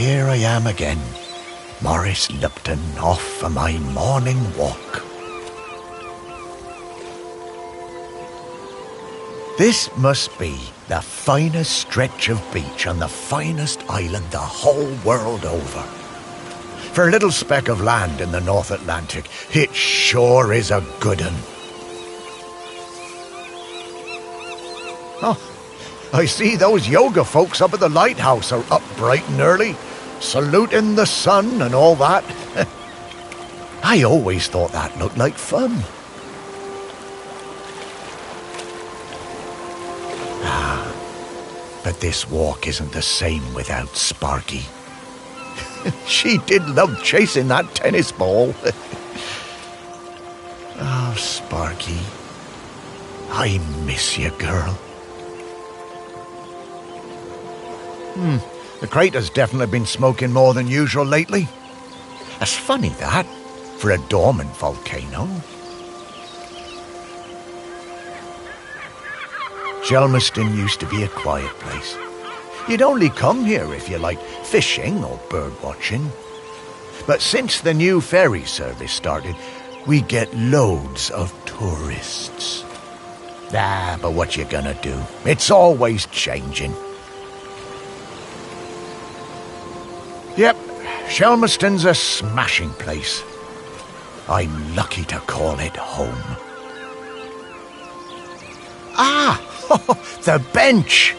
here I am again, Maurice Lupton, off for my morning walk. This must be the finest stretch of beach on the finest island the whole world over. For a little speck of land in the North Atlantic, it sure is a good un. Oh, I see those yoga folks up at the lighthouse are up bright and early, saluting the sun and all that. I always thought that looked like fun. But this walk isn't the same without Sparky. She did love chasing that tennis ball. Oh, Sparky, I miss you, girl. The crater's definitely been smoking more than usual lately. That's funny, that, for a dormant volcano. Shelmerston used to be a quiet place. You'd only come here if you liked fishing or bird watching. But since the new ferry service started, we get loads of tourists. But what you gonna do? It's always changing. Yep, Shelmerston's a smashing place. I'm lucky to call it home. The bench!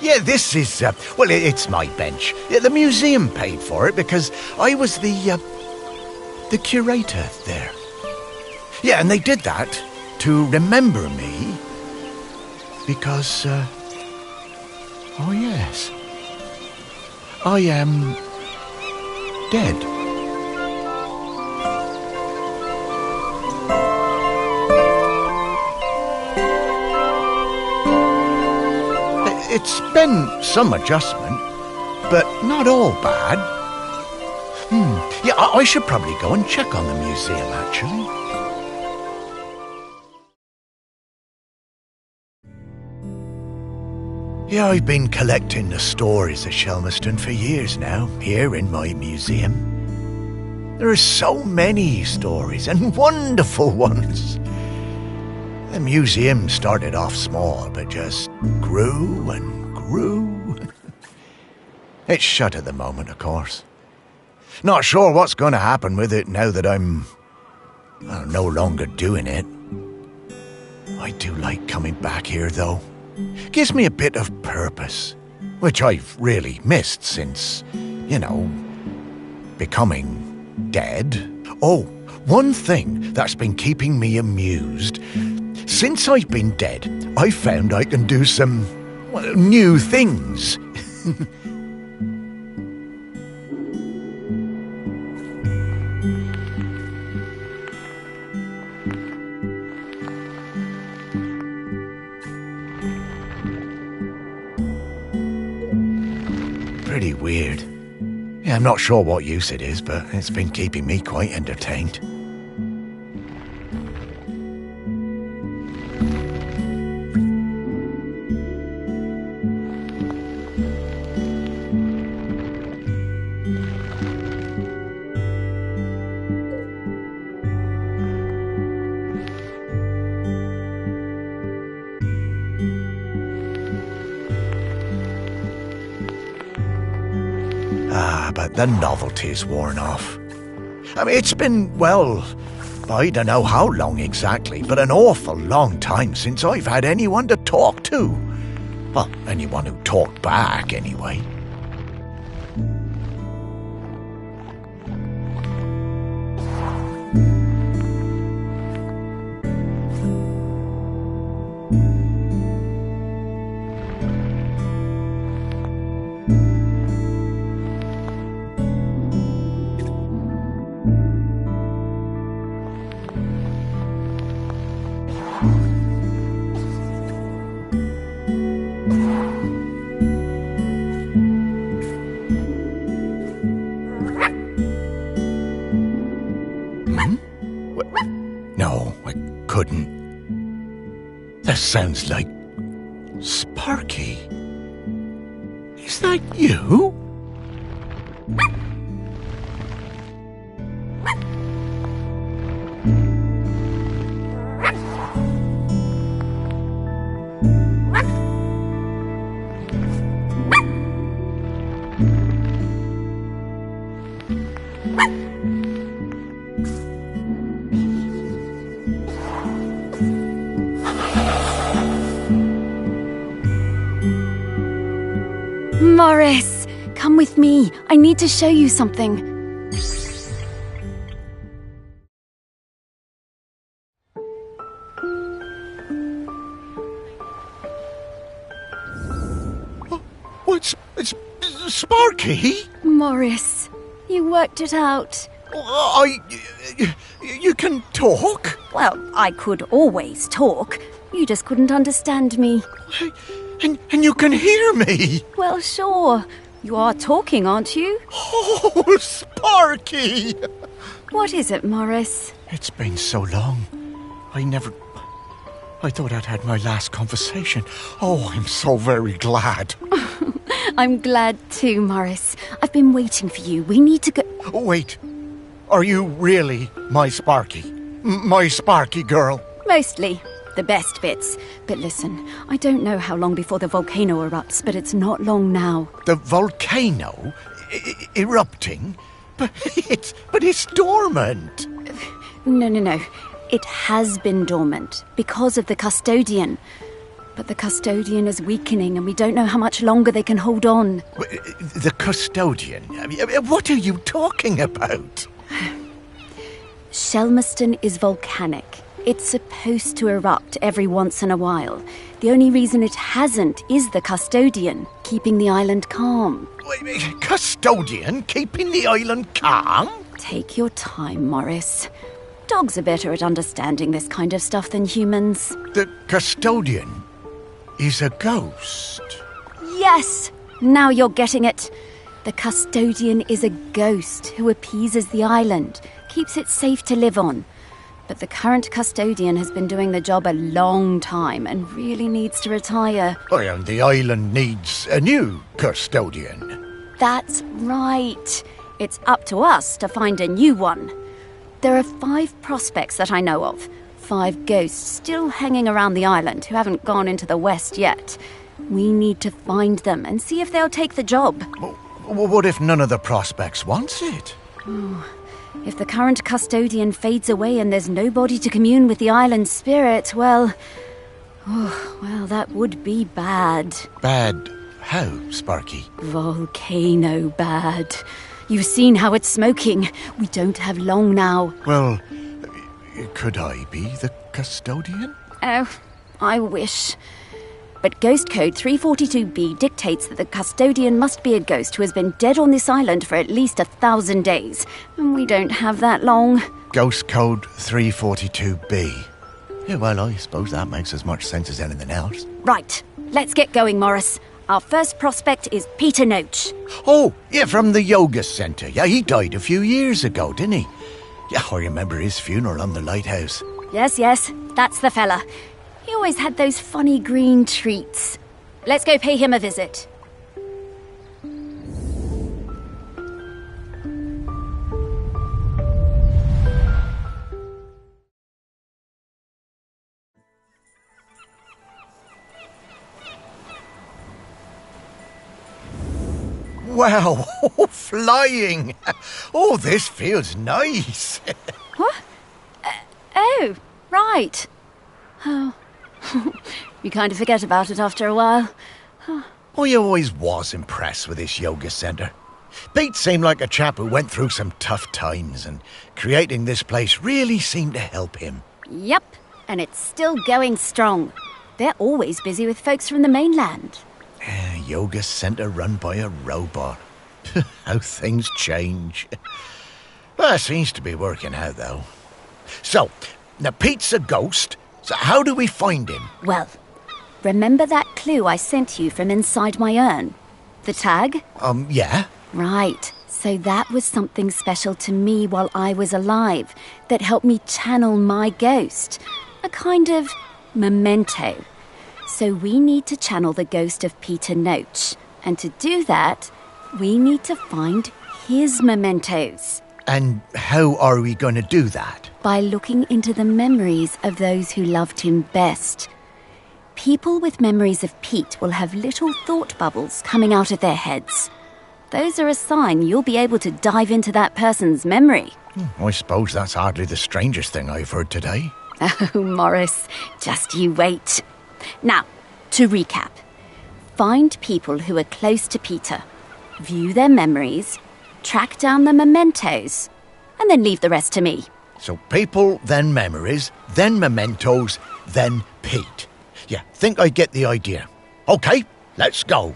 Yeah, this is, it's my bench. The museum paid for it because I was the curator there. Yeah, and they did that to remember me because, oh yes, I am dead. It's been some adjustment, but not all bad. Yeah, I should probably go and check on the museum, actually. Yeah, I've been collecting the stories of Shelmerston for years now, here in my museum. There are so many stories, and wonderful ones. The museum started off small, but just grew and grew. It's shut at the moment, of course. Not sure what's going to happen with it now that I'm no longer doing it. I do like coming back here, though. Gives me a bit of purpose, which I've really missed since, becoming dead. Oh, one thing that's been keeping me amused. Since I've been dead, I found I can do some, new things. Pretty weird. Yeah, I'm not sure what use it is, but it's been keeping me quite entertained. But the novelty's worn off. It's been, I don't know how long exactly, but an awful long time since I've had anyone to talk to. Well, anyone who talked back, anyway. No, I couldn't. That sounds like Sparky. Is that you? Morris, come with me. I need to show you something. It's Sparky? Morris, you worked it out. You can talk? Well, I could always talk. You just couldn't understand me. And you can hear me? Well, sure. You are talking, aren't you? Oh, Sparky! What is it, Morris? It's been so long. I thought I'd had my last conversation. Oh, I'm so very glad. I'm glad too, Morris. I've been waiting for you. We need to go... Oh, wait. Are you really my Sparky? My Sparky girl? Mostly. The best bits. But listen, I don't know how long before the volcano erupts, but it's not long now. The volcano? Erupting? But it's dormant. No. It has been dormant because of the custodian. But the custodian is weakening and we don't know how much longer they can hold on. The custodian? What are you talking about? Shelmerston is volcanic. It's supposed to erupt every once in a while. The only reason it hasn't is the custodian, keeping the island calm. Custodian keeping the island calm? Take your time, Morris. Dogs are better at understanding this kind of stuff than humans. The custodian is a ghost. Yes! Now you're getting it. The custodian is a ghost who appeases the island, keeps it safe to live on. But the current custodian has been doing the job a long time and really needs to retire. And the island needs a new custodian. That's right. It's up to us to find a new one. There are 5 prospects that I know of. 5 ghosts still hanging around the island who haven't gone into the west yet. We need to find them and see if they'll take the job. What if none of the prospects wants it? If the current custodian fades away and there's nobody to commune with the island's spirit, well, that would be bad. Bad how, Sparky? Volcano bad. You've seen how it's smoking. We don't have long now. Well, could I be the custodian? Oh, I wish. But Ghost Code 342B dictates that the custodian must be a ghost who has been dead on this island for at least 1,000 days. And we don't have that long. Ghost Code 342B. Yeah, well, I suppose that makes as much sense as anything else. Right. Let's get going, Morris. Our first prospect is Peter Noach. Oh, yeah, from the yoga centre. Yeah, he died a few years ago, didn't he? Yeah, I remember his funeral on the lighthouse. Yes, that's the fella. He always had those funny green treats. Let's go pay him a visit. Wow, flying! Oh, this feels nice. What? Oh, right. Oh, you kind of forget about it after a while. I always was impressed with this yoga centre. Pete seemed like a chap who went through some tough times, and creating this place really seemed to help him. Yep, and it's still going strong. They're always busy with folks from the mainland. Yoga centre run by a robot. How things change. Well, it seems to be working out, though. So, now Pete's a ghost, so how do we find him? Well, remember that clue I sent you from inside my urn? The tag? Yeah. Right. So that was something special to me while I was alive that helped me channel my ghost. A kind of memento. So we need to channel the ghost of Peter Noach. And to do that, we need to find his mementos. And how are we going to do that? By looking into the memories of those who loved him best. People with memories of Pete will have little thought bubbles coming out of their heads. Those are a sign you'll be able to dive into that person's memory. I suppose that's hardly the strangest thing I've heard today. Oh, Morris, just you wait. Now, to recap. find people who are close to Peter, view their memories, track down the mementos, and then leave the rest to me. So people, then memories, then mementos, then Pete. Yeah, think I get the idea. Okay, let's go.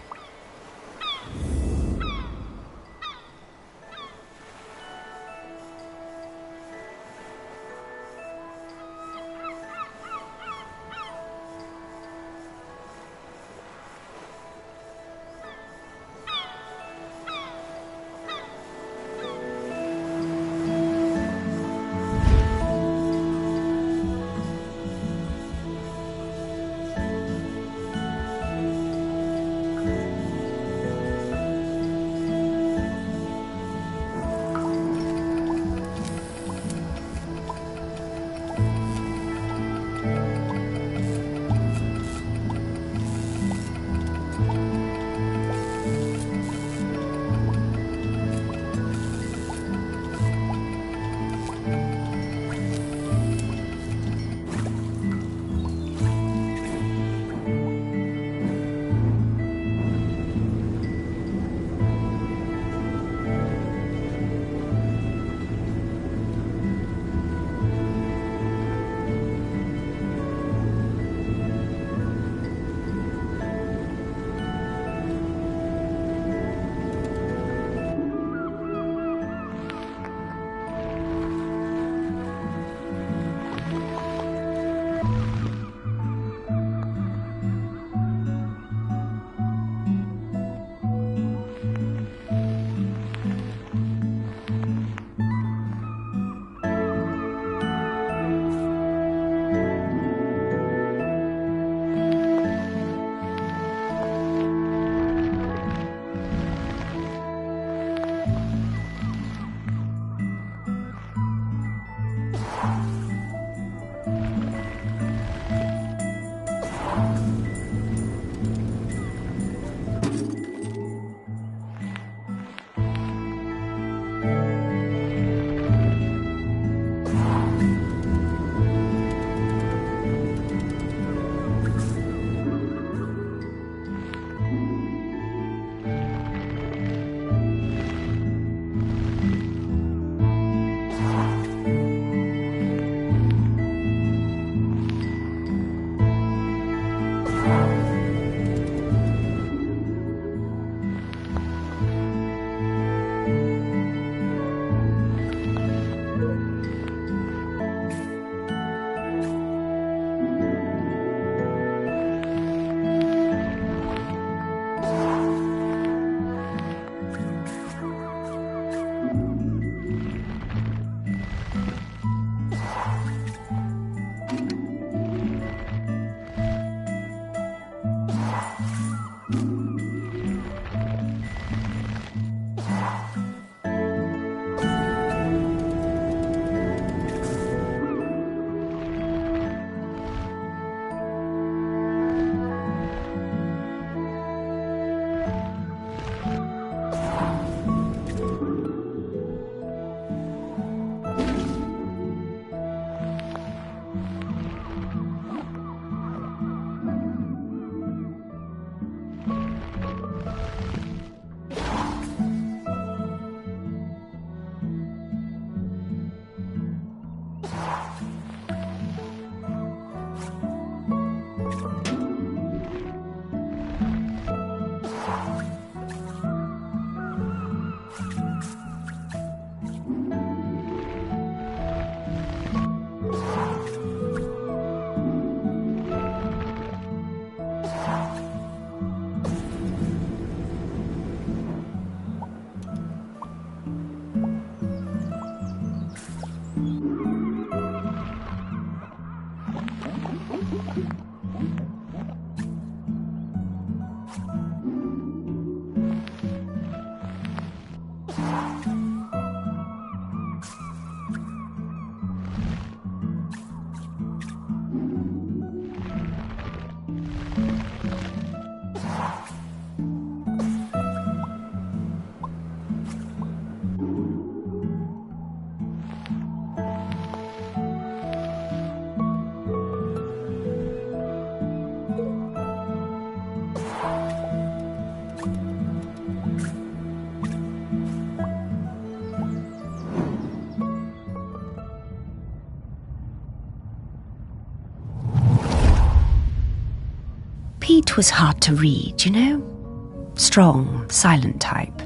Pete was hard to read, you know? Strong, silent type.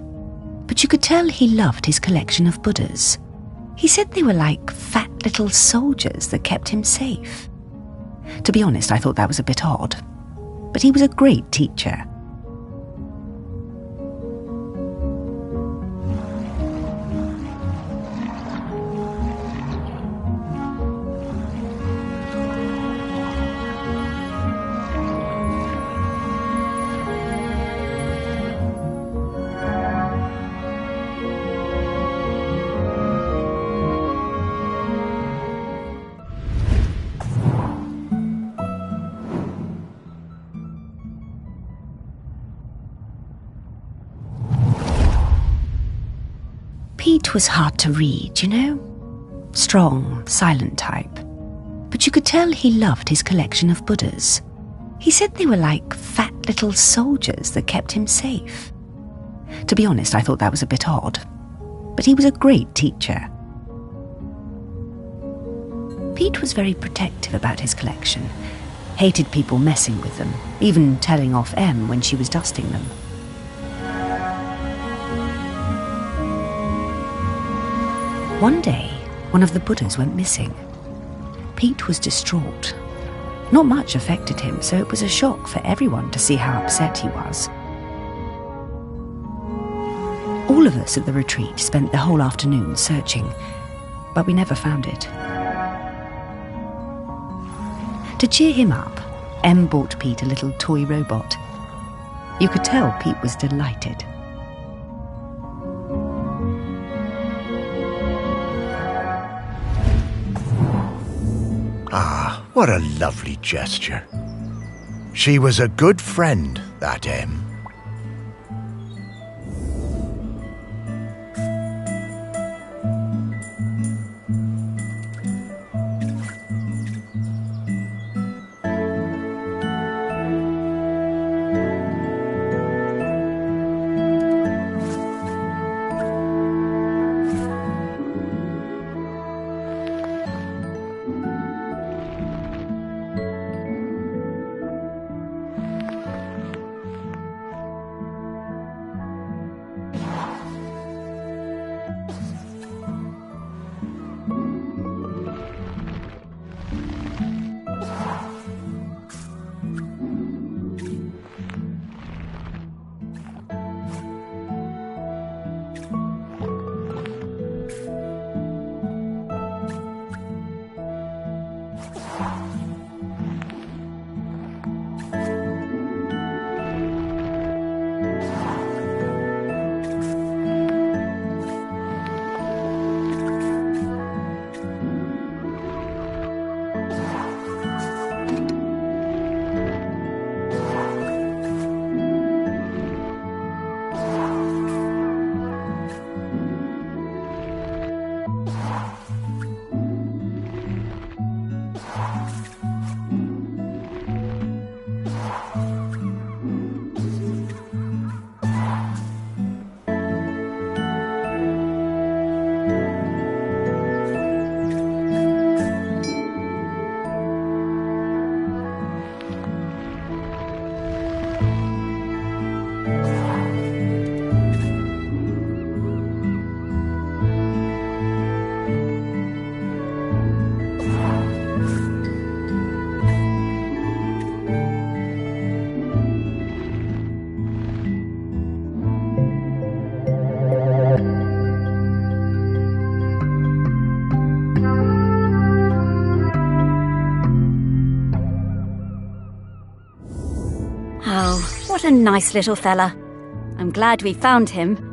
But you could tell he loved his collection of Buddhas. He said they were like fat little soldiers that kept him safe. To be honest, I thought that was a bit odd. But he was a great teacher. Pete was hard to read, you know? Strong, silent type. But you could tell he loved his collection of Buddhas. He said they were like fat little soldiers that kept him safe. To be honest, I thought that was a bit odd. But he was a great teacher. Pete was very protective about his collection. Hated people messing with them, even telling off Em when she was dusting them. One day, one of the Buddhas went missing. Pete was distraught. Not much affected him, so it was a shock for everyone to see how upset he was. All of us at the retreat spent the whole afternoon searching, but we never found it. To cheer him up, Em bought Pete a little toy robot. You could tell Pete was delighted. Ah, what a lovely gesture. She was a good friend, that Em. Oh, what a nice little fella. I'm glad we found him.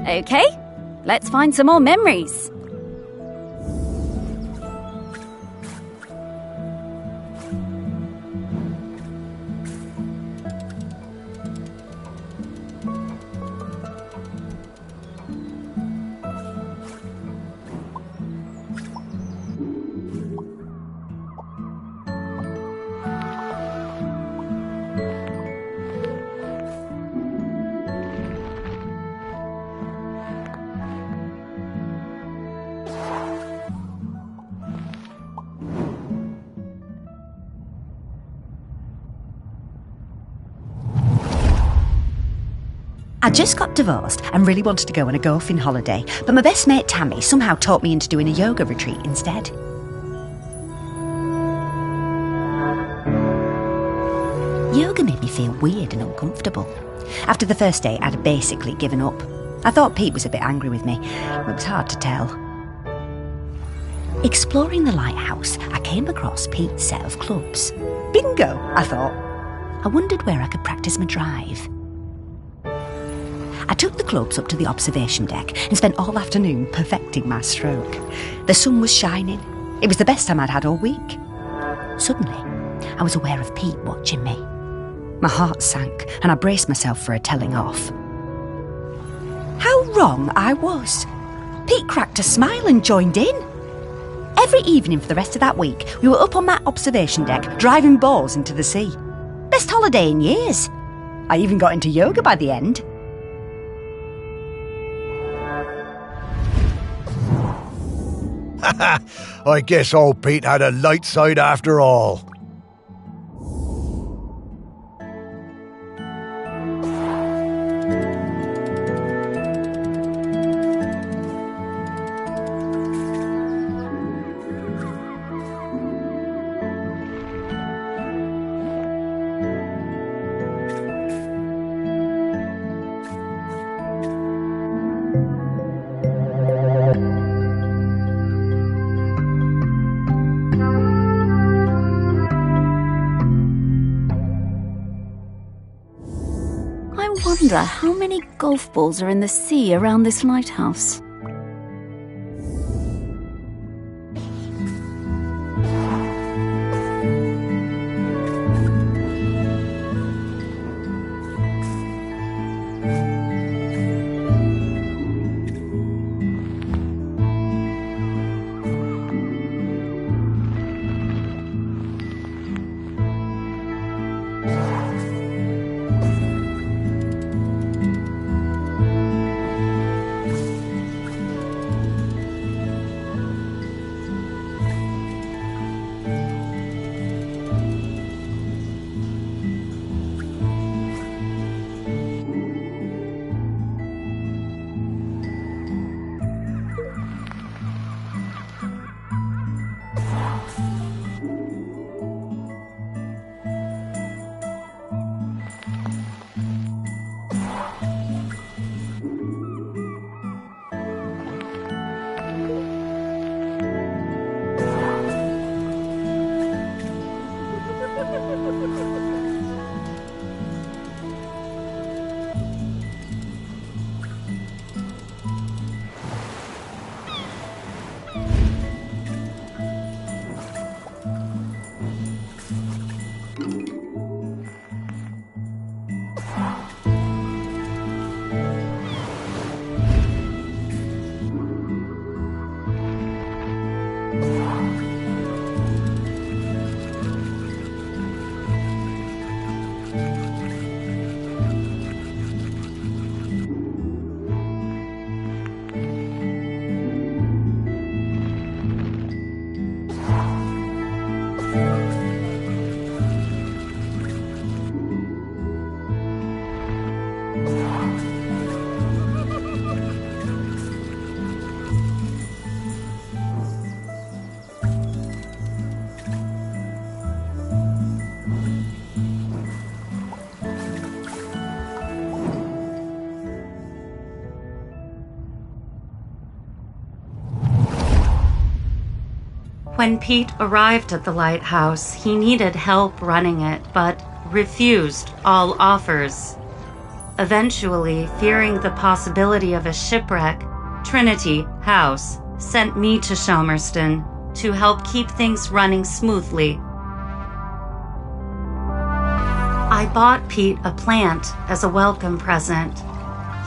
Okay, let's find some more memories. I just got divorced and really wanted to go on a golfing holiday, but my best mate Tammy somehow talked me into doing a yoga retreat instead. Yoga made me feel weird and uncomfortable. After the first day, I'd basically given up. I thought Pete was a bit angry with me. It was hard to tell. Exploring the lighthouse, I came across Pete's set of clubs. Bingo, I thought. I wondered where I could practice my drive. I took the clubs up to the observation deck and spent all afternoon perfecting my stroke. The sun was shining. It was the best time I'd had all week. Suddenly, I was aware of Pete watching me. My heart sank and I braced myself for a telling off. How wrong I was. Pete cracked a smile and joined in. Every evening for the rest of that week, we were up on that observation deck, driving balls into the sea. Best holiday in years. I even got into yoga by the end. I guess old Pete had a light side after all. I wonder how many golf balls are in the sea around this lighthouse. When Pete arrived at the lighthouse, he needed help running it, but refused all offers. Eventually, fearing the possibility of a shipwreck, Trinity House sent me to Shelmerston to help keep things running smoothly. I bought Pete a plant as a welcome present.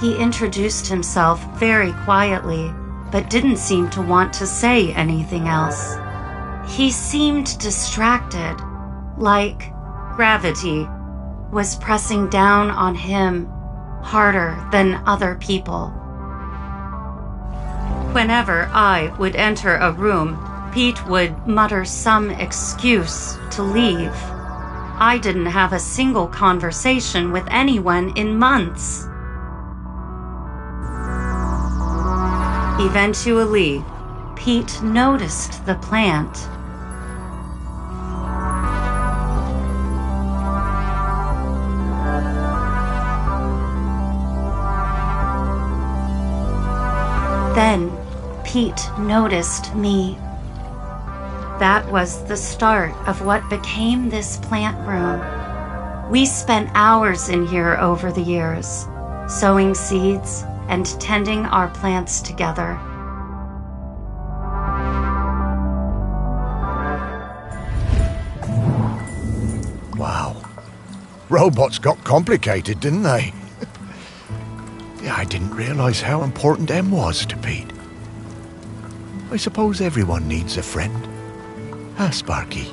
He introduced himself very quietly, but didn't seem to want to say anything else. He seemed distracted, like gravity was pressing down on him harder than other people. Whenever I would enter a room, Pete would mutter some excuse to leave. I didn't have a single conversation with anyone in months. Eventually, Pete noticed the plant. Then, Pete noticed me. That was the start of what became this plant room. We spent hours in here over the years, sowing seeds and tending our plants together. Wow. Robots got complicated, didn't they? Yeah, I didn't realize how important Em was to Pete. I suppose everyone needs a friend. Huh, Sparky?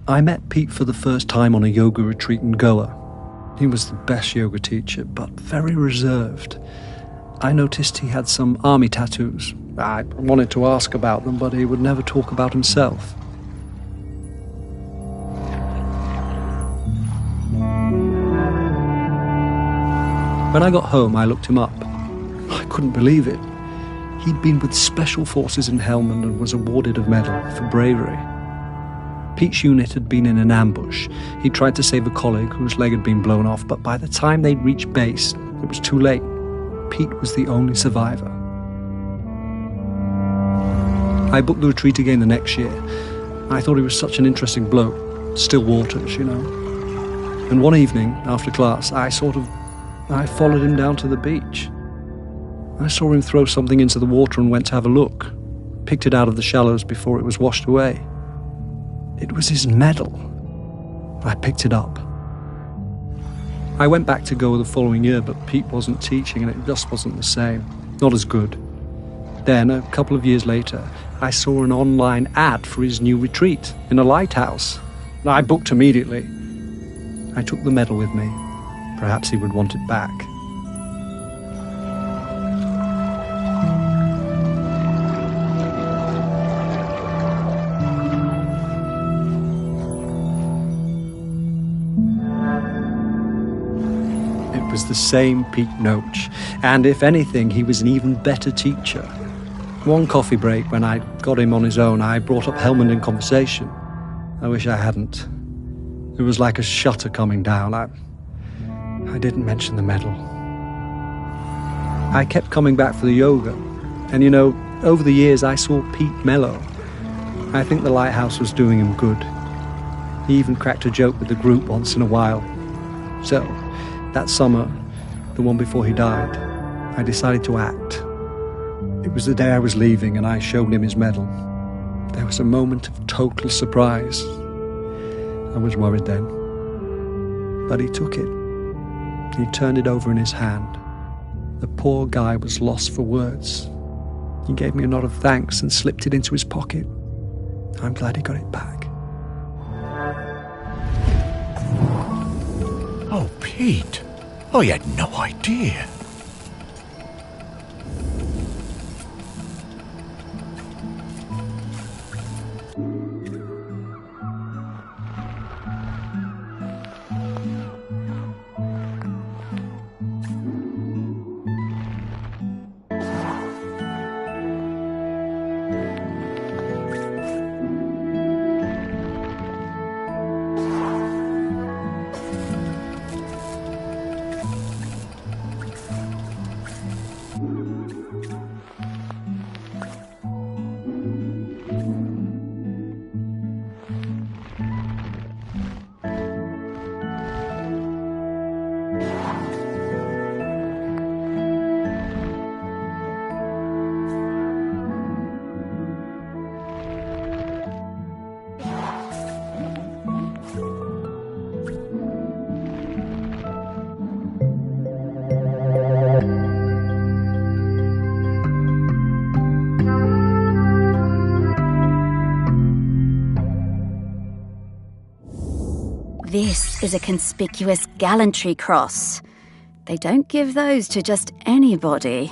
I met Pete for the first time on a yoga retreat in Goa. He was the best yoga teacher, but very reserved. I noticed he had some army tattoos. I wanted to ask about them, but he would never talk about himself. When I got home, I looked him up. I couldn't believe it. He'd been with Special Forces in Helmand and was awarded a medal for bravery. Pete's unit had been in an ambush. He tried to save a colleague whose leg had been blown off, but by the time they'd reached base, it was too late. Pete was the only survivor. I booked the retreat again the next year. I thought he was such an interesting bloke. Still waters, you know. And one evening, after class, I followed him down to the beach. I saw him throw something into the water and went to have a look. Picked it out of the shallows before it was washed away. It was his medal. I picked it up. I went back to Goa the following year, but Pete wasn't teaching and it just wasn't the same. Not as good. Then, a couple of years later, I saw an online ad for his new retreat in a lighthouse. I booked immediately. I took the medal with me. Perhaps he would want it back. It was the same Pete Noach, and if anything, he was an even better teacher. One coffee break, when I got him on his own, I brought up Helmand in conversation. I wish I hadn't. It was like a shutter coming down. I didn't mention the medal. I kept coming back for the yoga, and over the years I saw Pete mellow. I think the lighthouse was doing him good. He even cracked a joke with the group once in a while. So, that summer, the one before he died, I decided to act. It was the day I was leaving and I showed him his medal. There was a moment of total surprise. I was worried then. But he took it. He turned it over in his hand. The poor guy was lost for words. He gave me a nod of thanks and slipped it into his pocket. I'm glad he got it back. Oh, Pete. I had no idea. This is a conspicuous gallantry cross. They don't give those to just anybody.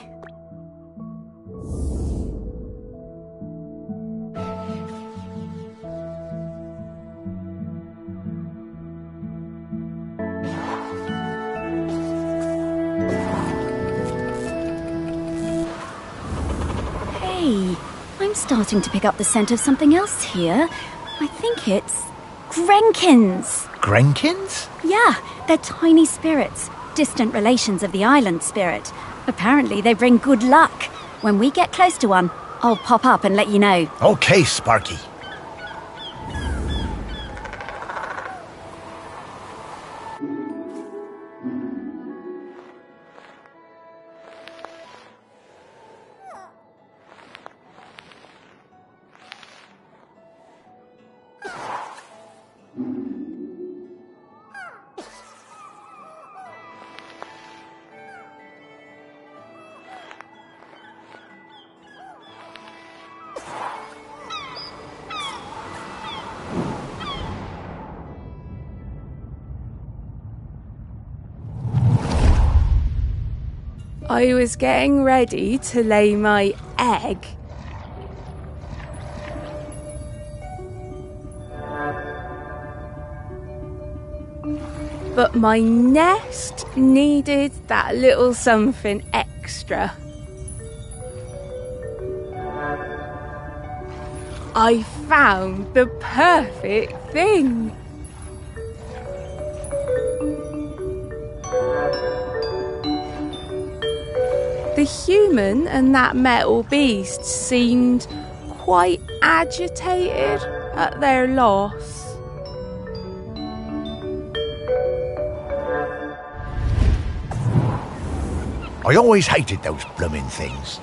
Hey, I'm starting to pick up the scent of something else here. I think it's Grenkins. Grenkins? Yeah, they're tiny spirits, distant relations of the island spirit. Apparently they bring good luck. When we get close to one, I'll pop up and let you know. Okay, Sparky. I was getting ready to lay my egg. But my nest needed that little something extra. I found the perfect thing. The human and that metal beast seemed quite agitated at their loss. I always hated those blooming things.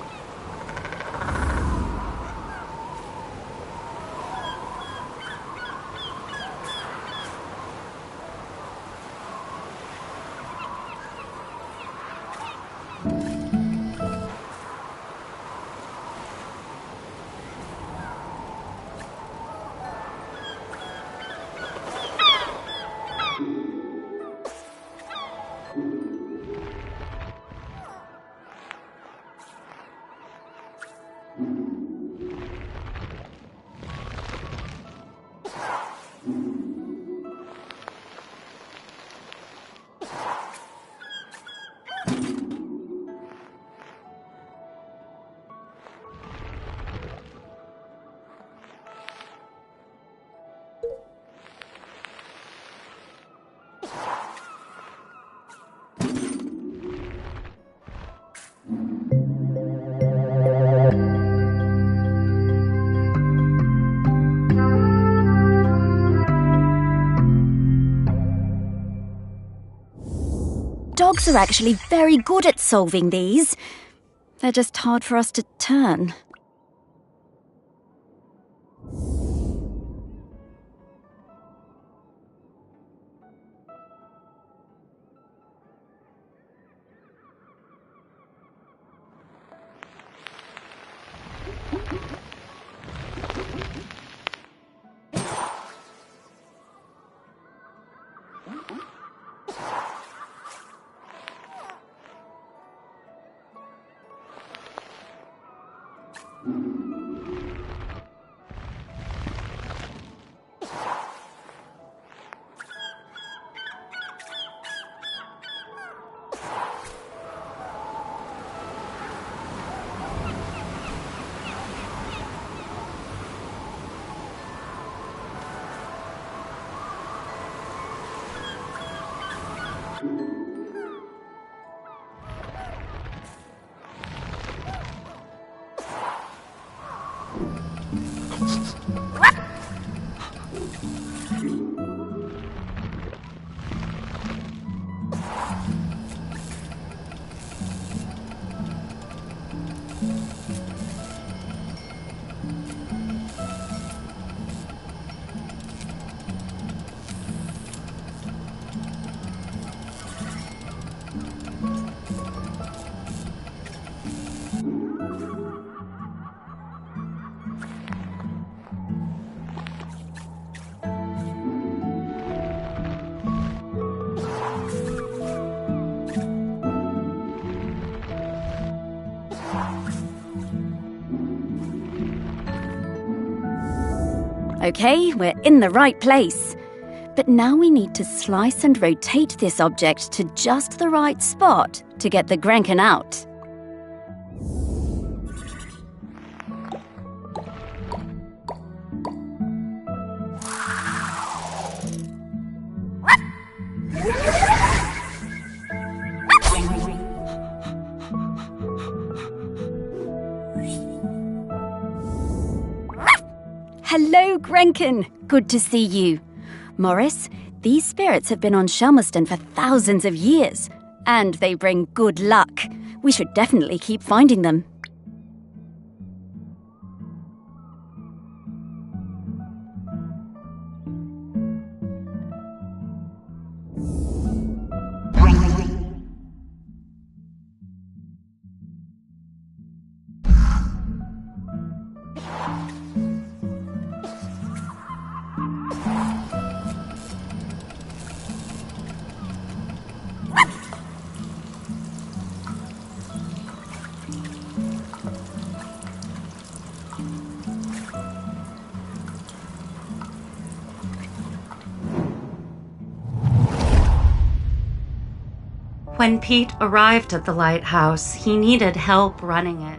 Dogs are actually very good at solving these. They're just hard for us to turn. Okay, we're in the right place. But now we need to slice and rotate this object to just the right spot to get the Grenkin out. Hello, Grenkin. Good to see you. Morris, these spirits have been on Shelmerston for thousands of years, and they bring good luck. We should definitely keep finding them. When Pete arrived at the lighthouse, he needed help running it.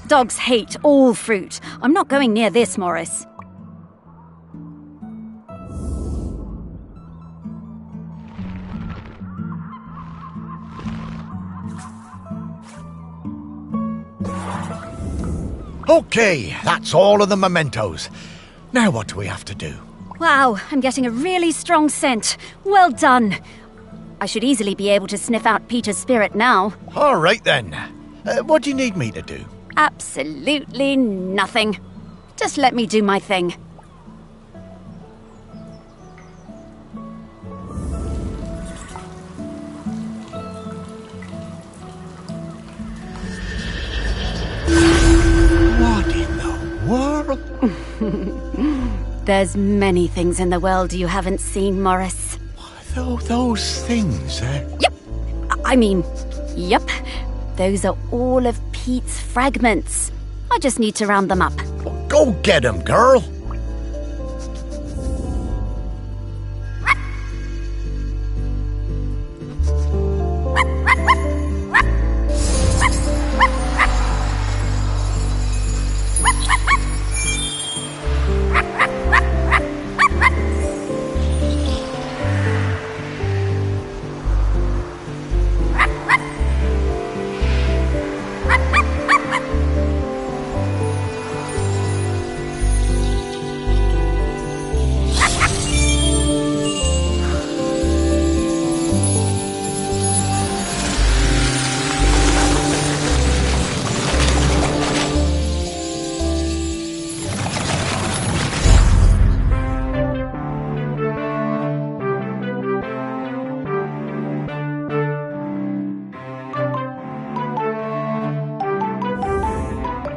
Dogs hate all fruit. I'm not going near this, Morris. Okay, that's all of the mementos. Now what do we have to do? Wow, I'm getting a really strong scent. Well done. I should easily be able to sniff out Peter's spirit now. All right then. What do you need me to do? Absolutely nothing. Just let me do my thing. What in the world? There's many things in the world you haven't seen, Morris. Those things, Yep. I mean, yep. Those are all of Pete's fragments. I just need to round them up. Go get 'em, girl.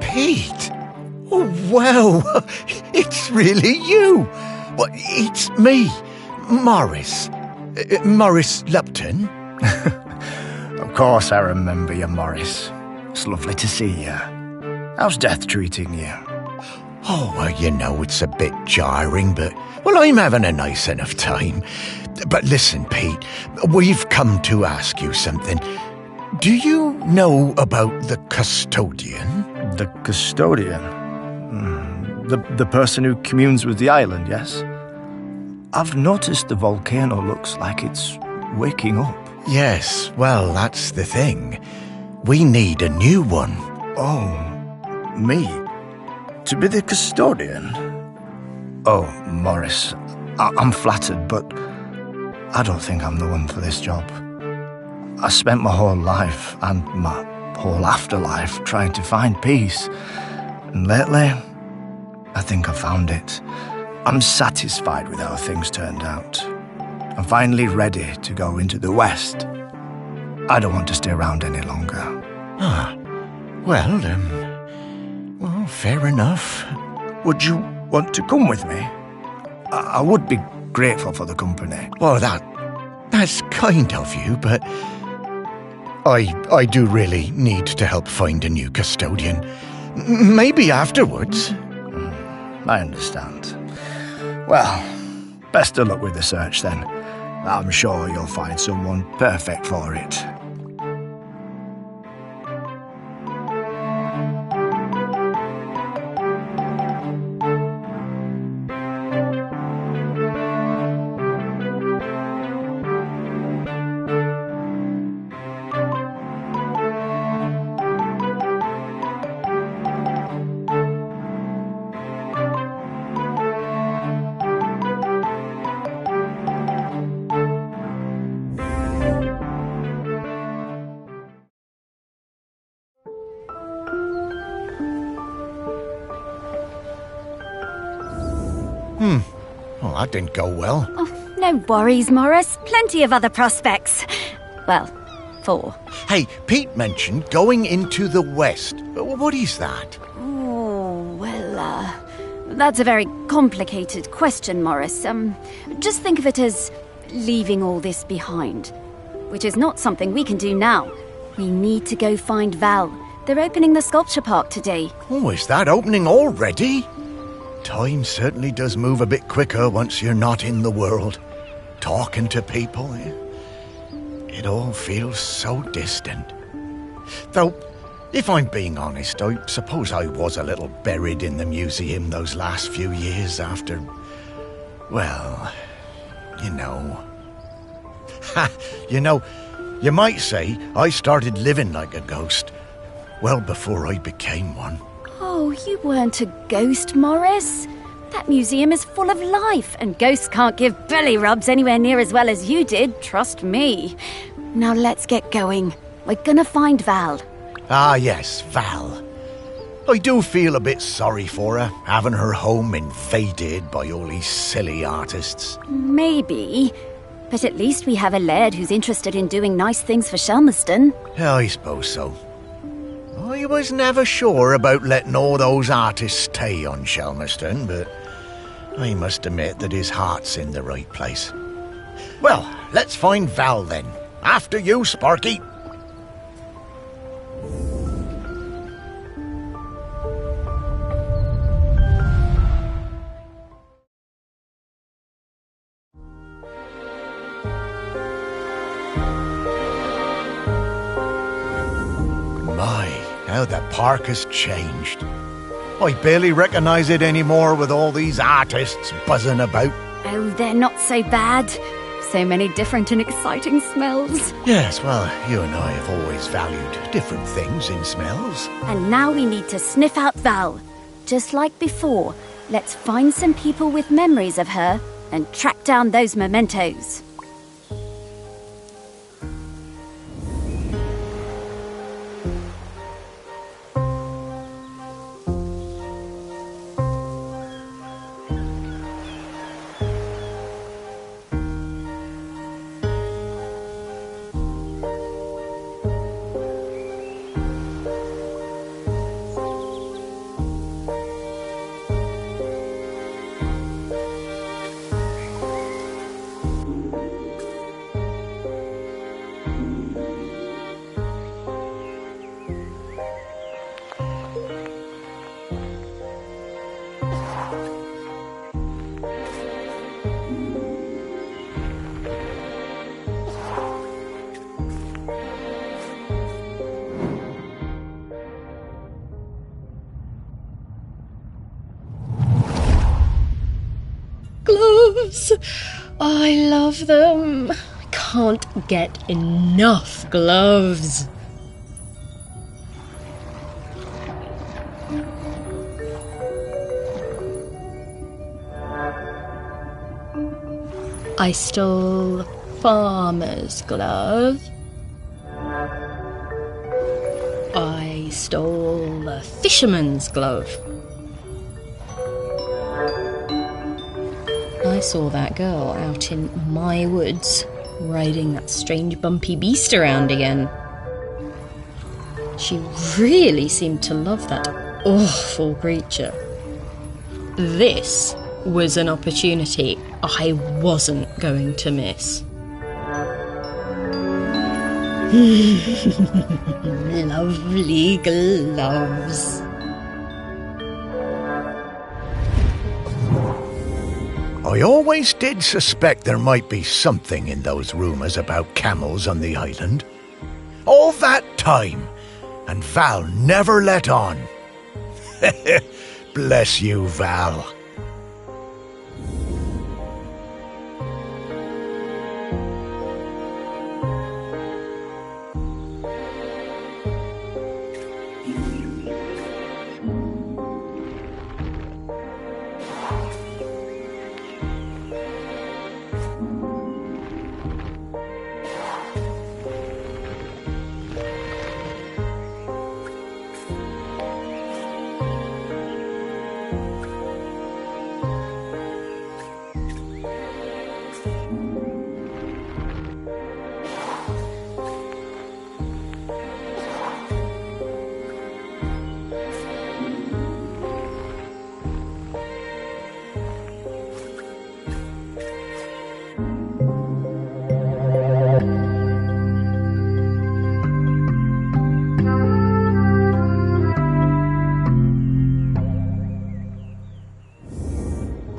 Pete! Oh, wow! It's really you! Well, it's me, Morris. Morris Lupton. Of course I remember you, Morris. It's lovely to see you. How's death treating you? Oh, well, you know, it's a bit jarring, but, well, I'm having a nice enough time. But listen, Pete, we've come to ask you something. Do you know about the custodian? The custodian? The person who communes with the island, yes? I've noticed the volcano looks like it's waking up. Yes, well, that's the thing. We need a new one. Oh, me? To be the custodian? Oh, Morris, I'm flattered, but I don't think I'm the one for this job. I spent my whole life and my whole afterlife trying to find peace. And lately, I think I found it. I'm satisfied with how things turned out. I'm finally ready to go into the West. I don't want to stay around any longer. Well, fair enough. Would you want to come with me? I would be grateful for the company. Well, that's kind of you, but I do really need to help find a new custodian. Maybe afterwards. I understand. Well, best of luck with the search then. I'm sure you'll find someone perfect for it. Well, that didn't go well. Oh, no worries, Morris. Plenty of other prospects. Well, 4. Hey, Pete mentioned going into the West. What is that? Oh, well, that's a very complicated question, Morris. Just think of it as leaving all this behind, which is not something we can do now. We need to go find Val. They're opening the sculpture park today. Oh, is that opening already? Time certainly does move a bit quicker once you're not in the world. Talking to people, it all feels so distant. Though, if I'm being honest, I suppose I was a little buried in the museum those last few years after, well, you know. You might say I started living like a ghost well before I became one. Oh, you weren't a ghost, Morris. That museum is full of life, and ghosts can't give belly rubs anywhere near as well as you did, trust me. Now let's get going. We're gonna find Val. Ah, yes, Val. I do feel a bit sorry for her, having her home invaded by all these silly artists. Maybe, but at least we have a laird who's interested in doing nice things for Shelmerston. I suppose so. I was never sure about letting all those artists stay on Shelmerston, but I must admit that his heart's in the right place. Well, let's find Val then. After you, Sparky. My, how the park has changed. I barely recognise it anymore with all these artists buzzing about. Oh, they're not so bad. So many different and exciting smells. Yes, well, you and I have always valued different things in smells. And now we need to sniff out Val. Just like before, let's find some people with memories of her and track down those mementos. Gloves! I love them. I can't get enough gloves. I stole a farmer's glove. I stole a fisherman's glove. I saw that girl out in my woods, riding that strange bumpy beast around again. She really seemed to love that awful creature. This was an opportunity I wasn't going to miss. Lovely gloves. I always did suspect there might be something in those rumours about camels on the island. All that time, and Val never let on. Bless you, Val.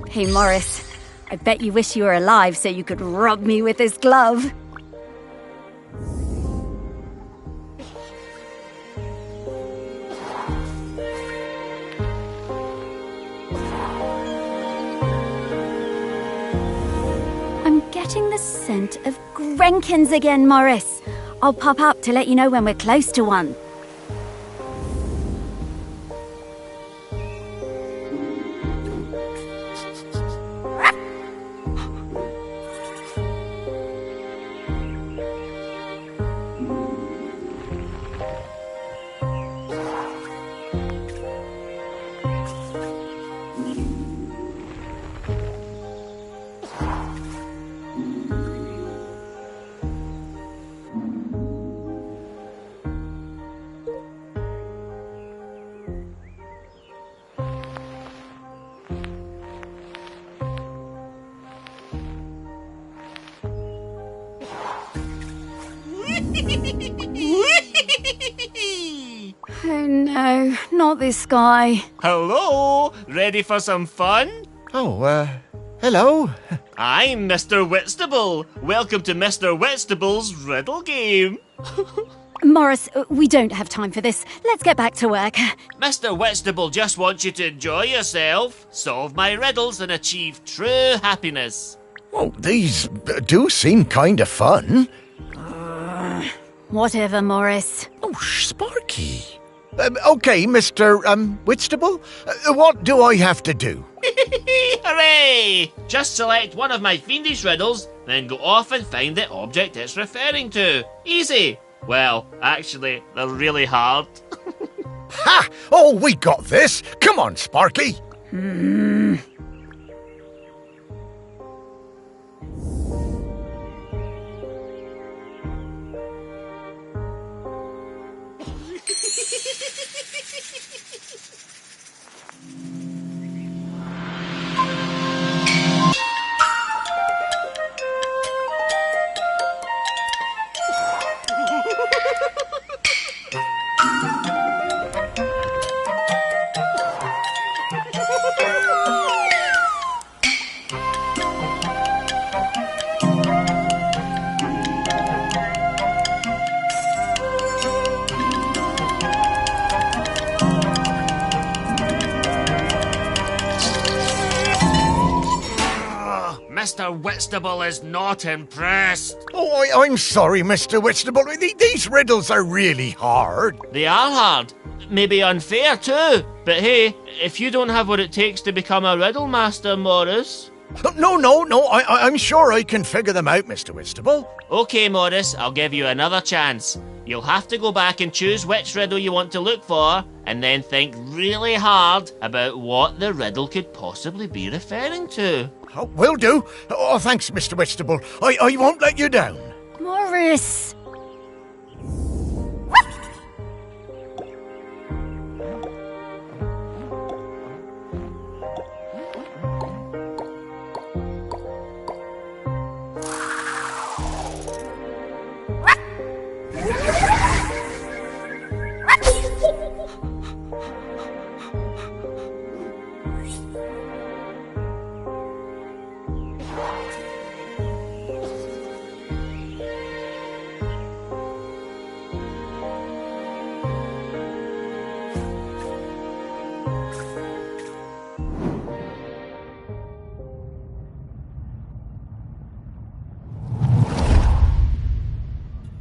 Hey, Morris, I bet you wish you were alive so you could rub me with this glove. I'm getting the scent of Grenkins again, Morris. I'll pop up to let you know when we're close to one. Oh no, not this guy. Hello, ready for some fun? Oh, hello. I'm Mr. Whitstable. Welcome to Mr. Whitstable's riddle game. Morris, we don't have time for this. Let's get back to work. Mr. Whitstable just wants you to enjoy yourself, solve my riddles and achieve true happiness. Oh, these do seem kind of fun. Whatever, Morris. Oh, Sparky. Okay, Mr. Whitstable, what do I have to do? Hooray! Just select one of my fiendish riddles, then go off and find the object it's referring to. Easy. Well, actually, they're really hard. Ha! Oh, we got this. Come on, Sparky. Mr. Whitstable is not impressed. Oh, I'm sorry, Mr. Whitstable. These riddles are really hard. They are hard. Maybe unfair too. But hey, if you don't have what it takes to become a riddle master, Morris, No, I'm sure I can figure them out, Mr. Whitstable. Okay, Morris, I'll give you another chance. You'll have to go back and choose which riddle you want to look for, and then think really hard about what the riddle could possibly be referring to. Oh, will do. Oh, thanks, Mr. Whitstable. I won't let you down. Morris!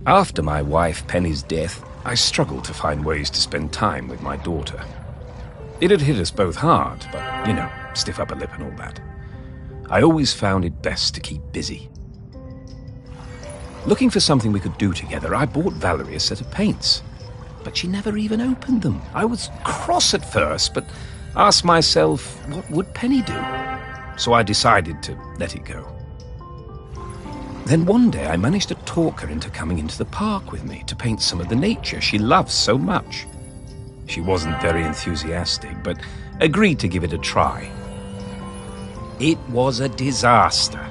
After my wife Penny's death, I struggled to find ways to spend time with my daughter. It had hit us both hard, but, you know, stiff upper lip and all that. I always found it best to keep busy. Looking for something we could do together, I bought Valerie a set of paints. But she never even opened them. I was cross at first, but asked myself, what would Penny do? So I decided to let it go. Then one day I managed to talk her into coming into the park with me to paint some of the nature she loves so much. She wasn't very enthusiastic, but agreed to give it a try. It was a disaster.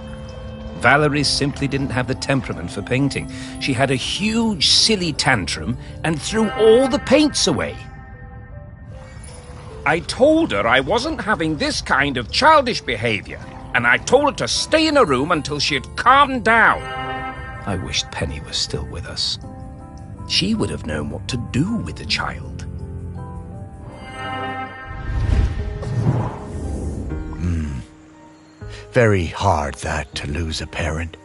Valerie simply didn't have the temperament for painting. She had a huge, silly tantrum and threw all the paints away. I told her I wasn't having this kind of childish behavior, and I told her to stay in her room until she had calmed down. I wished Penny was still with us. She would have known what to do with the child. Very hard, that, to lose a parent.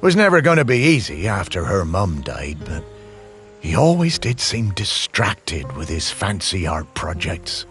Was never going to be easy after her mum died, but he always did seem distracted with his fancy art projects.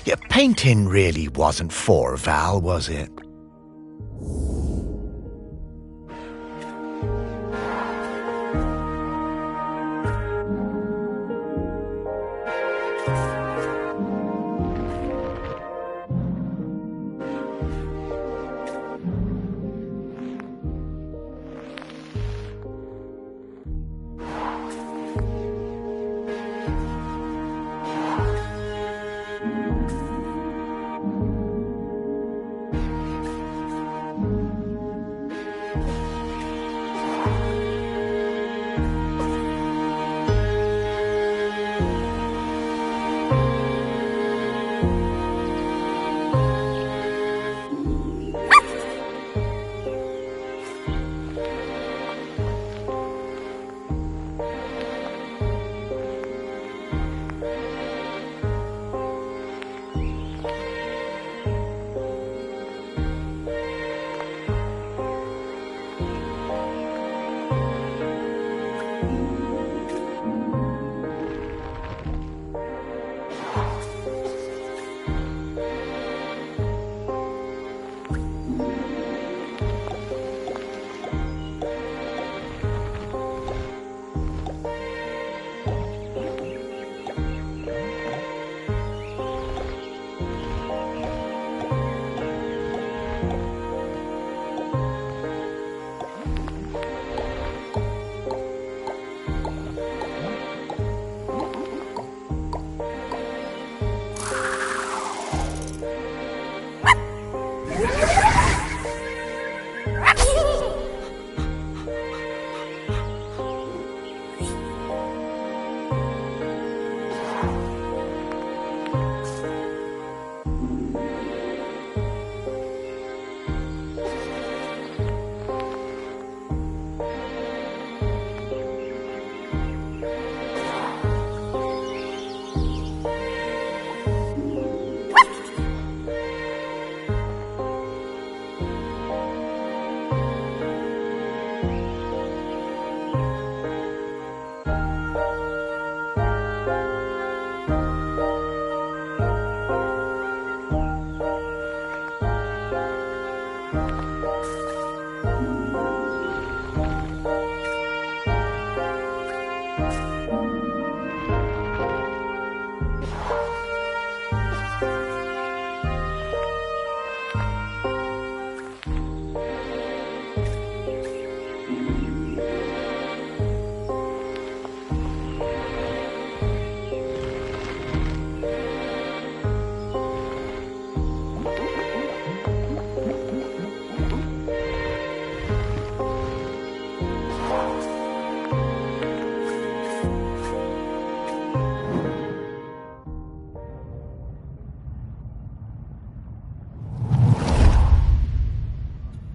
Yeah, painting really wasn't for Val, was it?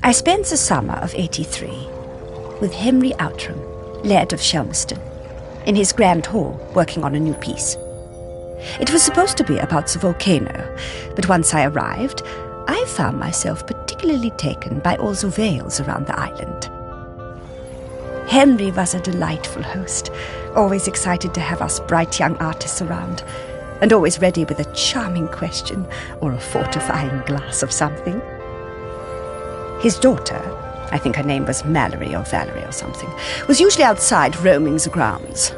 I spent the summer of '83 with Henry Outram, Laird of Shelmerston, in his grand hall working on a new piece. It was supposed to be about the volcano, but once I arrived, I found myself particularly taken by all the vales around the island. Henry was a delightful host, always excited to have us bright young artists around, and always ready with a charming question or a fortifying glass of something. His daughter, I think her name was Mallory or Valerie or something, was usually outside roaming the grounds.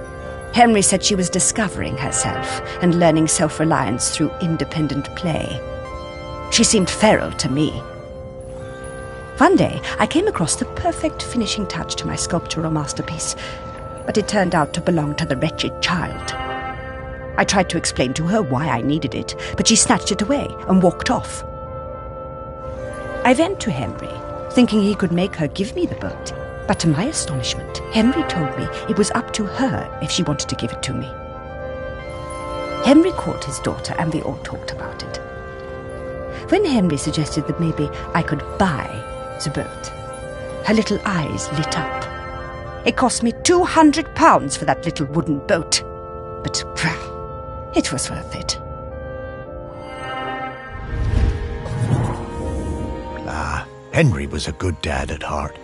Henry said she was discovering herself and learning self-reliance through independent play. She seemed feral to me. One day, I came across the perfect finishing touch to my sculptural masterpiece, but it turned out to belong to the wretched child. I tried to explain to her why I needed it, but she snatched it away and walked off. I went to Henry, thinking he could make her give me the boat, but to my astonishment, Henry told me it was up to her if she wanted to give it to me. Henry called his daughter and we all talked about it. When Henry suggested that maybe I could buy the boat, her little eyes lit up. It cost me £200 for that little wooden boat, but it was worth it. Henry was a good dad at heart,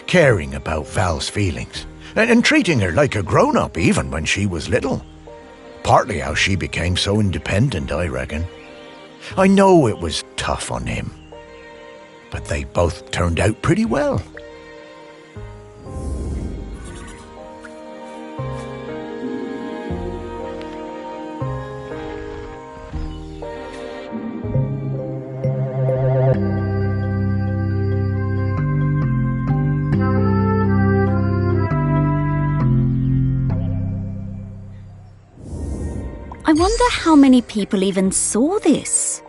caring about Val's feelings, and treating her like a grown-up even when she was little. Partly how she became so independent, I reckon. I know it was tough on him, but they both turned out pretty well. I wonder how many people even saw this.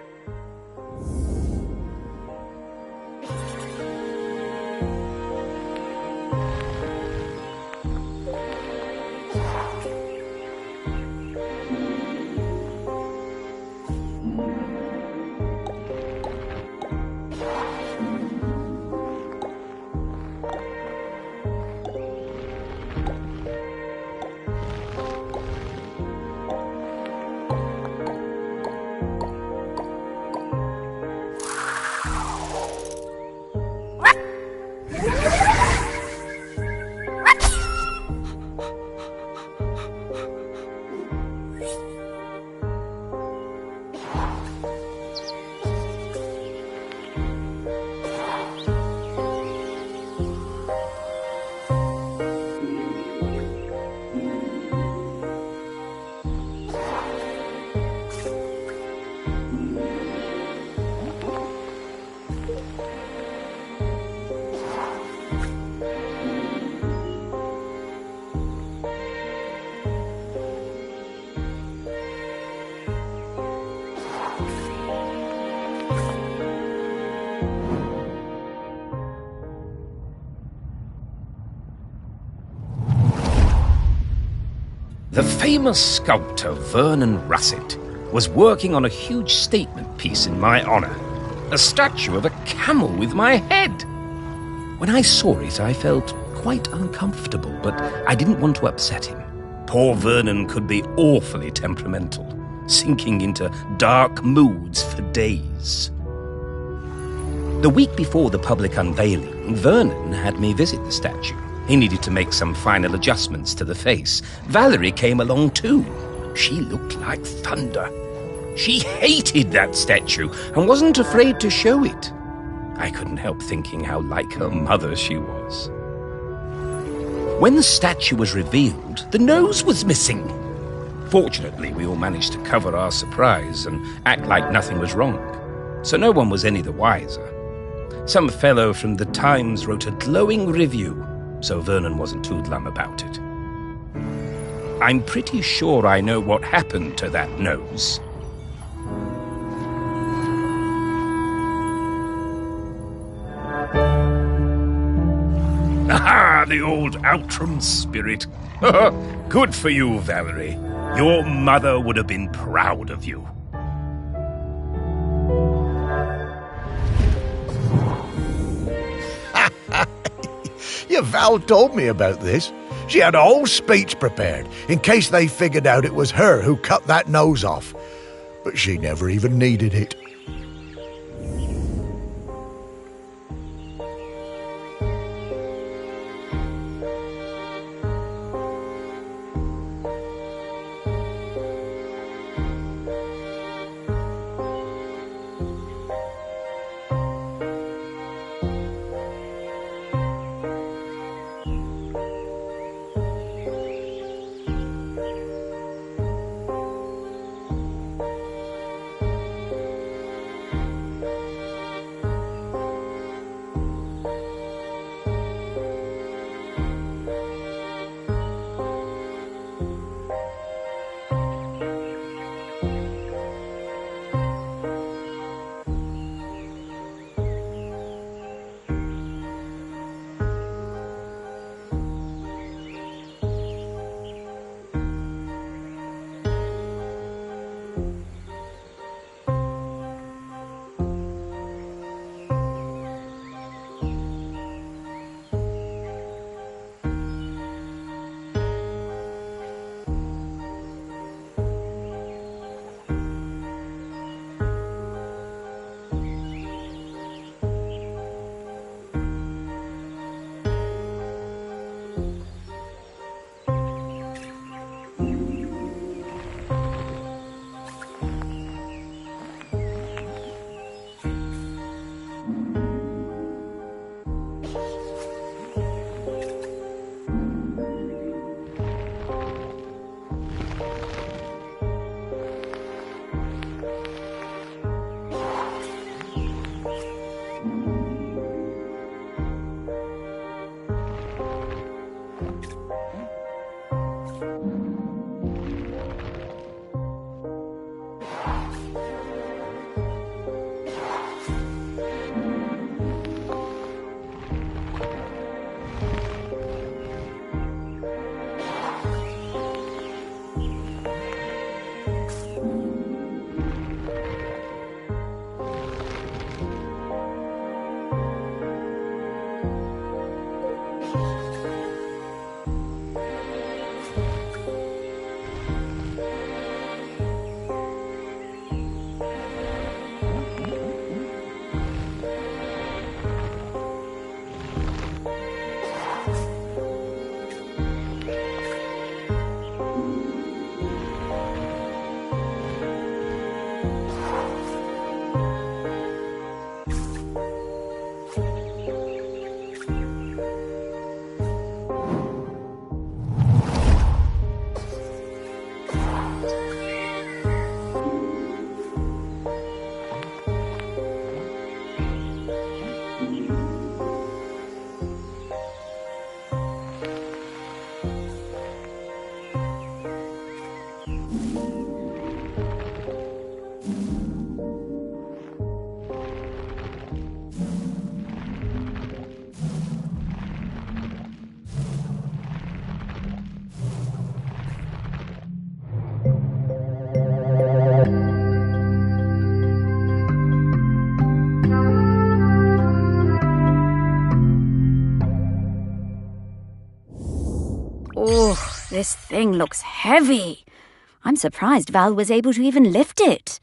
The famous sculptor Vernon Russet was working on a huge statement piece in my honor, a statue of a camel with my head. When I saw it, I felt quite uncomfortable, but I didn't want to upset him. Poor Vernon could be awfully temperamental, sinking into dark moods for days. The week before the public unveiling, Vernon had me visit the statue. He needed to make some final adjustments to the face. Valerie came along too. She looked like thunder. She hated that statue and wasn't afraid to show it. I couldn't help thinking how like her mother she was. When the statue was revealed, the nose was missing. Fortunately, we all managed to cover our surprise and act like nothing was wrong, so no one was any the wiser. Some fellow from the Times wrote a glowing review, so Vernon wasn't too glum about it. I'm pretty sure I know what happened to that nose. Aha, the old Outram spirit. Good for you, Valerie. Your mother would have been proud of you. Yeah, Val told me about this. She had a whole speech prepared in case they figured out it was her who cut that nose off. But she never even needed it. This thing looks heavy. I'm surprised Val was able to even lift it.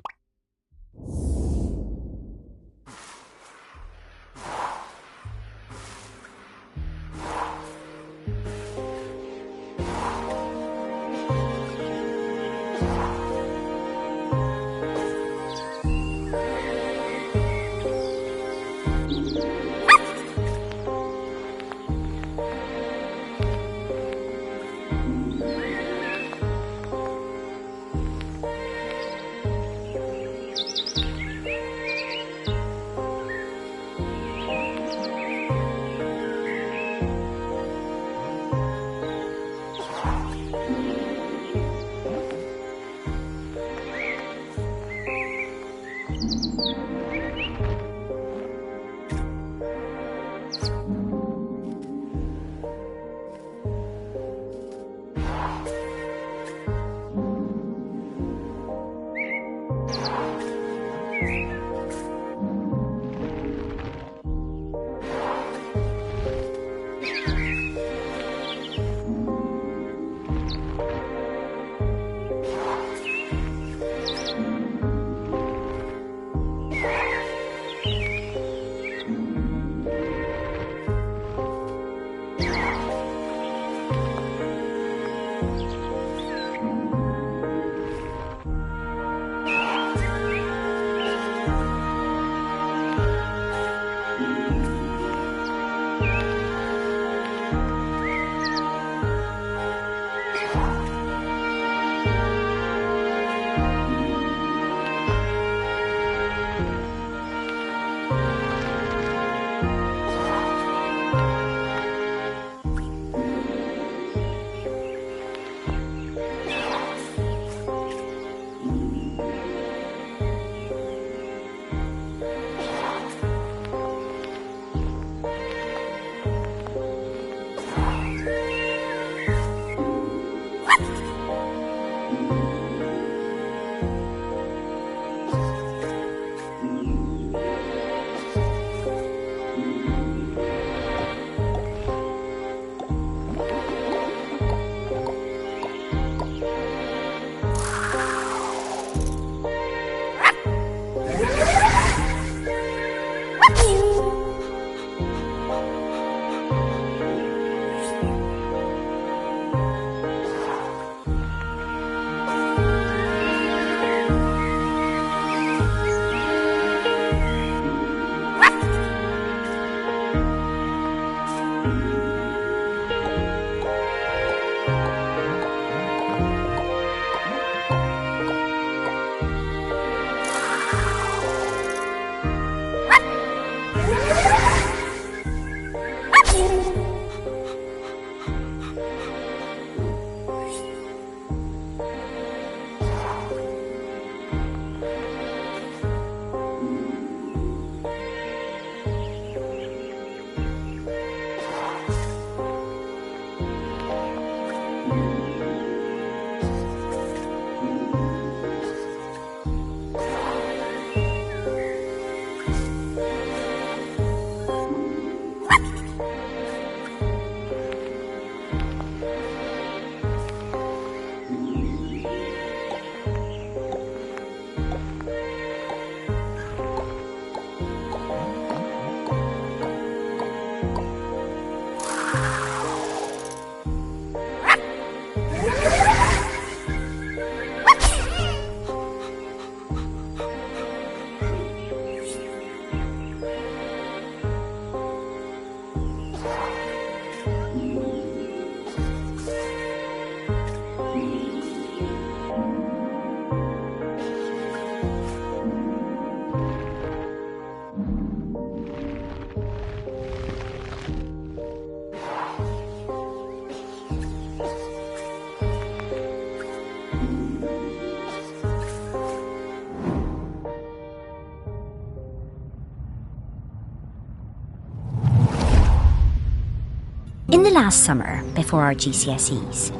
In the last summer, before our GCSEs,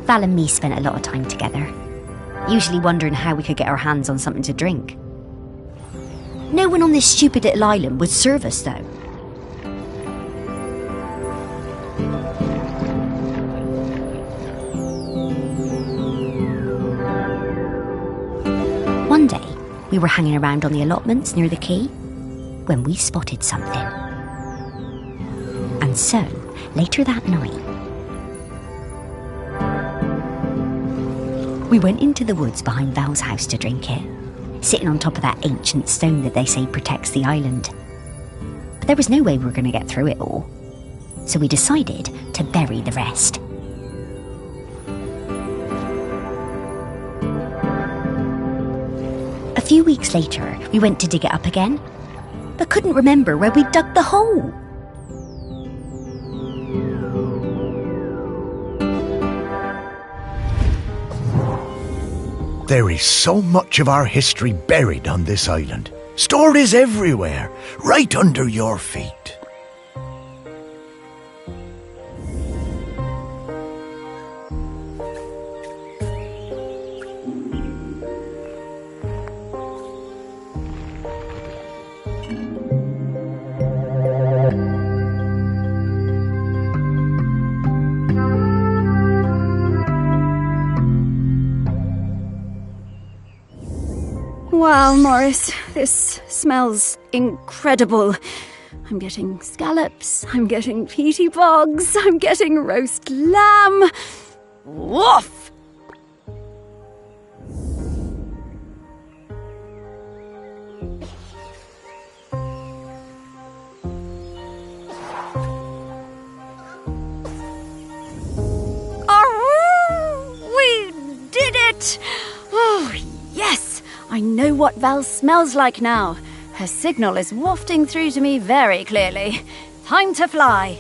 Val and me spent a lot of time together, usually wondering how we could get our hands on something to drink. No one on this stupid little island would serve us, though. One day, we were hanging around on the allotments near the quay when we spotted something. And so, later that night, we went into the woods behind Val's house to drink it, sitting on top of that ancient stone that they say protects the island. But there was no way we were going to get through it all, so we decided to bury the rest. A few weeks later, we went to dig it up again, but couldn't remember where we'd dug the hole. There is so much of our history buried on this island. Stories everywhere, right under your feet. Wow, Morris, this smells incredible. I'm getting scallops, I'm getting peaty bogs, I'm getting roast lamb. Woof! We did it! Oh, yes! I know what Val smells like now. Her signal is wafting through to me very clearly. Time to fly.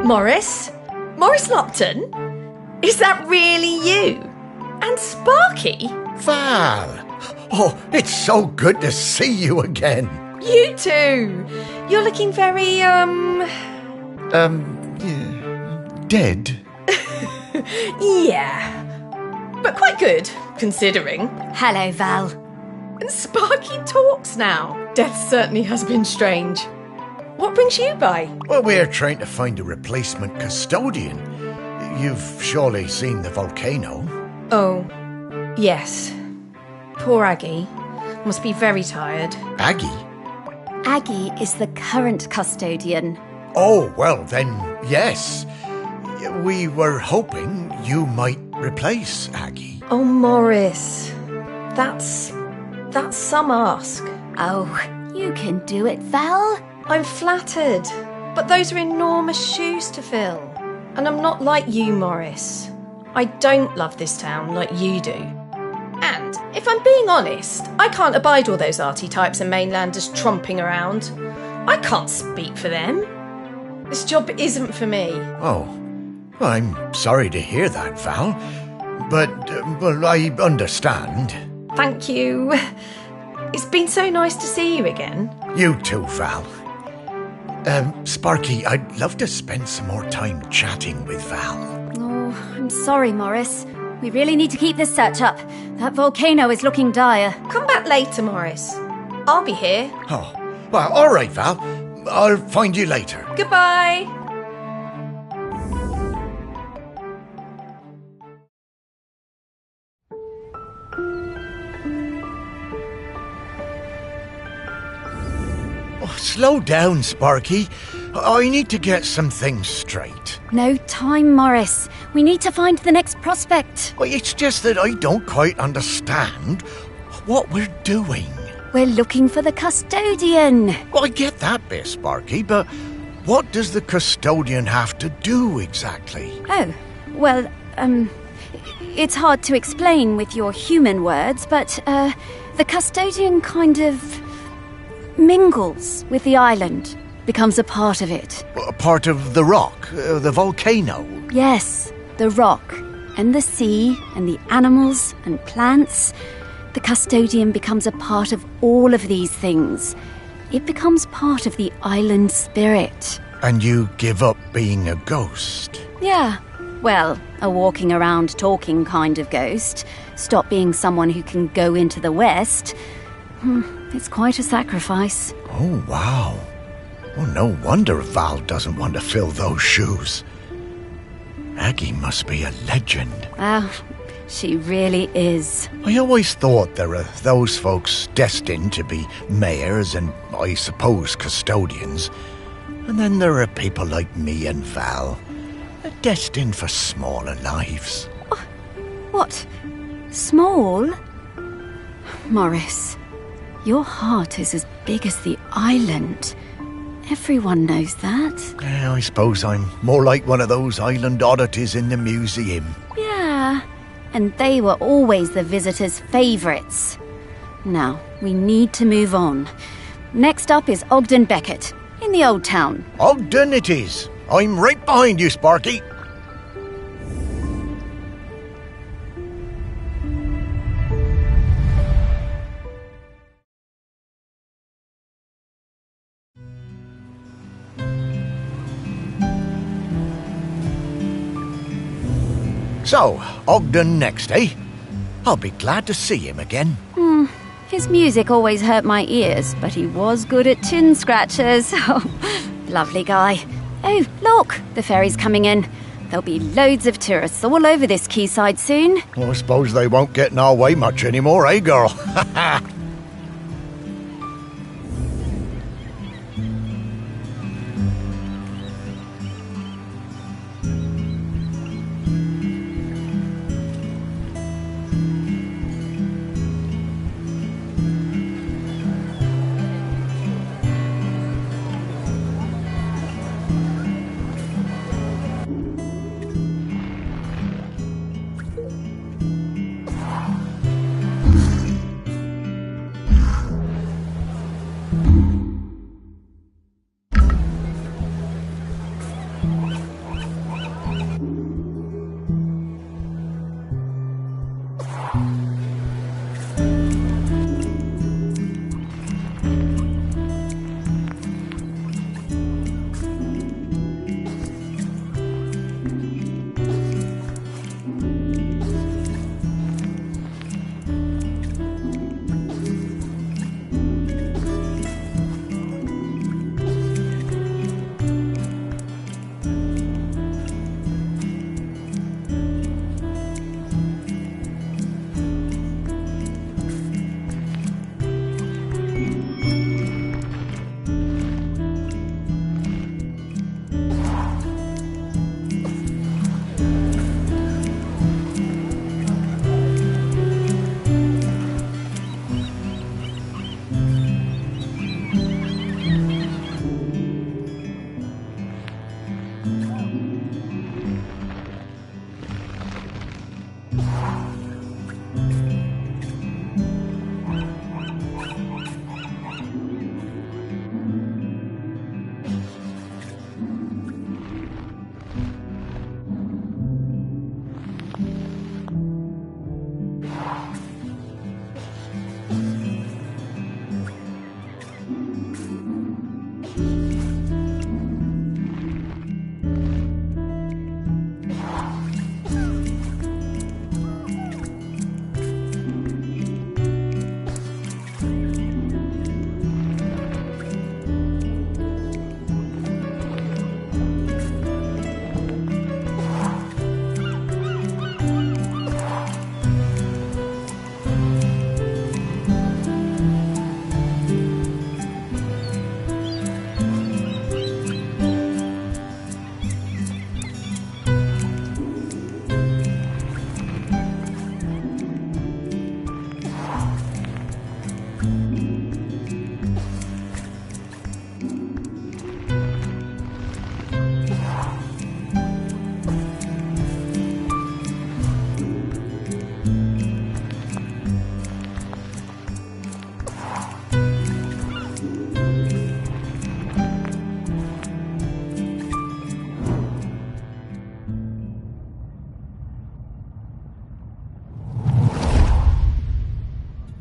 Morris? Morris Lupton? Is that really you? And Sparky? Val! Oh, it's so good to see you again. You too. You're looking very, Dead? Yeah. But quite good, considering. Hello, Val. And Sparky talks now. Death certainly has been strange. What brings you by? Well, we're trying to find a replacement custodian. You've surely seen the volcano. Oh, yes. Poor Aggie. Must be very tired. Aggie? Aggie is the current custodian. Oh, well then, yes. We were hoping you might replace Aggie. Oh, Morris. That's some ask. Oh, you can do it, Val. I'm flattered. But those are enormous shoes to fill. And I'm not like you, Morris. I don't love this town like you do. And, if I'm being honest, I can't abide all those arty types and mainlanders tromping around. I can't speak for them. This job isn't for me. Oh, well, I'm sorry to hear that, Val. But, well, I understand. Thank you. It's been so nice to see you again. You too, Val. Sparky, I'd love to spend some more time chatting with Val. Oh, I'm sorry, Morris. We really need to keep this search up. That volcano is looking dire. Come back later, Morris. I'll be here. Oh, well, all right, Val. I'll find you later. Goodbye. Oh, slow down, Sparky. I need to get some things straight. No time, Morris. We need to find the next prospect. Well, it's just that I don't quite understand what we're doing. We're looking for the custodian. Well, I get that bit, Sparky, but what does the custodian have to do exactly? Oh, well, it's hard to explain with your human words, but, the custodian kind of mingles with the island, becomes a part of it. A part of the rock, the volcano? Yes, the rock, and the sea, and the animals, and plants. The custodian becomes a part of all of these things. It becomes part of the island spirit. And you give up being a ghost? Yeah, well, a walking around talking kind of ghost. Stop being someone who can go into the West. It's quite a sacrifice. Oh, wow. Oh, no wonder Val doesn't want to fill those shoes. Aggie must be a legend. Well, she really is. I always thought there are those folks destined to be mayors and, I suppose, custodians. And then there are people like me and Val, destined for smaller lives. What? Small? Morris, your heart is as big as the island. Everyone knows that. I suppose I'm more like one of those island oddities in the museum. Yeah, and they were always the visitors' favourites. Now, we need to move on. Next up is Ogden Beckett, in the Old Town. Ogden it is. I'm right behind you, Sparky. So, Ogden next, eh? I'll be glad to see him again. His music always hurt my ears, but he was good at chin scratchers. Oh, lovely guy. Oh, look, the ferry's coming in. There'll be loads of tourists all over this quayside soon. Well, I suppose they won't get in our way much anymore, eh, girl?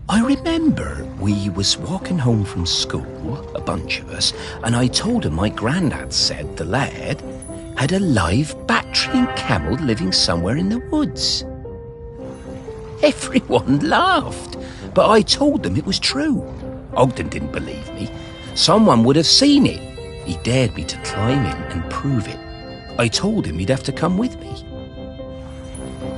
I remember we was walking home from school, a bunch of us, and I told him my grandad said the lad had a live Bactrian camel living somewhere in the woods. Everyone laughed, but I told them it was true. Ogden didn't believe me. Someone would have seen it. He dared me to climb in and prove it. I told him he'd have to come with me.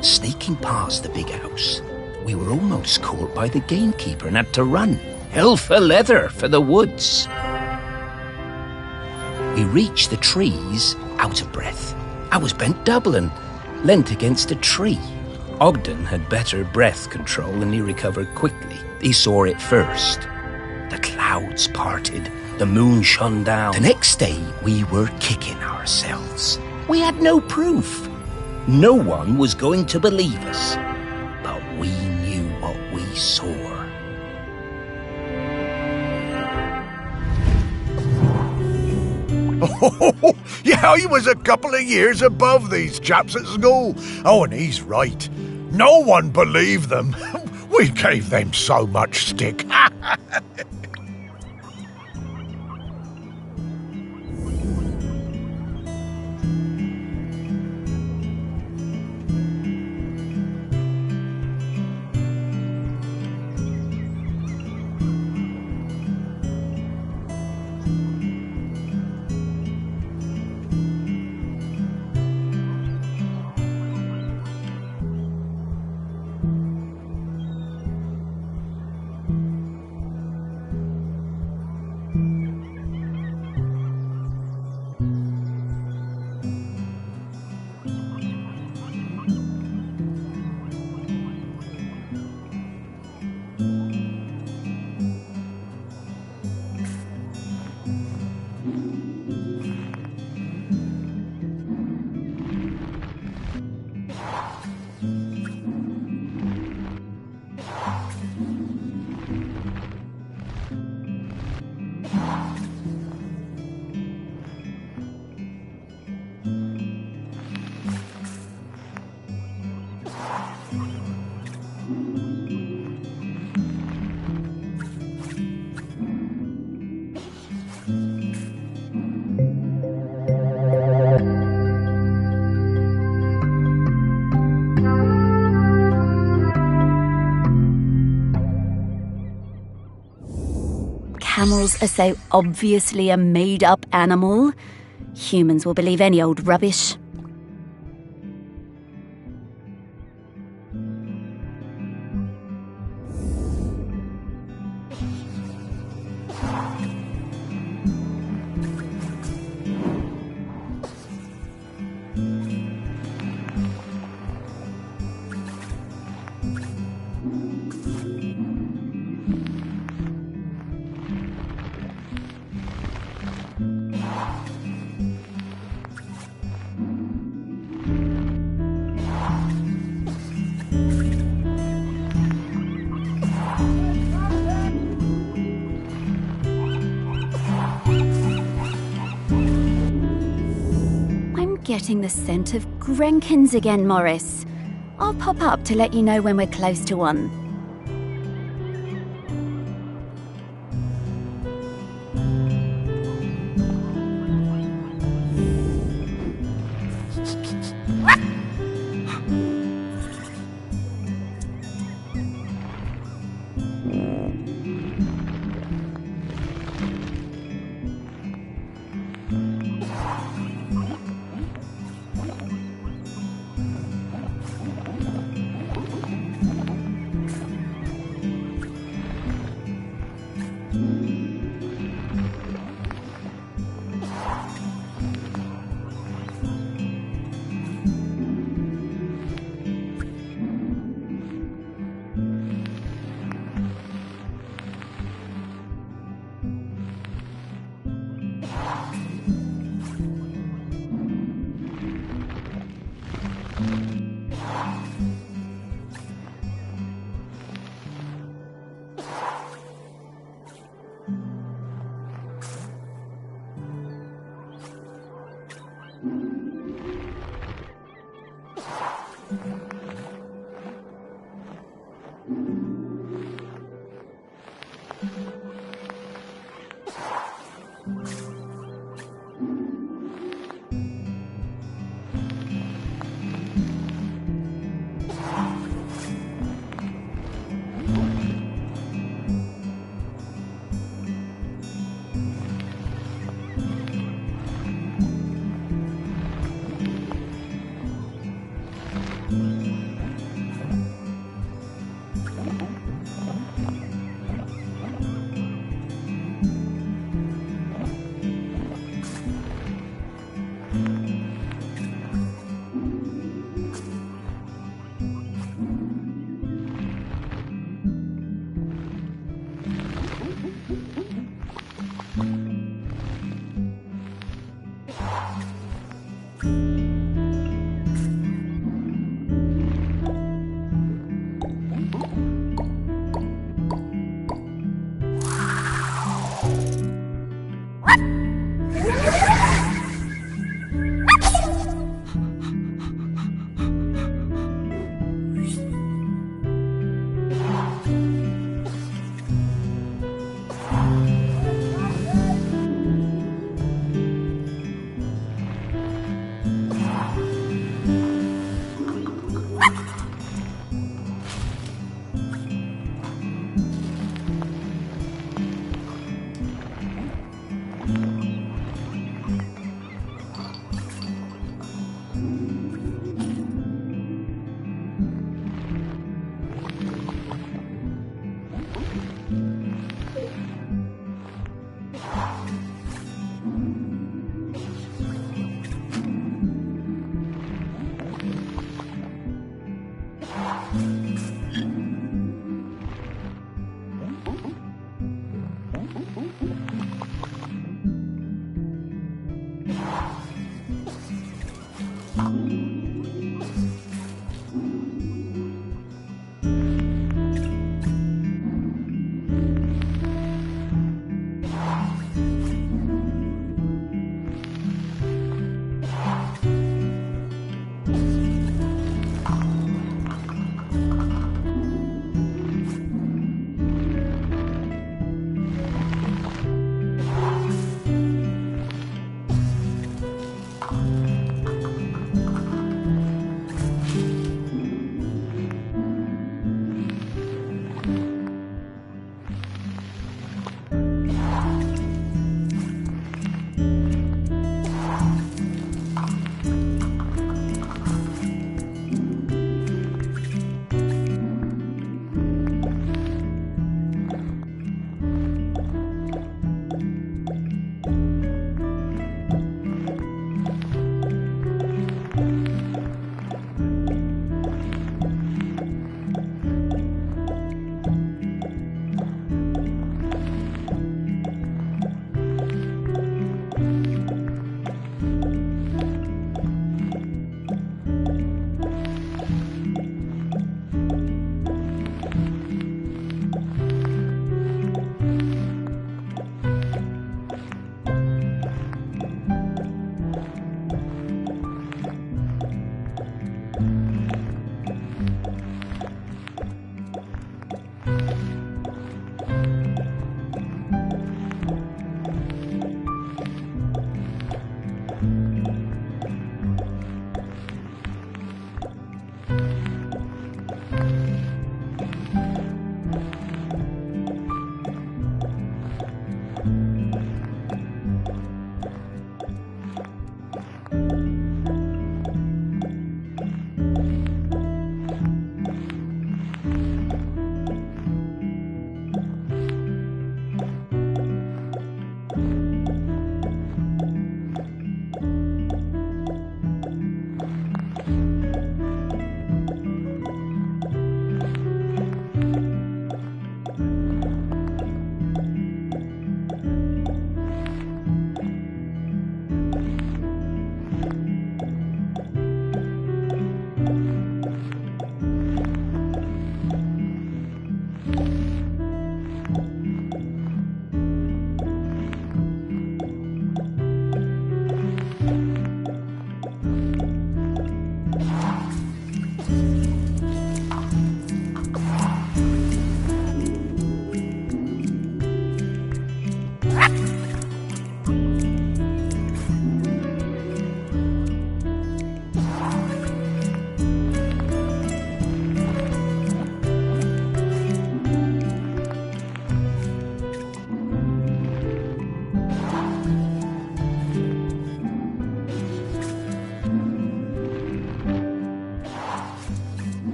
Sneaking past the big house, we were almost caught by the gamekeeper and had to run, hell for leather, for the woods. We reached the trees out of breath. I was bent double and leant against a tree. Ogden had better breath control and he recovered quickly. He saw it first. The clouds parted, the moon shone down. The next day we were kicking ourselves. We had no proof. No one was going to believe us. But we knew what we saw. Oh, yeah, he was a couple of years above these chaps at school. Oh, and he's right. No one believed them. We gave them so much stick. Camels are so obviously a made-up animal. Humans will believe any old rubbish. Getting the scent of Grenkins again, Morris. I'll pop up to let you know when we're close to one.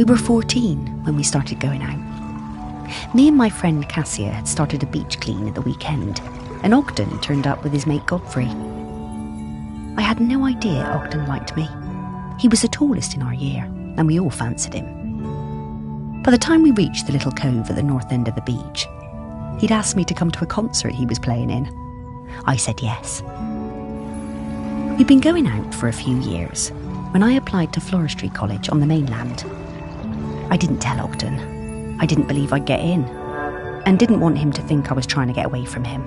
We were 14 when we started going out. Me and my friend Cassia had started a beach clean at the weekend, and Ogden turned up with his mate Godfrey. I had no idea Ogden liked me. He was the tallest in our year, and we all fancied him. By the time we reached the little cove at the north end of the beach, he'd asked me to come to a concert he was playing in. I said yes. We'd been going out for a few years when I applied to Floristry College on the mainland. I didn't tell Ogden. I didn't believe I'd get in, and didn't want him to think I was trying to get away from him.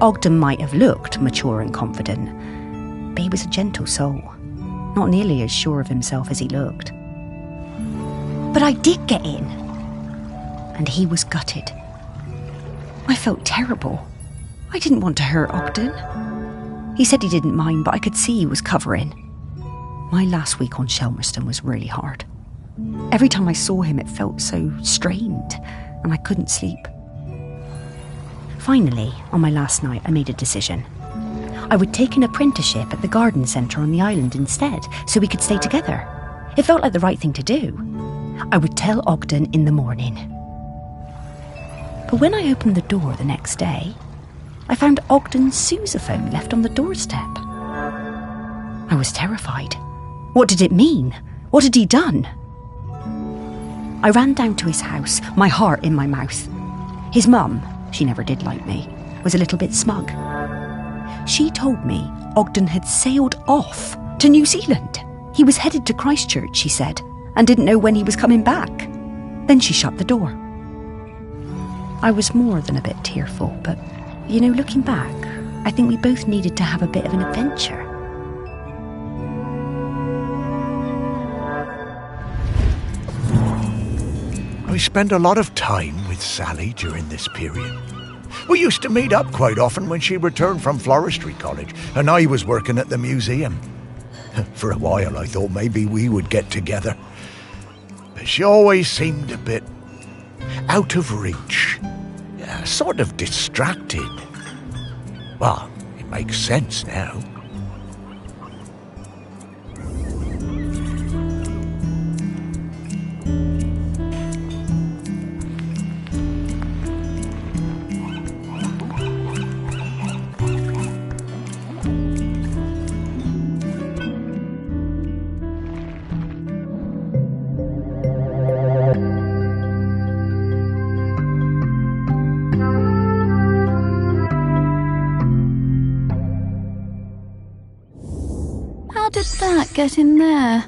Ogden might have looked mature and confident, but he was a gentle soul, not nearly as sure of himself as he looked. But I did get in, and he was gutted. I felt terrible. I didn't want to hurt Ogden. He said he didn't mind, but I could see he was covering. My last week on Shelmerston was really hard. Every time I saw him, it felt so strained, and I couldn't sleep. Finally, on my last night, I made a decision. I would take an apprenticeship at the garden centre on the island instead, so we could stay together. It felt like the right thing to do. I would tell Ogden in the morning. But when I opened the door the next day, I found Ogden's sousaphone left on the doorstep. I was terrified. What did it mean? What had he done? I ran down to his house, my heart in my mouth. His mum, she never did like me, was a little bit smug. She told me Ogden had sailed off to New Zealand. He was headed to Christchurch, she said, and didn't know when he was coming back. Then she shut the door. I was more than a bit tearful, but, looking back, I think we both needed to have a bit of an adventure. I spent a lot of time with Sally during this period. We used to meet up quite often when she returned from Floristry College and I was working at the museum. For a while I thought maybe we would get together. But she always seemed a bit out of reach, sort of distracted. Well, it makes sense now. How did that get in there?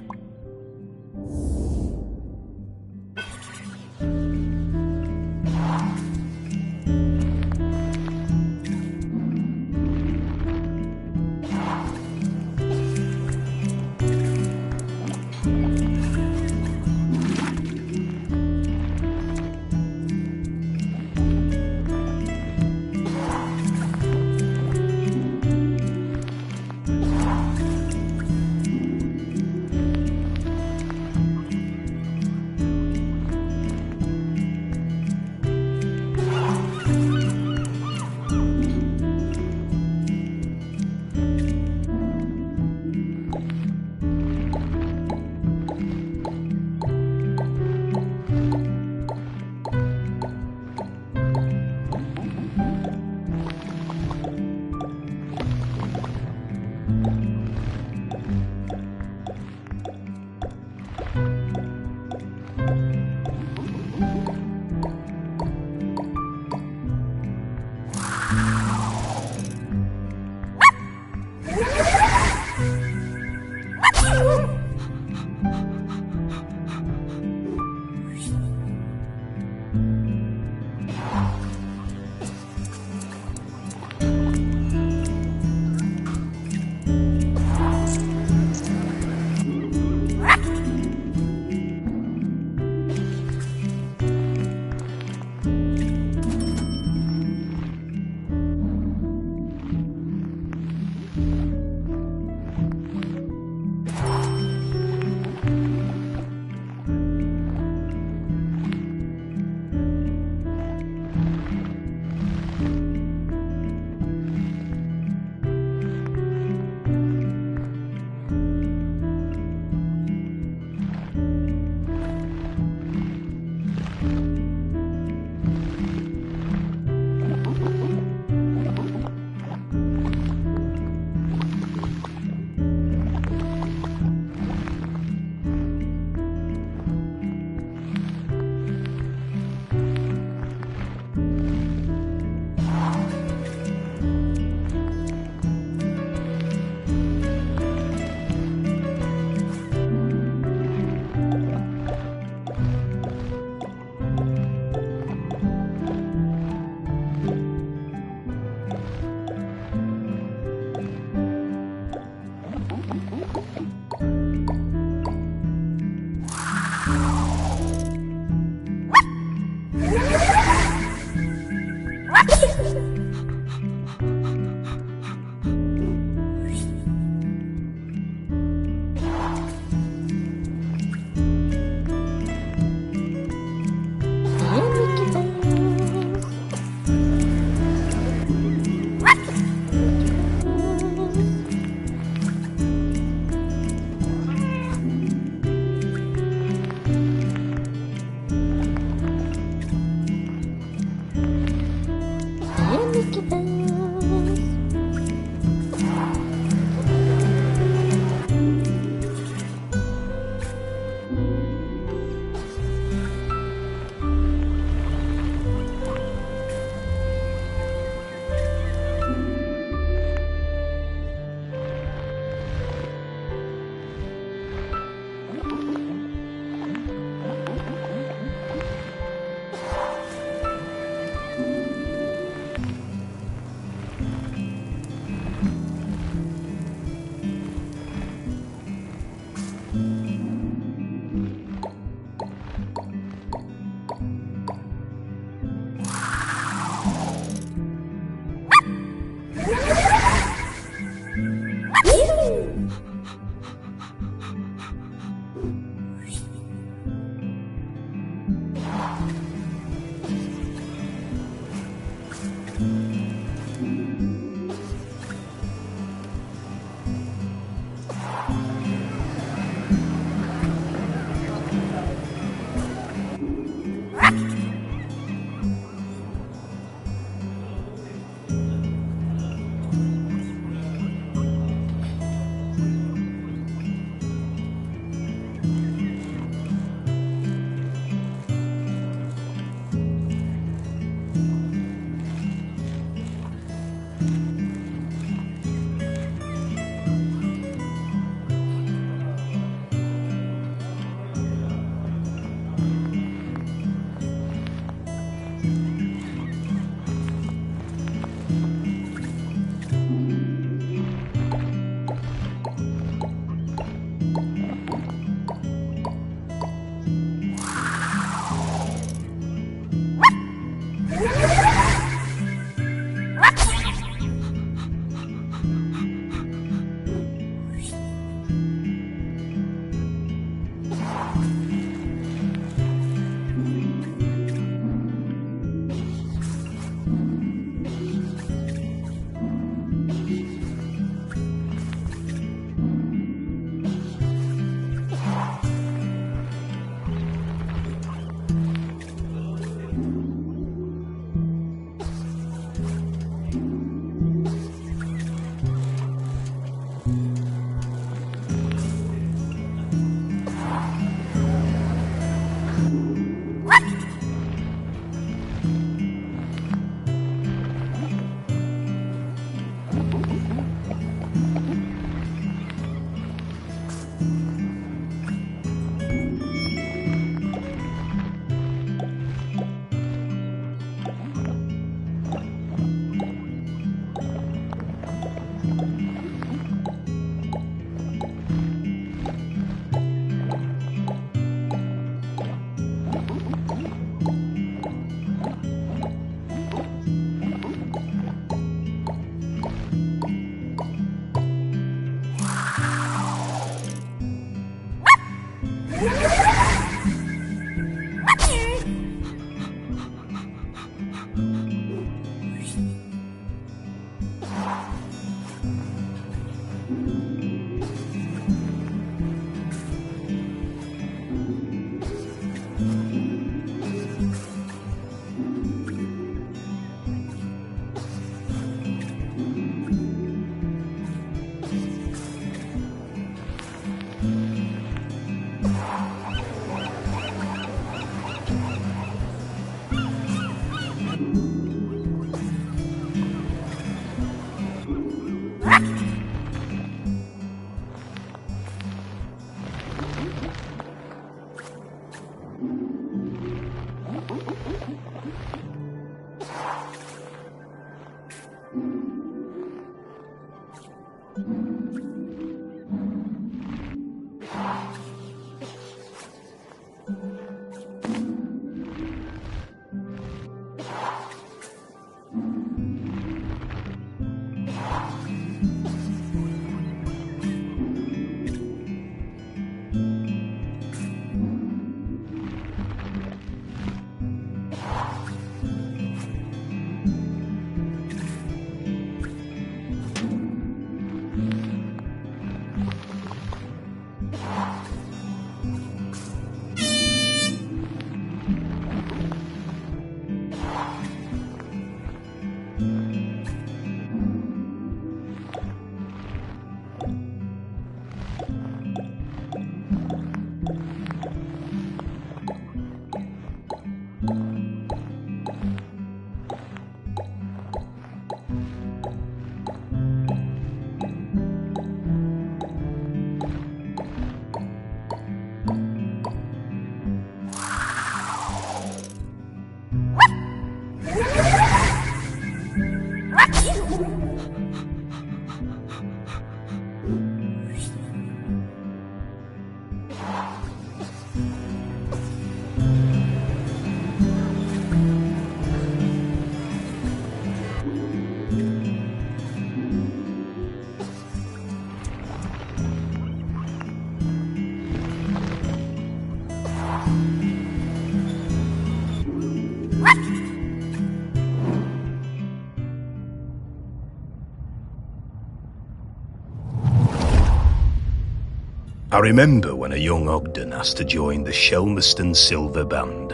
I remember when a young Ogden asked to join the Shelmerston Silver Band.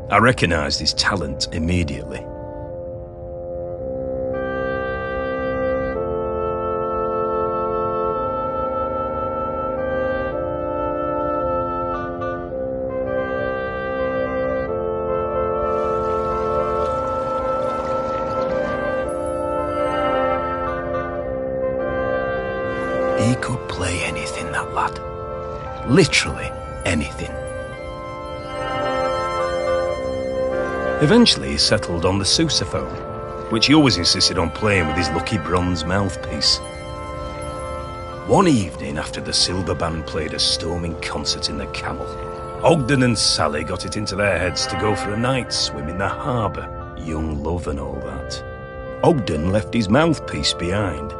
I recognised his talent immediately. He could play anything, that lad. Literally anything. Eventually he settled on the sousaphone, which he always insisted on playing with his lucky bronze mouthpiece. One evening after the Silver Band played a storming concert in the Camel, Ogden and Sally got it into their heads to go for a night swim in the harbour, young love and all that. Ogden left his mouthpiece behind,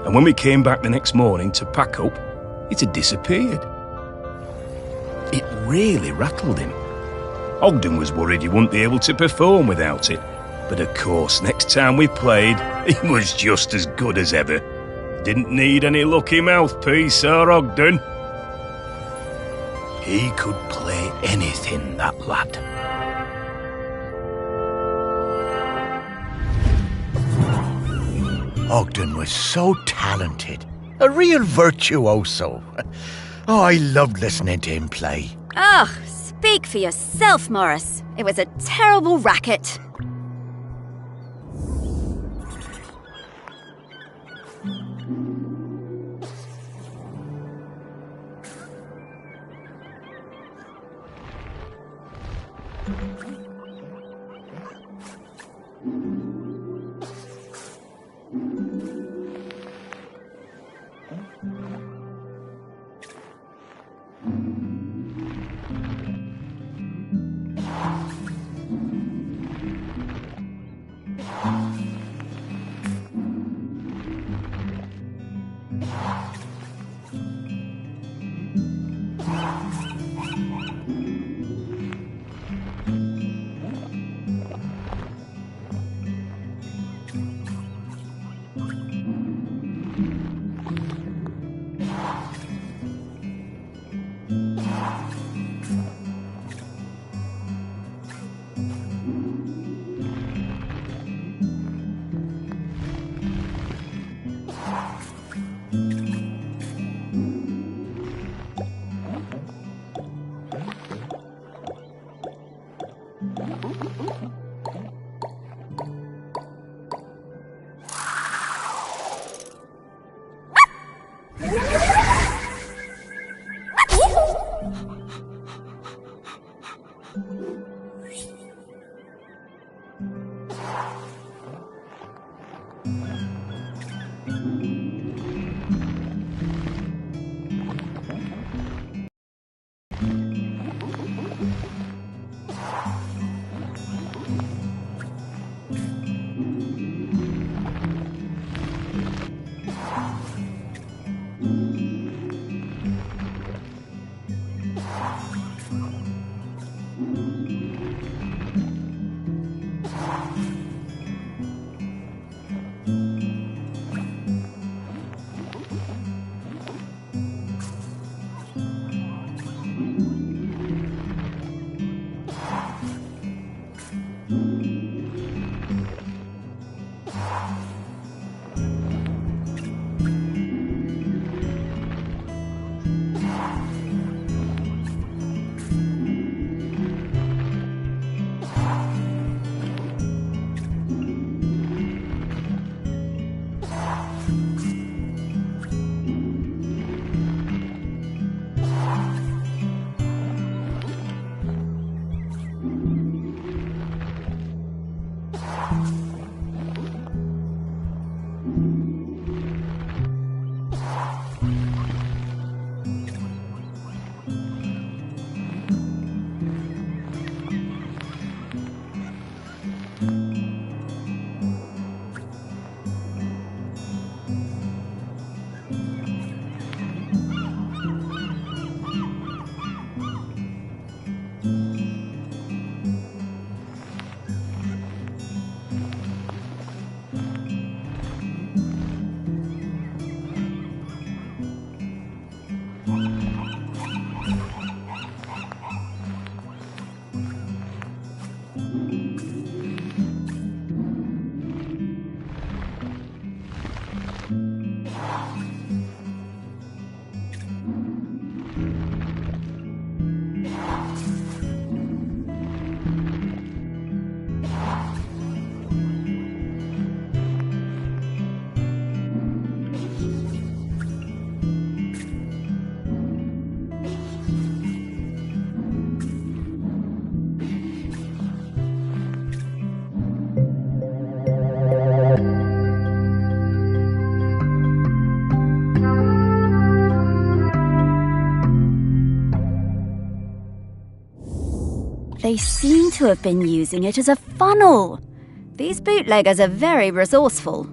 and when we came back the next morning to pack up, it had disappeared. It really rattled him. Ogden was worried he wouldn't be able to perform without it, but of course next time we played, he was just as good as ever. Didn't need any lucky mouthpiece, our Ogden. He could play anything, that lad. Ogden was so talented. A real virtuoso. Oh, I loved listening to him play. Ugh, speak for yourself, Morris. It was a terrible racket. They seem to have been using it as a funnel. These bootleggers are very resourceful.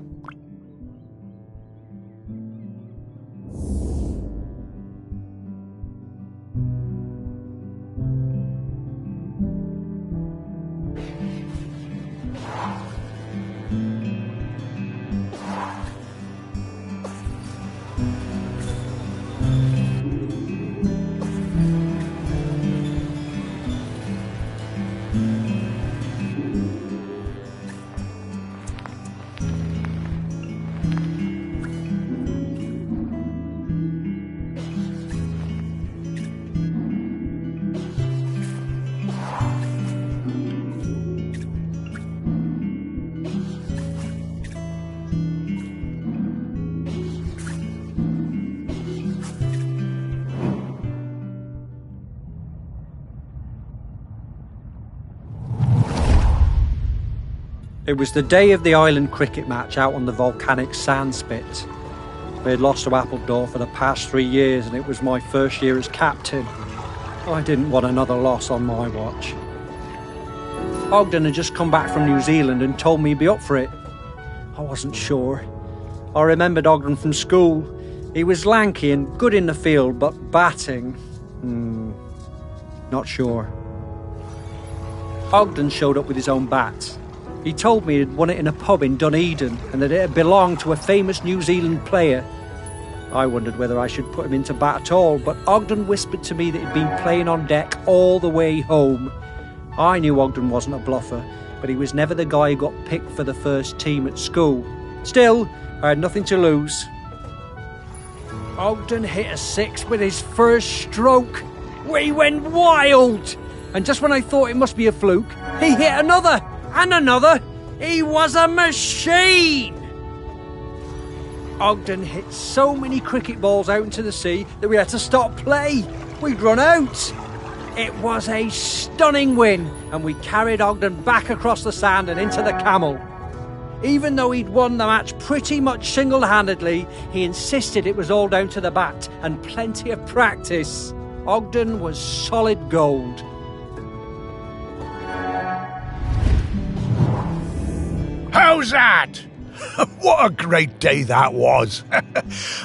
It was the day of the island cricket match out on the volcanic sandspit. We had lost to Appledore for the past 3 years, and it was my first year as captain. I didn't want another loss on my watch. Ogden had just come back from New Zealand and told me he'd be up for it. I wasn't sure. I remembered Ogden from school. He was lanky and good in the field, but batting... not sure. Ogden showed up with his own bat. He told me he'd won it in a pub in Dunedin and that it had belonged to a famous New Zealand player. I wondered whether I should put him into bat at all, but Ogden whispered to me that he'd been playing on deck all the way home. I knew Ogden wasn't a bluffer, but he was never the guy who got picked for the first team at school. Still, I had nothing to lose. Ogden hit a 6 with his first stroke. We went wild! And just when I thought it must be a fluke, he hit another! And another! He was a machine! Ogden hit so many cricket balls out into the sea that we had to stop play. We'd run out. It was a stunning win, and we carried Ogden back across the sand and into the Camel. Even though he'd won the match pretty much single-handedly, he insisted it was all down to the bat and plenty of practice. Ogden was solid gold. How's that? What a great day that was.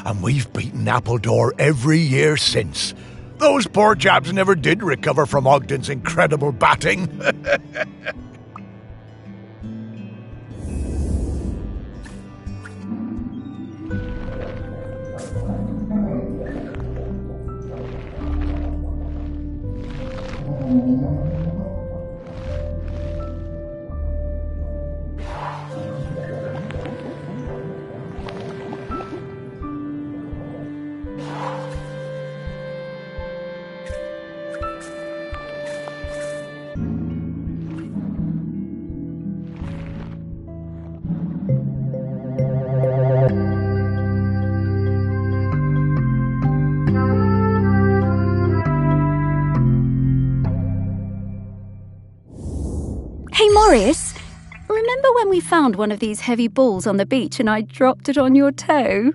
And we've beaten Appledore every year since. Those poor chaps never did recover from Ogden's incredible batting. Hey, Morris, remember when we found one of these heavy balls on the beach and I dropped it on your toe?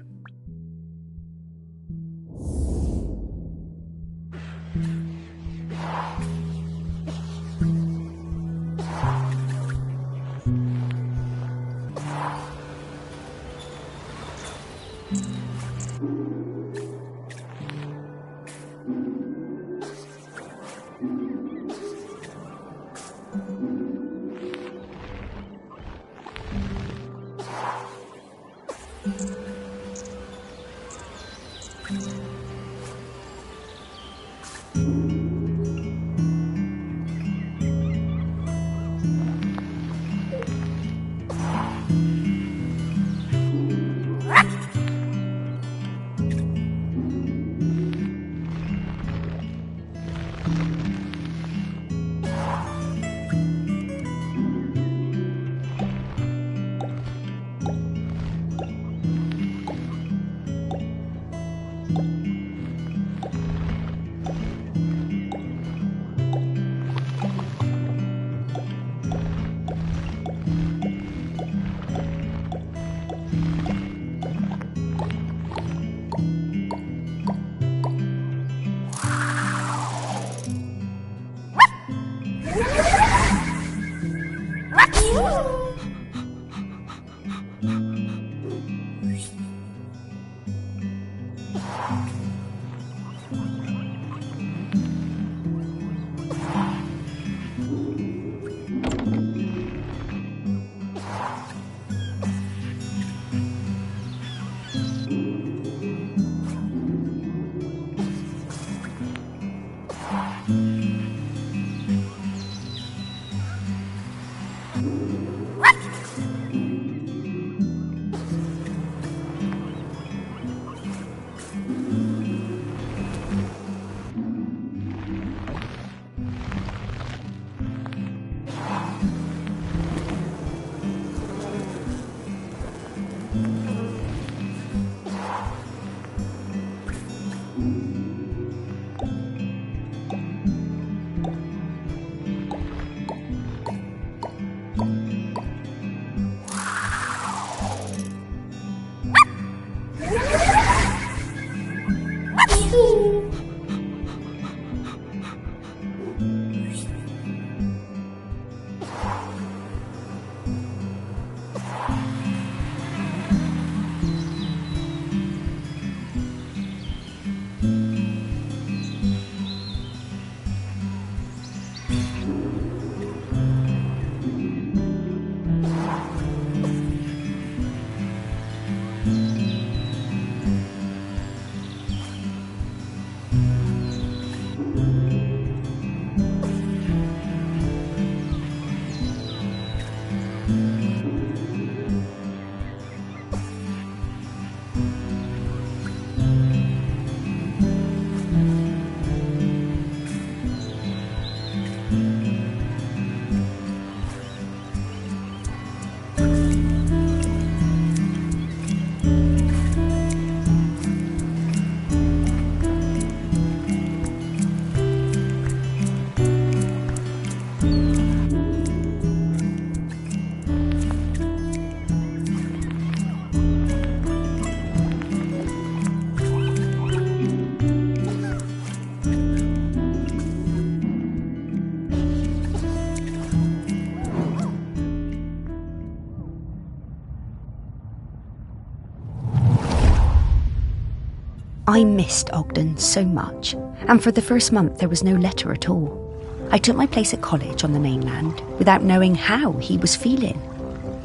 I missed Ogden so much, and for the first month there was no letter at all. I took my place at college on the mainland without knowing how he was feeling.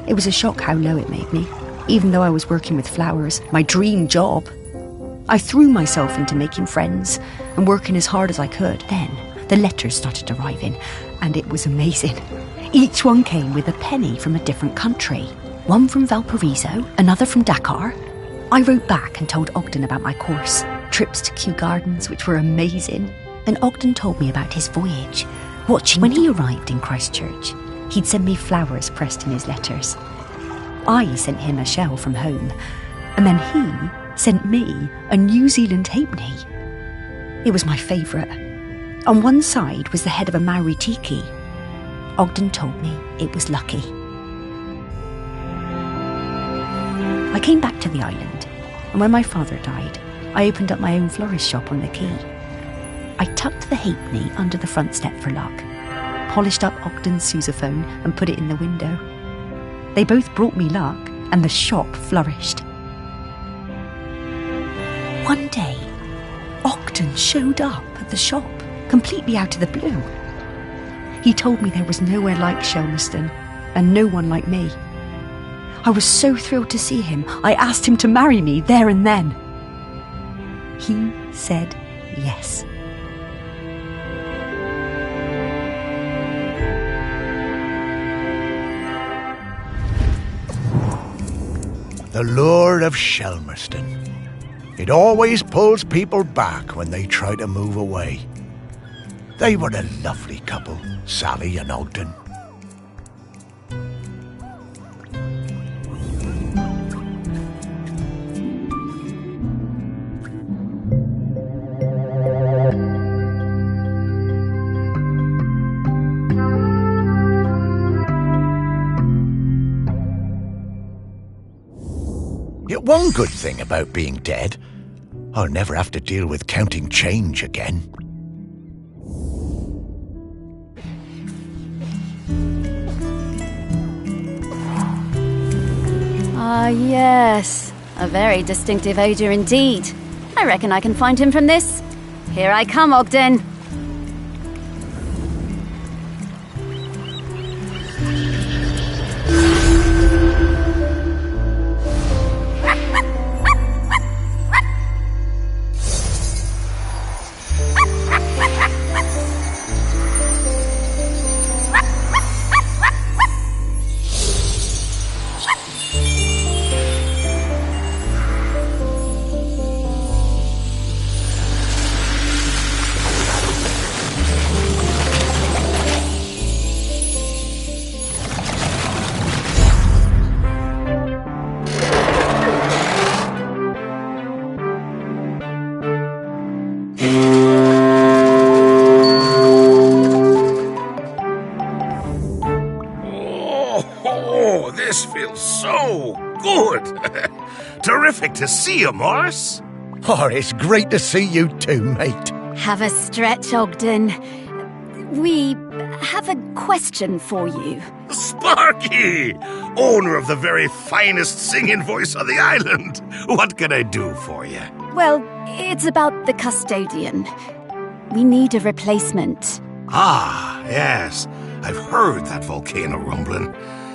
It was a shock how low it made me, even though I was working with flowers, my dream job. I threw myself into making friends and working as hard as I could. Then the letters started arriving, and it was amazing. Each one came with a penny from a different country. One from Valparaiso, another from Dakar. I wrote back and told Ogden about my course, trips to Kew Gardens, which were amazing. And Ogden told me about his voyage, watching when he arrived in Christchurch. He'd send me flowers pressed in his letters. I sent him a shell from home, and then he sent me a New Zealand halfpenny. It was my favourite. On one side was the head of a Maori tiki. Ogden told me it was lucky. I came back to the island, and when my father died, I opened up my own florist shop on the quay. I tucked the halfpenny under the front step for luck, polished up Ogden's sousaphone and put it in the window. They both brought me luck, and the shop flourished. One day, Ogden showed up at the shop, completely out of the blue. He told me there was nowhere like Shelmerston, and no one like me. I was so thrilled to see him, I asked him to marry me there and then. He said yes. The lure of Shelmerston. It always pulls people back when they try to move away. They were a lovely couple, Sally and Ogden. Yet one good thing about being dead, I'll never have to deal with counting change again. Ah, yes. A very distinctive odour indeed. I reckon I can find him from this. Here I come, Ogden. Oh, this feels so good. Terrific to see you, Morris. Oh, it's great to see you too, mate. Have a stretch, Ogden. We have a question for you. Sparky! Owner of the very finest singing voice on the island. What can I do for you? Well, it's about the custodian. We need a replacement. Ah, yes. I've heard that volcano rumbling.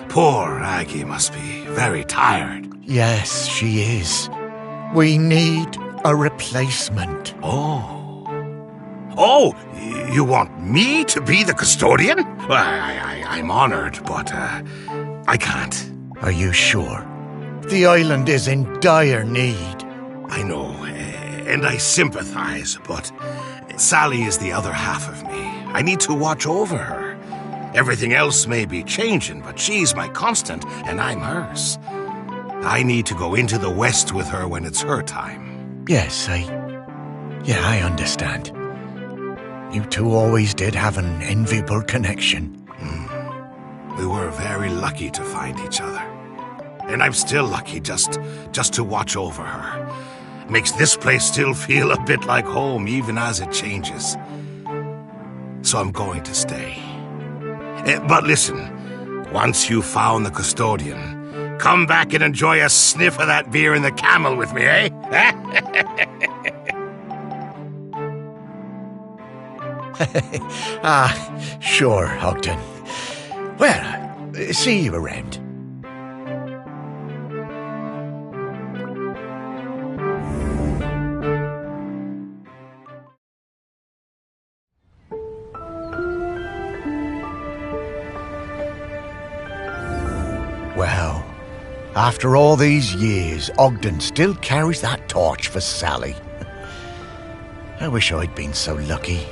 Poor Aggie must be very tired. Yes, she is. We need a replacement. Oh, you want me to be the custodian? Well, I'm honored, but I can't. Are you sure? The island is in dire need. I know. and I sympathize, but Sally is the other half of me. I need to watch over her. Everything else may be changing, but she's my constant, and I'm hers. I need to go into the West with her when it's her time. Yes, I understand. You two always did have an enviable connection. We were very lucky to find each other. And I'm still lucky just to watch over her. Makes this place still feel a bit like home, even as it changes. So I'm going to stay. But listen, once you've found the custodian, come back and enjoy a sniff of that beer in the Camel with me, eh? Sure, Ogden. Well, see you around. Well, after all these years, Ogden still carries that torch for Sally. I wish I'd been so lucky.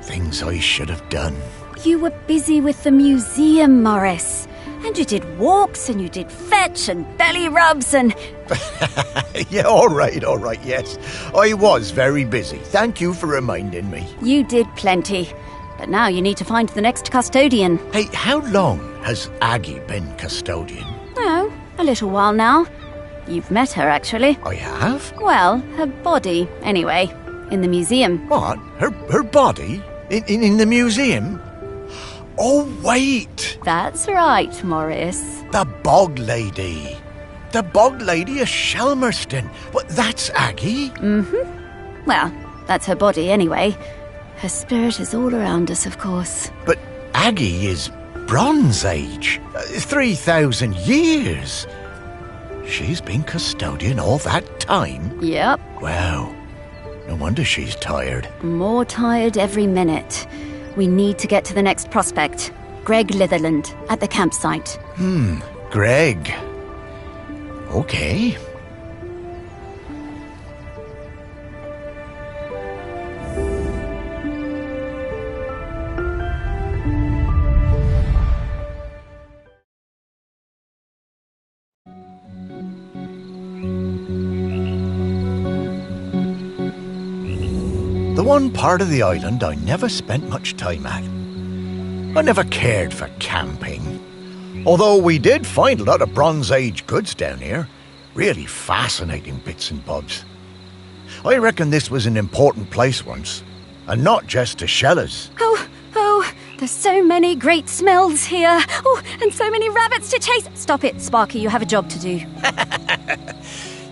Things I should have done. You were busy with the museum, Morris. And you did walks, and you did fetch, and belly rubs, and... Yeah, all right, yes. I was very busy. Thank you for reminding me. You did plenty. But now you need to find the next custodian. Hey, how long has Aggie been custodian? Oh, a little while now. You've met her, actually. I have? Well, her body, anyway. In the museum. What? Her body? In the museum? Oh, wait! That's right, Morris. The Bog Lady. The Bog Lady of Shelmerston. But that's Aggie? Mm-hmm. Well, that's her body anyway. Her spirit is all around us, of course. But Aggie is Bronze Age. 3,000 years. She's been custodian all that time? Yep. Wow. No wonder she's tired. More tired every minute. We need to get to the next prospect. Greg Litherland, at the campsite. Greg. Okay. The one part of the island I never spent much time at. I never cared for camping. Although we did find a lot of Bronze Age goods down here. Really fascinating bits and bobs. I reckon this was an important place once. And not just to shellers. Oh, there's so many great smells here. Oh, and so many rabbits to chase. Stop it, Sparky, you have a job to do.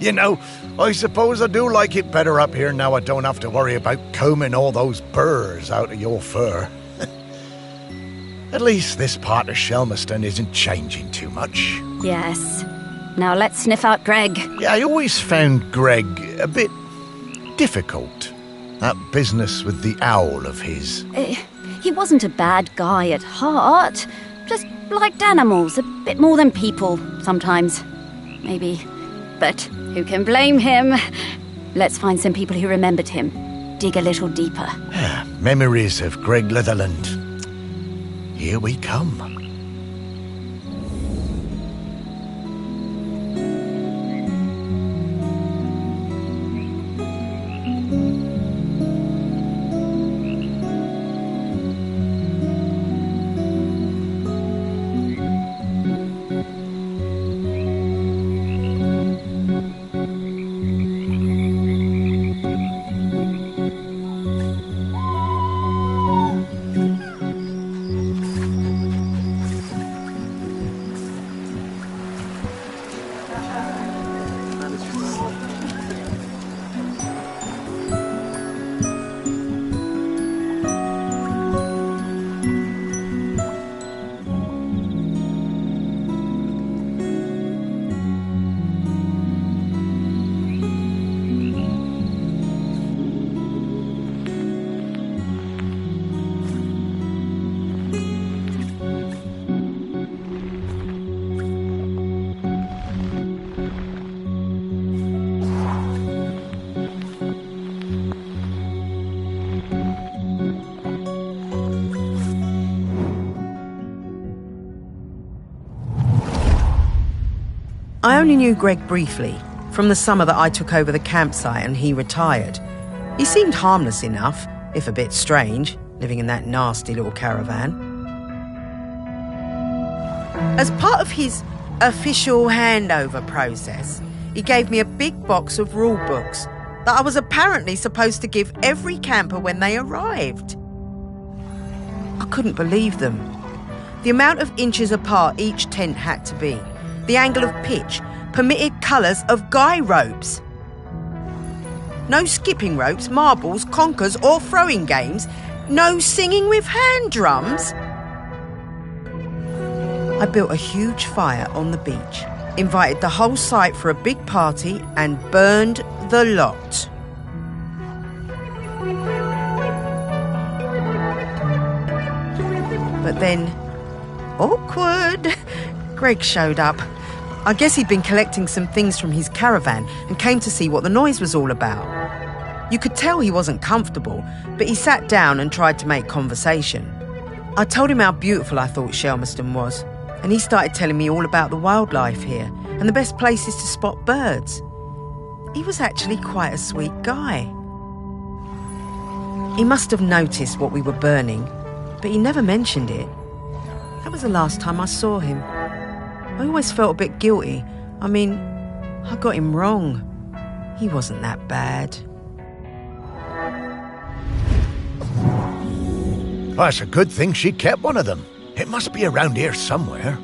You know, I suppose I do like it better up here now I don't have to worry about combing all those burrs out of your fur. At least this part of Shelmerston isn't changing too much. Yes. Now let's sniff out Greg. Yeah, I always found Greg a bit difficult. That business with the owl of his. He wasn't a bad guy at heart. Just liked animals a bit more than people, sometimes. Maybe. But who can blame him? Let's find some people who remembered him. Dig a little deeper. Memories of Greg Litherland. Here we come. only knew Greg briefly, from the summer that I took over the campsite and he retired. He seemed harmless enough, if a bit strange, living in that nasty little caravan. As part of his official handover process, he gave me a big box of rule books that I was apparently supposed to give every camper when they arrived. I couldn't believe them. The amount of inches apart each tent had to be, the angle of pitch, permitted colours of guy ropes. No skipping ropes, marbles, conkers or throwing games. No singing with hand drums. I built a huge fire on the beach, invited the whole site for a big party and burned the lot. But then, awkward, Greg showed up. I guess he'd been collecting some things from his caravan and came to see what the noise was all about. You could tell he wasn't comfortable, but he sat down and tried to make conversation. I told him how beautiful I thought Shelmerston was, and he started telling me all about the wildlife here and the best places to spot birds. He was actually quite a sweet guy. He must have noticed what we were burning, but he never mentioned it. That was the last time I saw him. I always felt a bit guilty. I mean, I got him wrong. He wasn't that bad. Well, it's a good thing she kept one of them. It must be around here somewhere.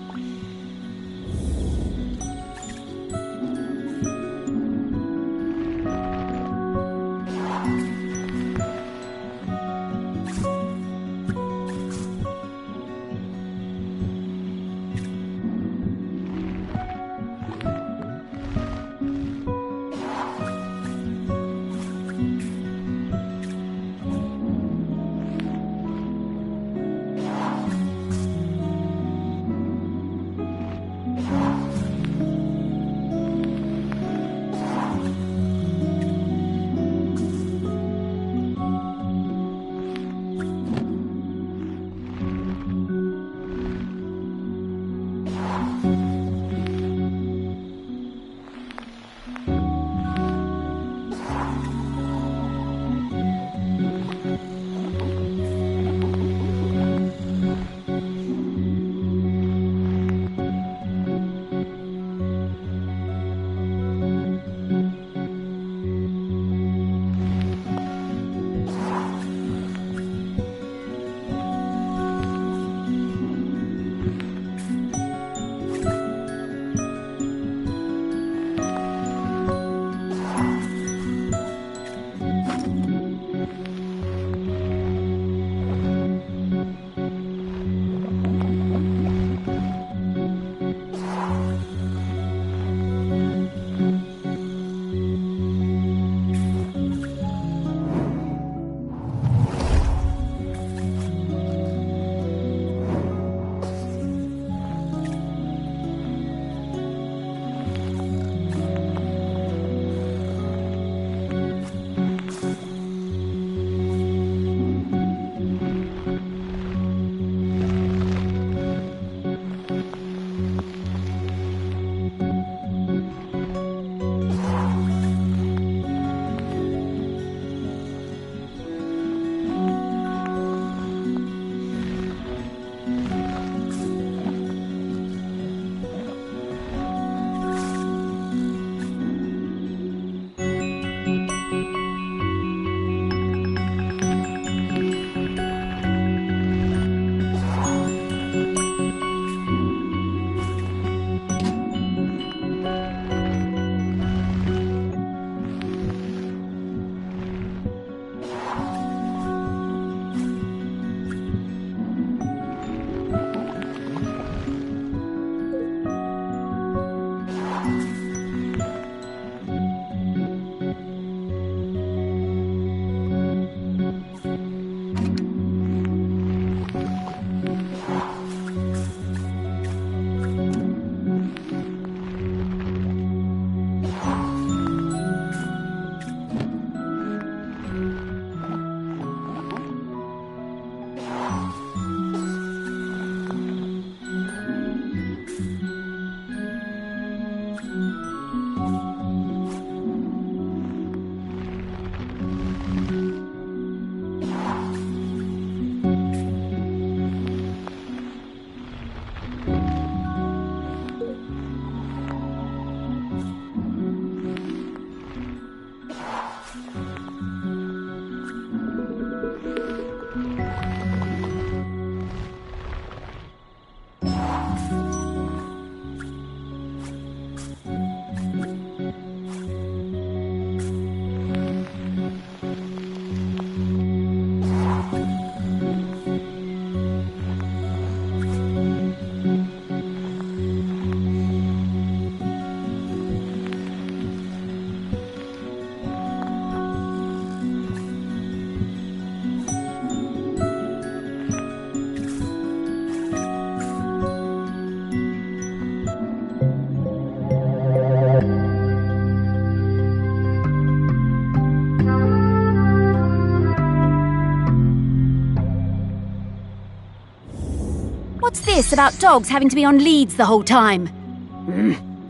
What's this about dogs having to be on leads the whole time?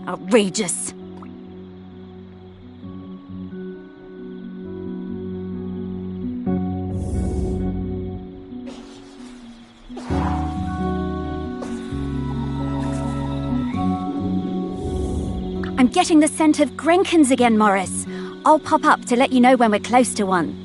Outrageous. I'm getting the scent of Grenkins again, Morris. I'll pop up to let you know when we're close to one.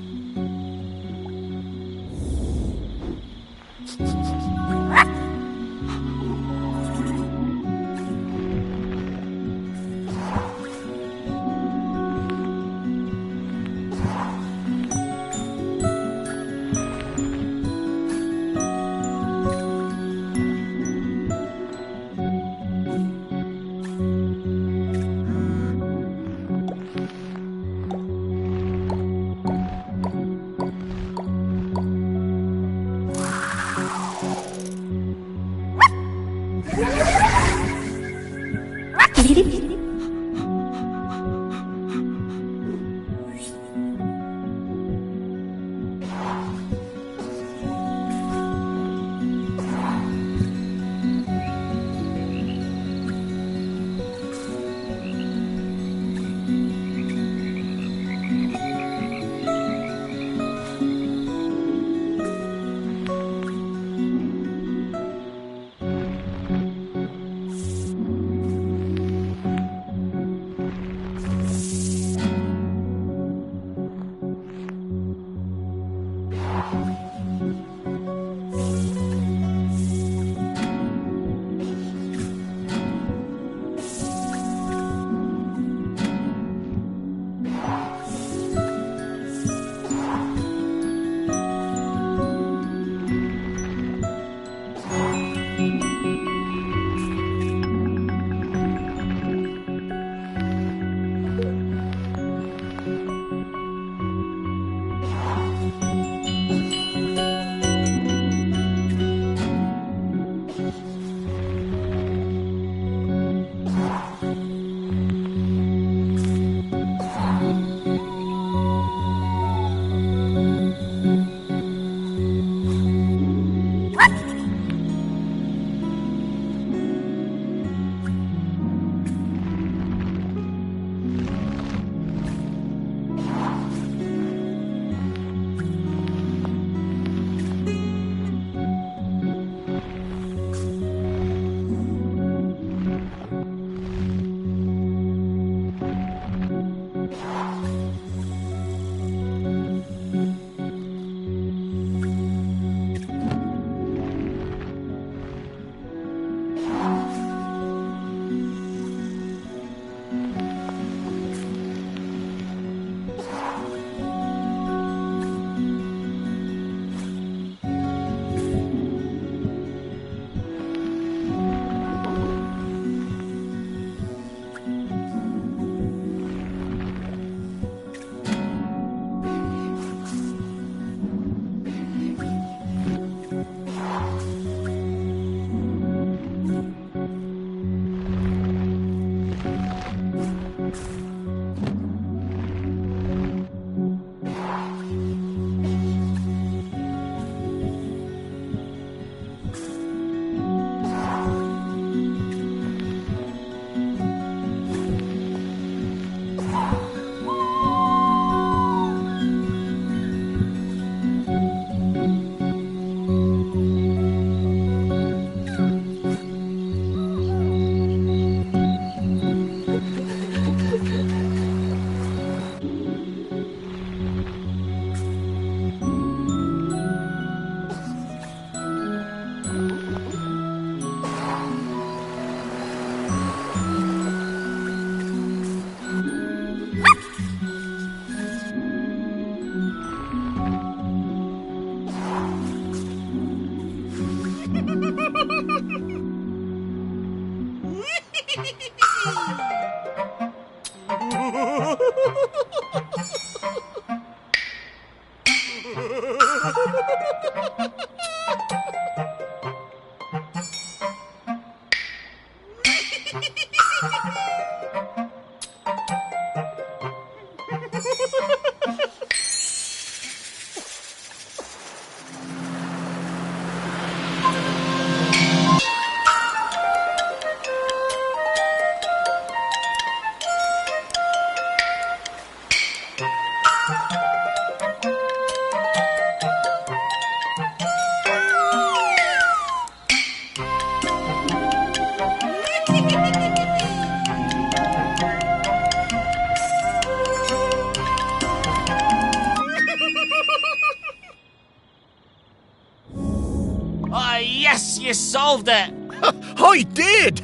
Oh, yes, you solved it! I did!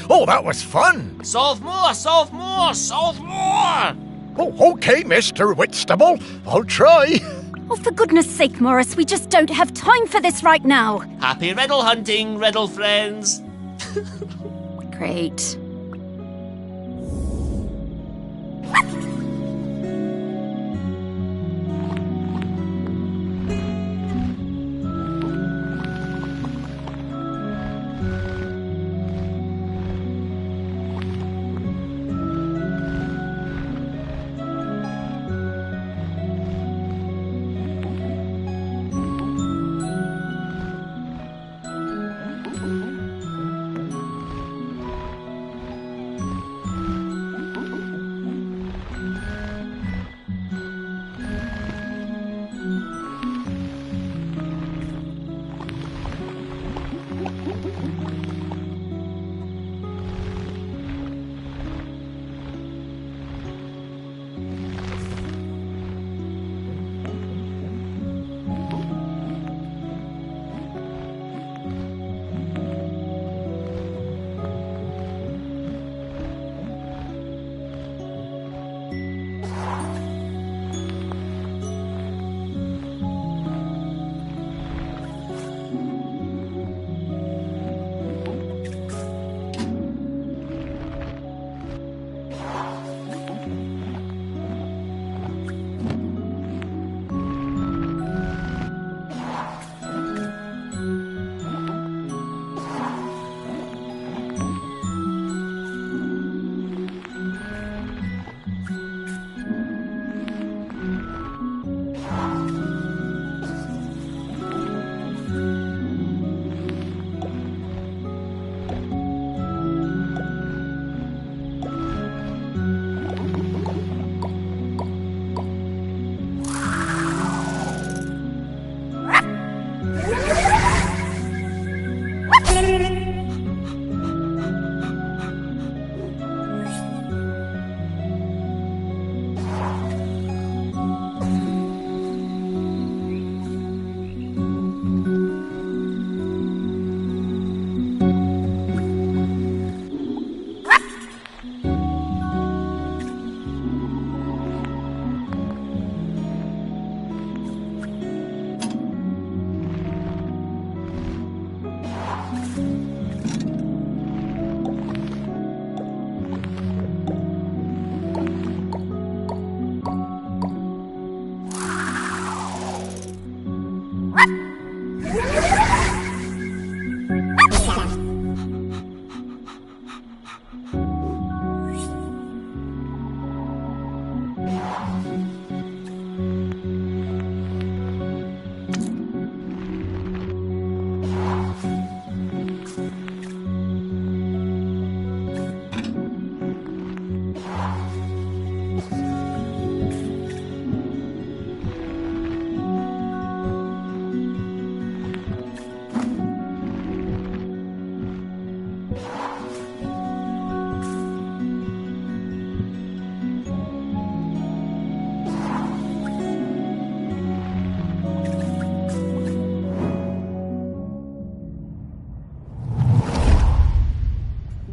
Oh, that was fun! Solve more, solve more, solve more! Oh, okay, Mr. Whitstable. I'll try. Oh, for goodness sake, Morris, we just don't have time for this right now. Happy riddle hunting, riddle friends! Great.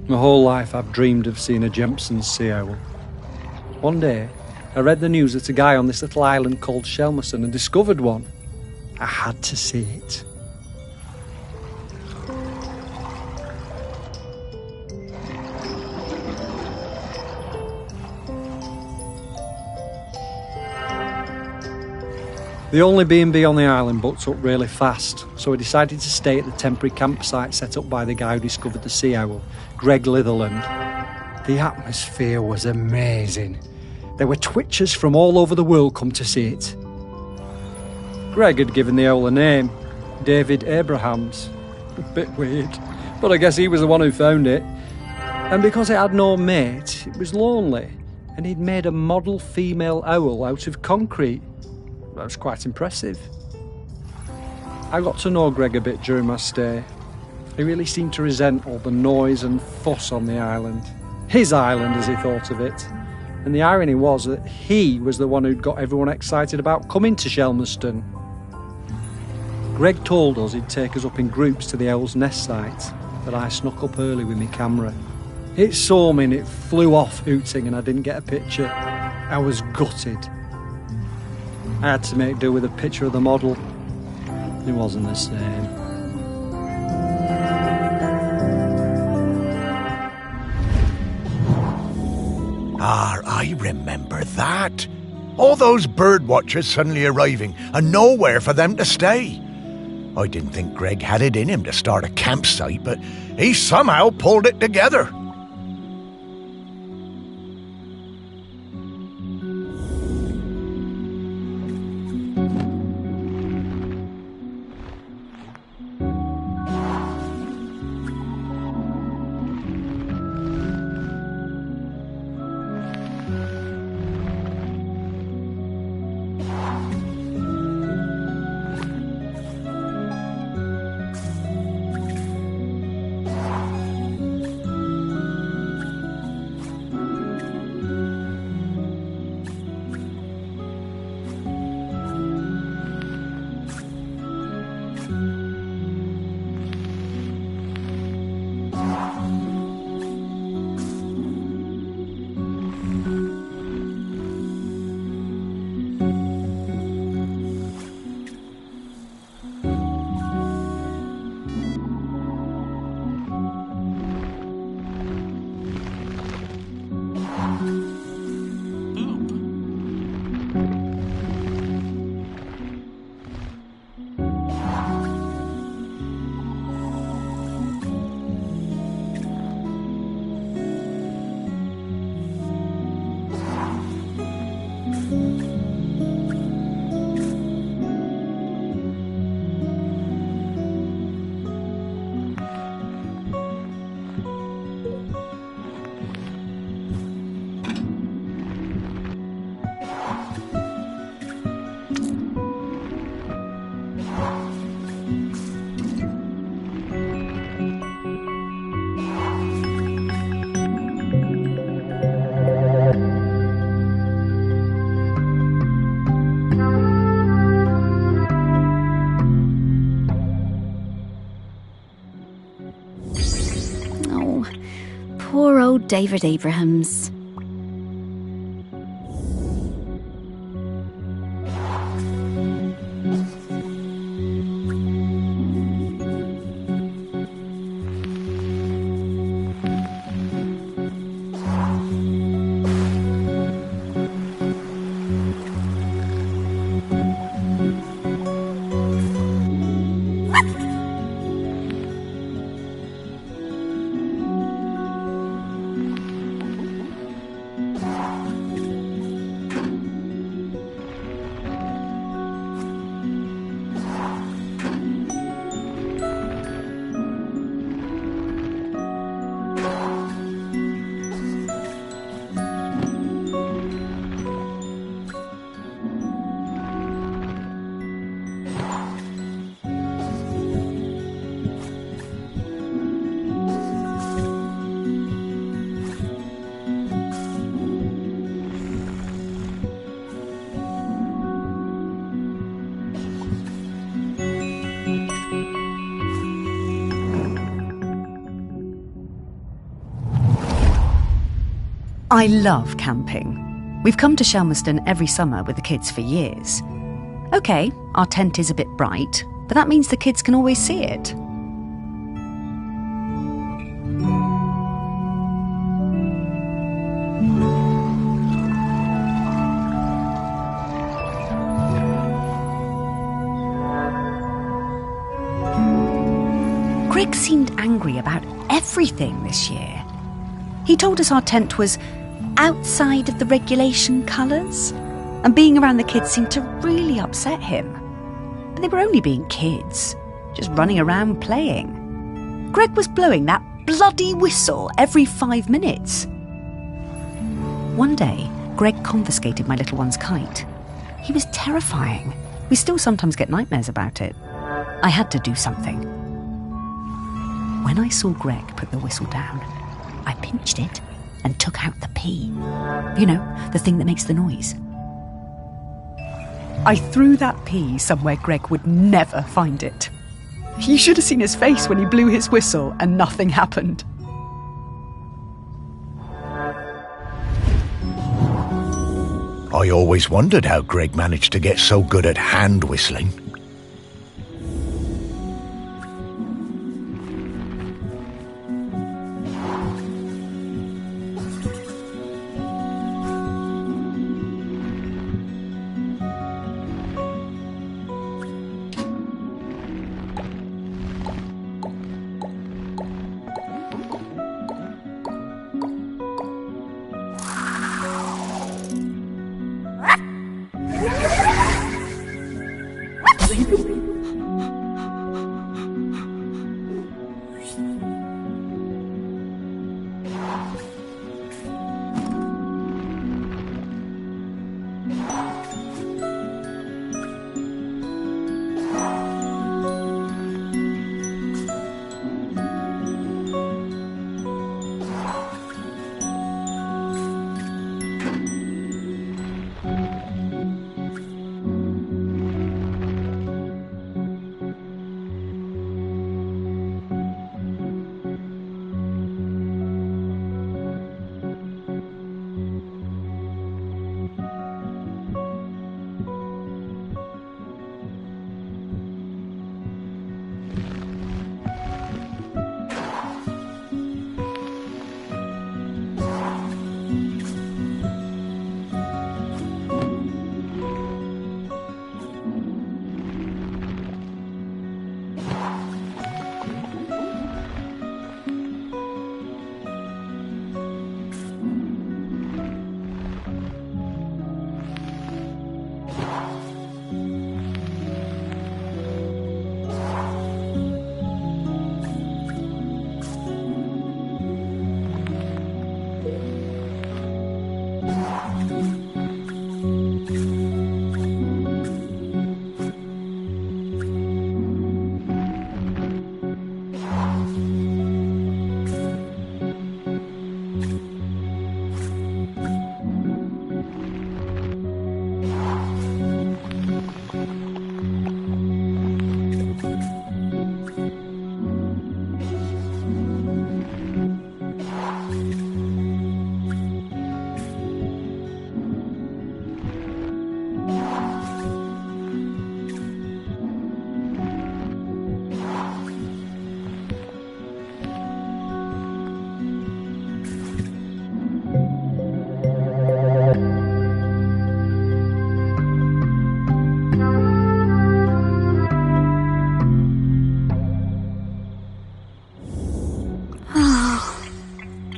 My whole life I've dreamed of seeing a Jempson's sea owl. One day, I read the news that a guy on this little island called Shelmerson had discovered one. I had to see it. The only B&B on the island booked up really fast, so I decided to stay at the temporary campsite set up by the guy who discovered the sea owl, Greg Litherland. The atmosphere was amazing. There were twitchers from all over the world come to see it. Greg had given the owl a name, David Abrahams. A bit weird, but I guess he was the one who found it. And because it had no mate, it was lonely, and he'd made a model female owl out of concrete. That was quite impressive. I got to know Greg a bit during my stay. He really seemed to resent all the noise and fuss on the island. His island, as he thought of it. And the irony was that he was the one who'd got everyone excited about coming to Shelmerston. Greg told us he'd take us up in groups to the owl's nest site, but I snuck up early with my camera. It saw me and it flew off hooting and I didn't get a picture. I was gutted. I had to make do with a picture of the model. It wasn't the same. I remember that. All those bird watchers suddenly arriving and nowhere for them to stay. I didn't think Greg had it in him to start a campsite, but he somehow pulled it together. Poor old David Abrahams. I love camping. We've come to Shelmerston every summer with the kids for years. OK, our tent is a bit bright, but that means the kids can always see it. Greg seemed angry about everything this year. He told us our tent was outside of the regulation colours, and being around the kids seemed to really upset him. But they were only being kids, just running around playing. Greg was blowing that bloody whistle every 5 minutes. One day, Greg confiscated my little one's kite. He was terrifying. We still sometimes get nightmares about it. I had to do something. When I saw Greg put the whistle down, I pinched it and took out the pea. You know, the thing that makes the noise. I threw that pea somewhere Greg would never find it. You should have seen his face when he blew his whistle and nothing happened. I always wondered how Greg managed to get so good at hand whistling.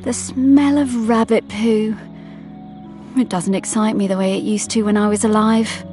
The smell of rabbit poo. It doesn't excite me the way it used to when I was alive.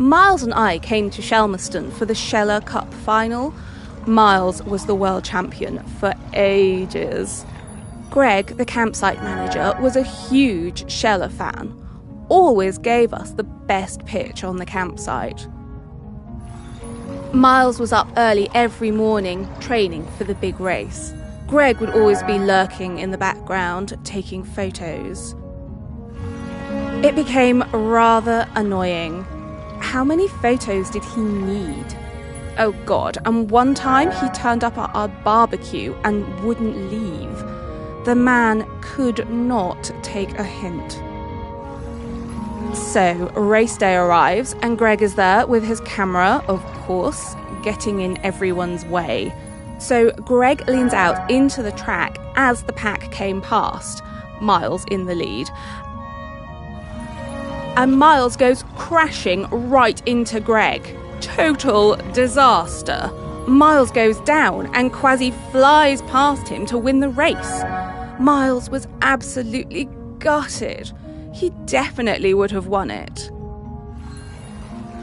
Miles and I came to Shelmerston for the Sheller Cup final. Miles was the world champion for ages. Greg, the campsite manager, was a huge Sheller fan. Always gave us the best pitch on the campsite. Miles was up early every morning, training for the big race. Greg would always be lurking in the background, taking photos. It became rather annoying. How many photos did he need? Oh God, and one time he turned up at our barbecue and wouldn't leave. The man could not take a hint. So, race day arrives and Greg is there with his camera, of course, getting in everyone's way. So Greg leans out into the track as the pack came past, Miles in the lead. And Miles goes crashing right into Greg. Total disaster. Miles goes down and Kwasi flies past him to win the race. Miles was absolutely gutted. He definitely would have won it.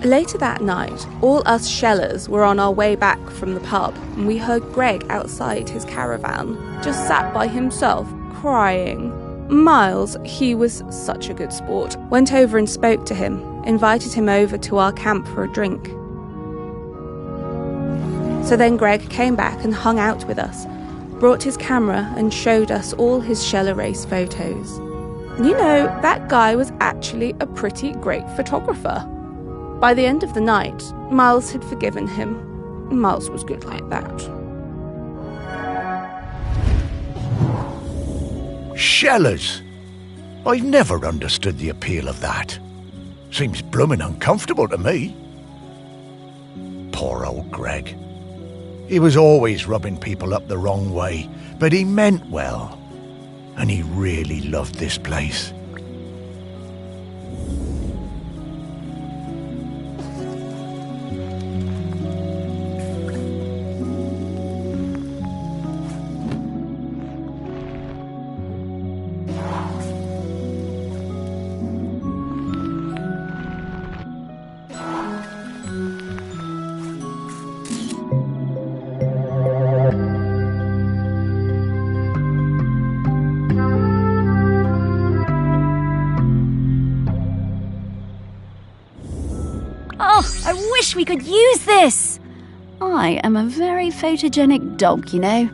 Later that night, all us Shellers were on our way back from the pub and we heard Greg outside his caravan, just sat by himself, crying. Miles, he was such a good sport, went over and spoke to him, invited him over to our camp for a drink. So then Greg came back and hung out with us, brought his camera and showed us all his Sheller race photos. And you know, that guy was actually a pretty great photographer. By the end of the night, Miles had forgiven him. Miles was good like that. Shellers? I've never understood the appeal of that. Seems bloomin' uncomfortable to me. Poor old Greg. He was always rubbing people up the wrong way, but he meant well. And he really loved this place. I wish we could use this! I am a very photogenic dog, you know.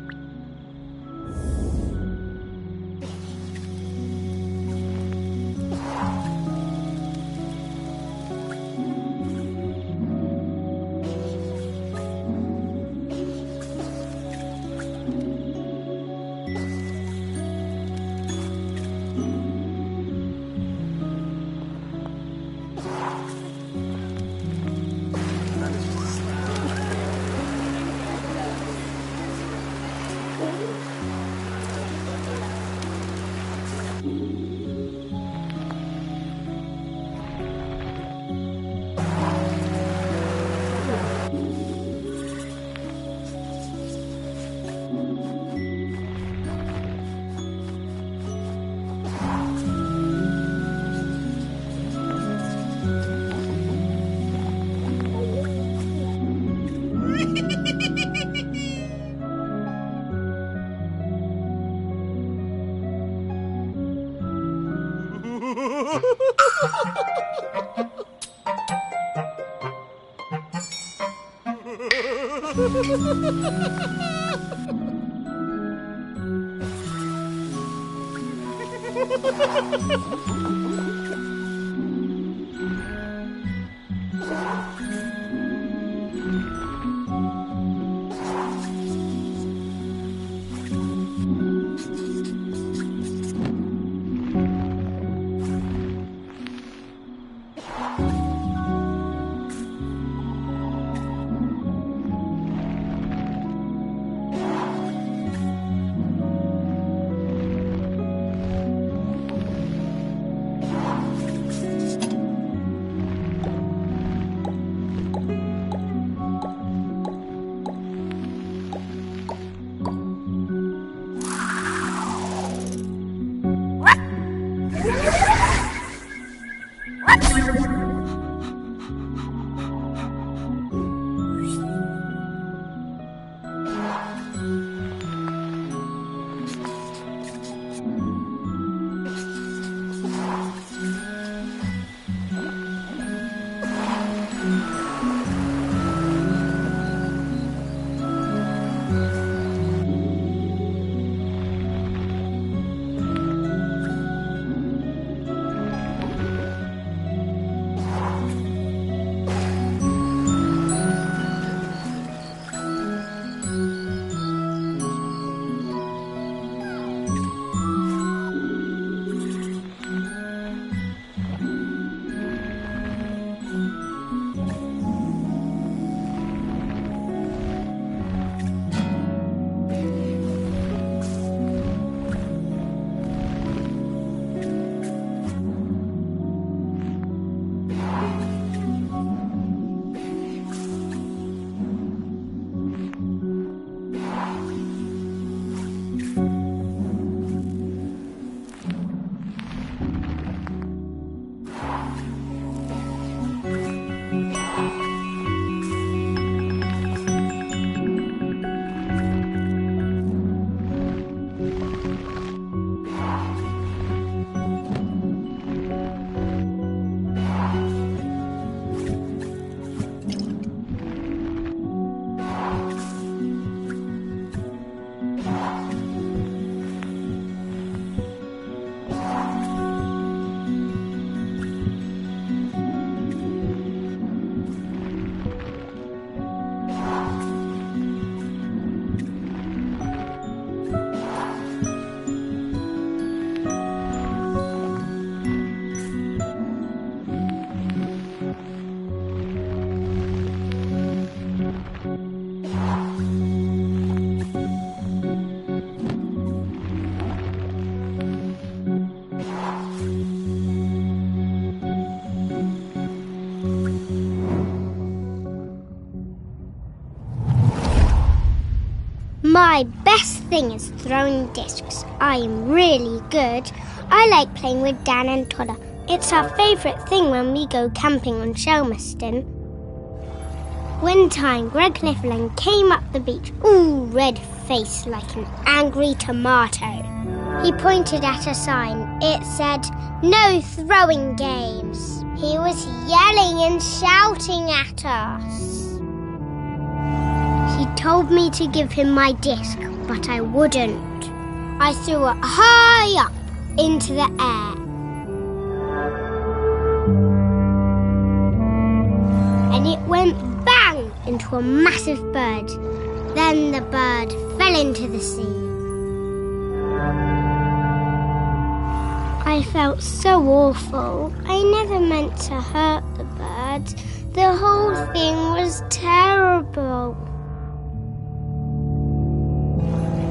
My best thing is throwing discs. I am really good. I like playing with Dan and Toddler. It's our favourite thing when we go camping on Shelmerston. One time, Greg Lifflin came up the beach, all red-faced like an angry tomato. He pointed at a sign. It said, "No throwing games." He was yelling and shouting at us. He told me to give him my disc, but I wouldn't. I threw it high up into the air. And it went bang into a massive bird. Then the bird fell into the sea. I felt so awful. I never meant to hurt the bird. The whole thing was terrible.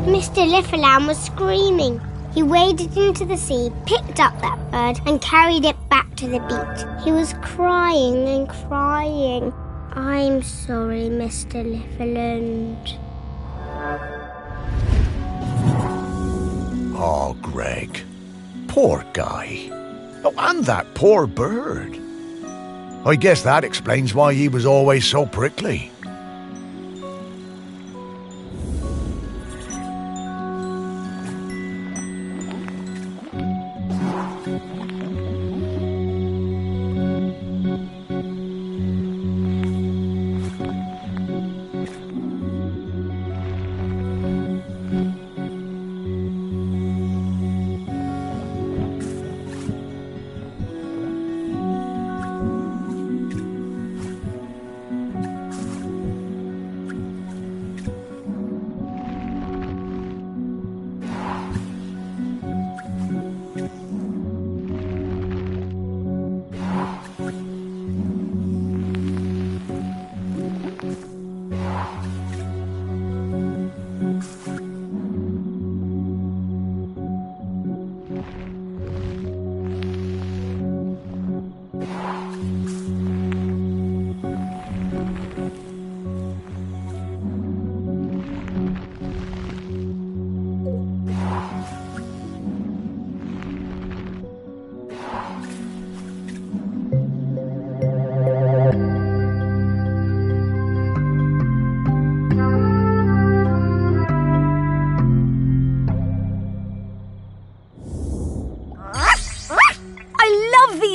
Mr. Lifflin was screaming. He waded into the sea, picked up that bird and carried it back to the beach. He was crying and crying. I'm sorry, Mr. Lifflin. Oh, Greg. Poor guy. Oh, and that poor bird. I guess that explains why he was always so prickly.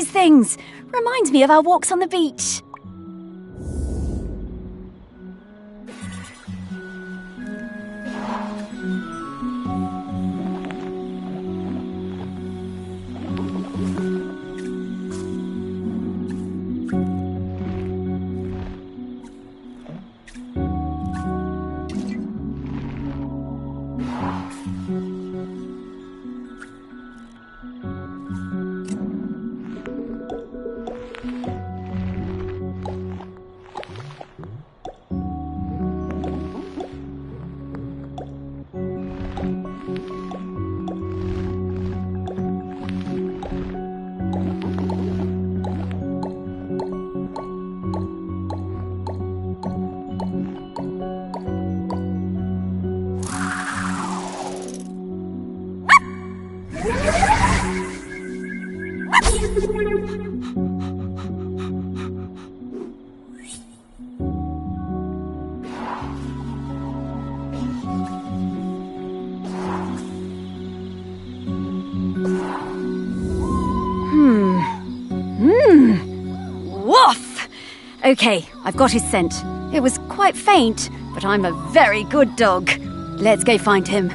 Things. Reminds me of our walks on the beach. Woof! Okay, I've got his scent. It was quite faint, but I'm a very good dog. Let's go find him.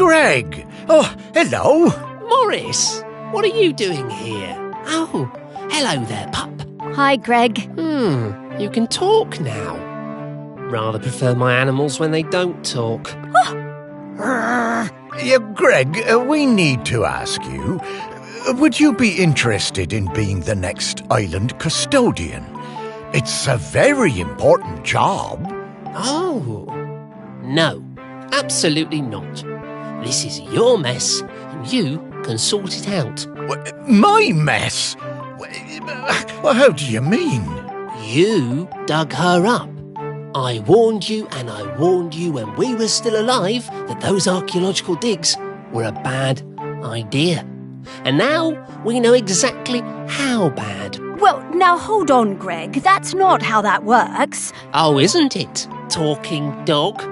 Greg! Oh, hello! Morris, what are you doing here? Oh, hello there, pup. Hi, Greg. You can talk now. Rather prefer my animals when they don't talk. Yeah, Greg, we need to ask you, would you be interested in being the next island custodian? It's a very important job. Oh, no, absolutely not. This is your mess, and you can sort it out. My mess? Well, how do you mean? You dug her up. I warned you, and I warned you when we were still alive that those archaeological digs were a bad idea. And now we know exactly how bad. Well, now hold on, Greg. That's not how that works. Oh, isn't it, talking dog?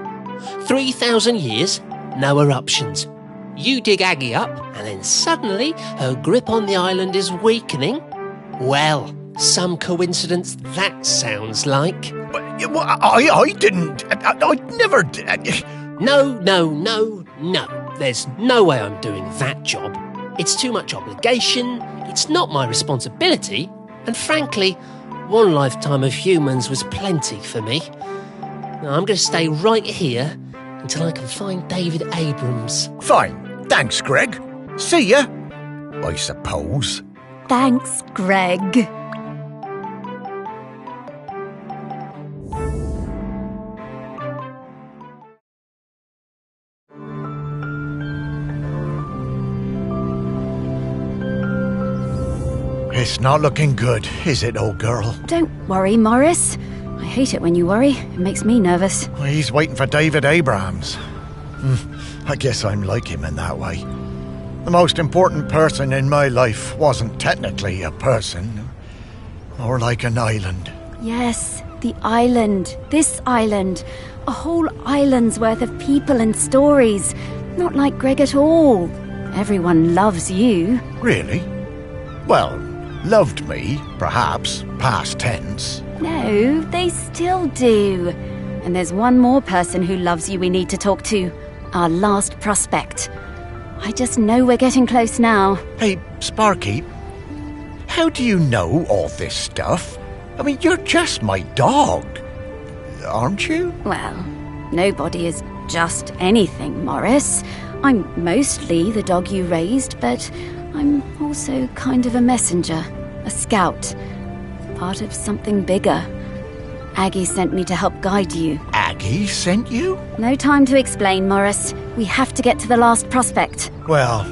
3,000 years, no eruptions. You dig Aggie up, and then suddenly her grip on the island is weakening. Well, some coincidence that sounds like. I didn't. I never did. No. There's no way I'm doing that job. It's too much obligation, it's not my responsibility, and frankly, one lifetime of humans was plenty for me. Now, I'm going to stay right here until I can find David Abrams. Fine. Thanks, Greg. See ya, I suppose. Thanks, Greg. It's not looking good, is it, old girl? Don't worry, Morris. I hate it when you worry. It makes me nervous. Well, he's waiting for David Abrams. I guess I'm like him in that way. The most important person in my life wasn't technically a person. More like an island. Yes, the island. This island. A whole island's worth of people and stories. Not like Greg at all. Everyone loves you. Really? Well, loved me, perhaps, past tense. No, they still do. And there's one more person who loves you we need to talk to. Our last prospect. I just know we're getting close now. Hey, Sparky, how do you know all this stuff? I mean, you're just my dog, aren't you? Well, nobody is just anything, Morris. I'm mostly the dog you raised, but I'm also kind of a messenger, a scout, part of something bigger. Aggie sent me to help guide you. Aggie sent you? No time to explain, Morris. We have to get to the last prospect. Well,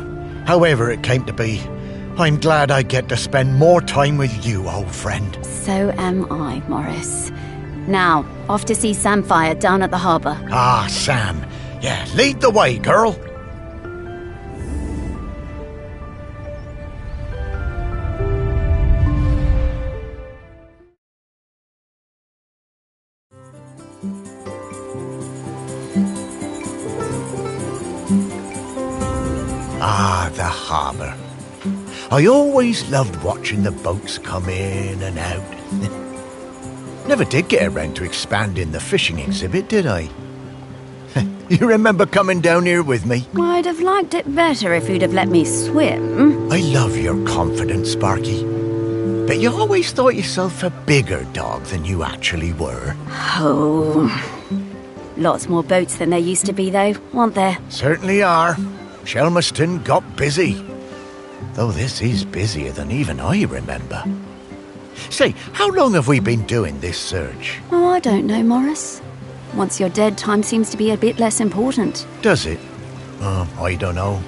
however it came to be, I'm glad I get to spend more time with you, old friend. So am I, Morris. Now, off to see Samphire down at the harbour. Ah, Sam. Yeah, lead the way, girl. Ah, the harbour. I always loved watching the boats come in and out. Never did get around to expanding the fishing exhibit, did I? You remember coming down here with me? I'd have liked it better if you'd have let me swim. I love your confidence, Sparky. But you always thought yourself a bigger dog than you actually were. Oh. Lots more boats than there used to be, though, aren't there? Certainly are. Shelmerston got busy. Though this is busier than even I remember. Say, how long have we been doing this search? Oh, I don't know, Morris. Once you're dead, time seems to be a bit less important. Does it? Oh, I don't know.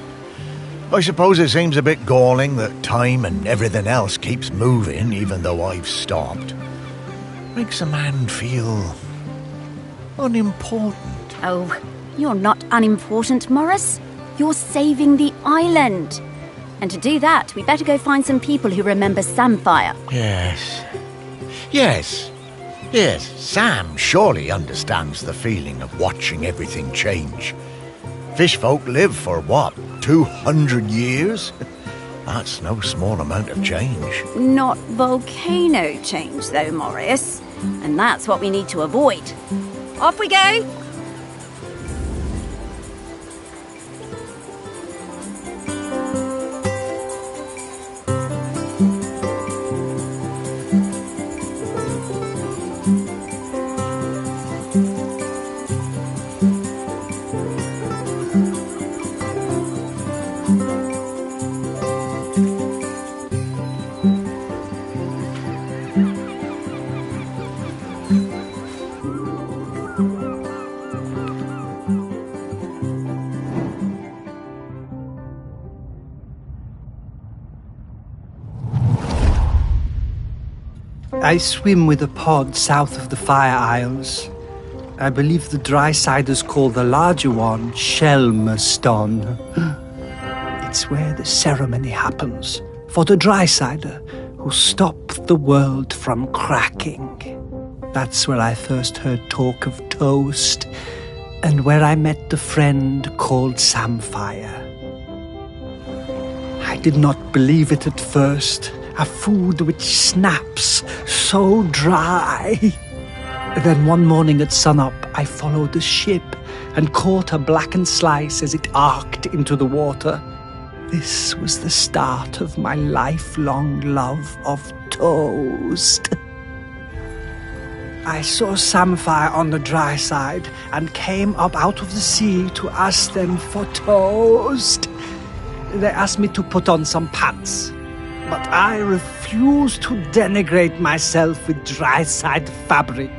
I suppose it seems a bit galling that time and everything else keeps moving even though I've stopped. Makes a man feel unimportant. Oh, you're not unimportant, Morris. You're saving the island. And to do that, we better go find some people who remember Samphire. Yes, Sam surely understands the feeling of watching everything change. Fishfolk live for, 200 years? That's no small amount of change. Not volcano change, though, Morris. And that's what we need to avoid. Off we go! I swim with a pod south of the Fire Isles. I believe the Drysiders call the larger one Shelmerston. It's where the ceremony happens for the Drysider who stopped the world from cracking. That's where I first heard talk of toast, and where I met the friend called Samfire. I did not believe it at first, a food which snaps so dry. Then one morning at sunup, I followed the ship and caught a blackened slice as it arced into the water. This was the start of my lifelong love of toast. I saw Samfire on the dry side and came up out of the sea to ask them for toast. They asked me to put on some pants, but I refused to denigrate myself with dry-side fabric.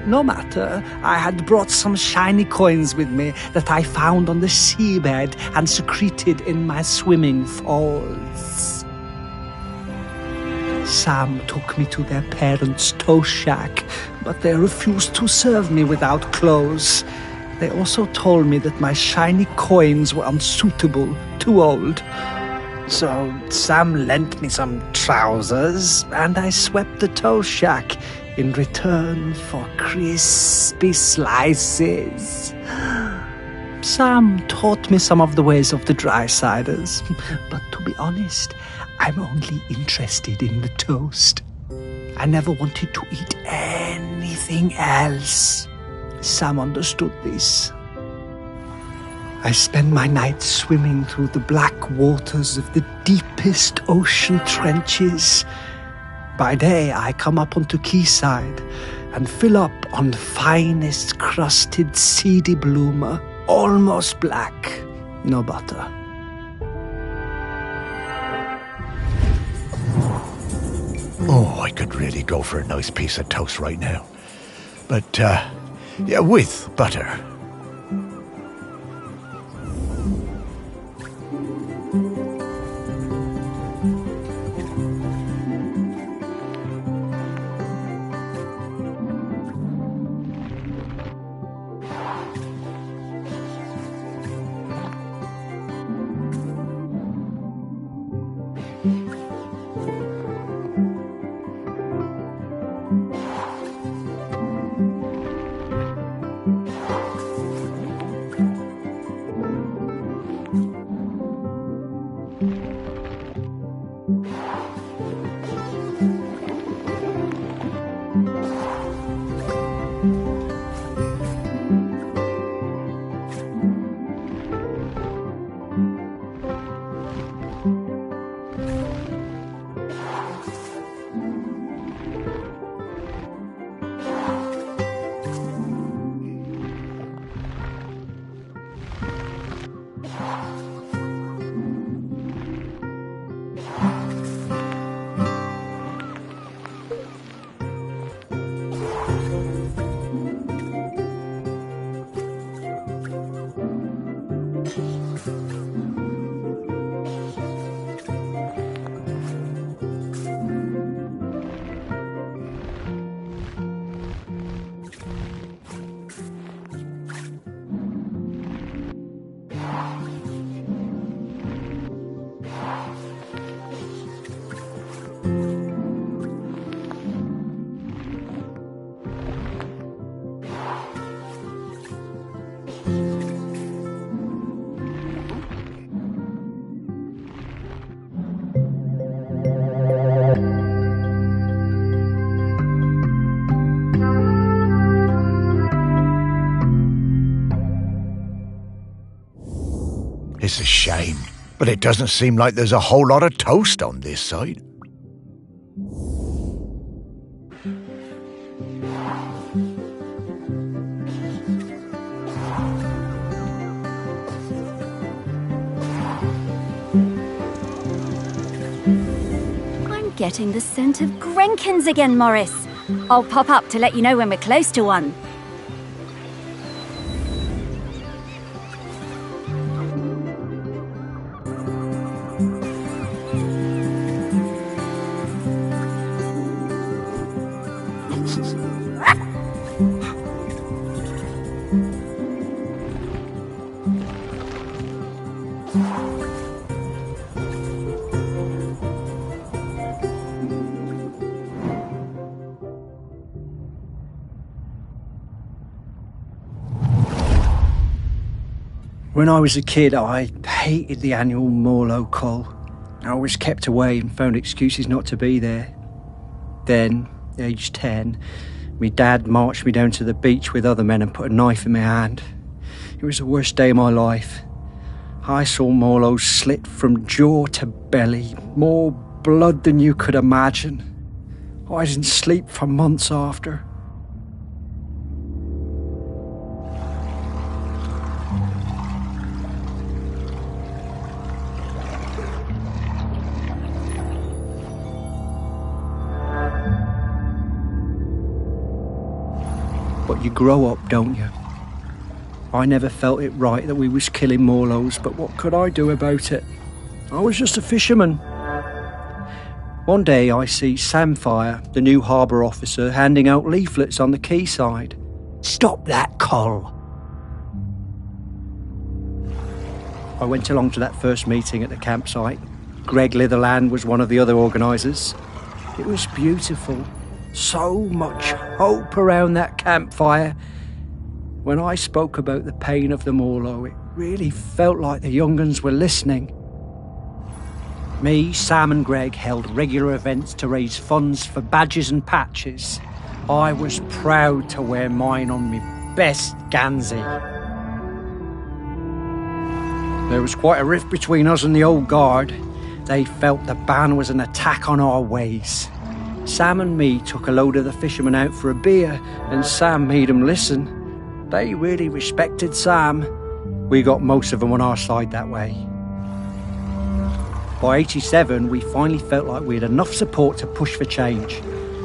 No matter, I had brought some shiny coins with me that I found on the seabed and secreted in my swimming falls. Sam took me to their parents' toast shack, but they refused to serve me without clothes. They also told me that my shiny coins were unsuitable, too old. So Sam lent me some trousers, and I swept the toast shack in return for crispy slices. Sam taught me some of the ways of the Drysiders, but to be honest, I'm only interested in the toast. I never wanted to eat anything else. Sam understood this. I spend my nights swimming through the black waters of the deepest ocean trenches. By day, I come up onto quayside and fill up on the finest crusted seedy bloomer, almost black, no butter. Oh, I could really go for a nice piece of toast right now. But, yeah, with butter. It's a shame, but it doesn't seem like there's a whole lot of toast on this side. I'm getting the scent of Grenkins again, Morris. I'll pop up to let you know when we're close to one. When I was a kid, I hated the annual Morlo Cull. I was kept away and found excuses not to be there. Then, aged 10, my dad marched me down to the beach with other men and put a knife in my hand. It was the worst day of my life. I saw Morlos slit from jaw to belly, more blood than you could imagine. I didn't sleep for months after. But you grow up, don't you? I never felt it right that we was killing Morlos, but what could I do about it? I was just a fisherman. One day I see Samfire, the new harbour officer, handing out leaflets on the quayside. Stop that cull. I went along to that first meeting at the campsite. Greg Litherland was one of the other organisers. It was beautiful. So much hope around that campfire. When I spoke about the pain of the Morlo, it really felt like the young uns were listening. Me, Sam and Greg held regular events to raise funds for badges and patches. I was proud to wear mine on me best Gansey. There was quite a rift between us and the old guard. They felt the ban was an attack on our ways. Sam and me took a load of the fishermen out for a beer, and Sam made them listen. They really respected Sam. We got most of them on our side that way. By 87, we finally felt like we had enough support to push for change.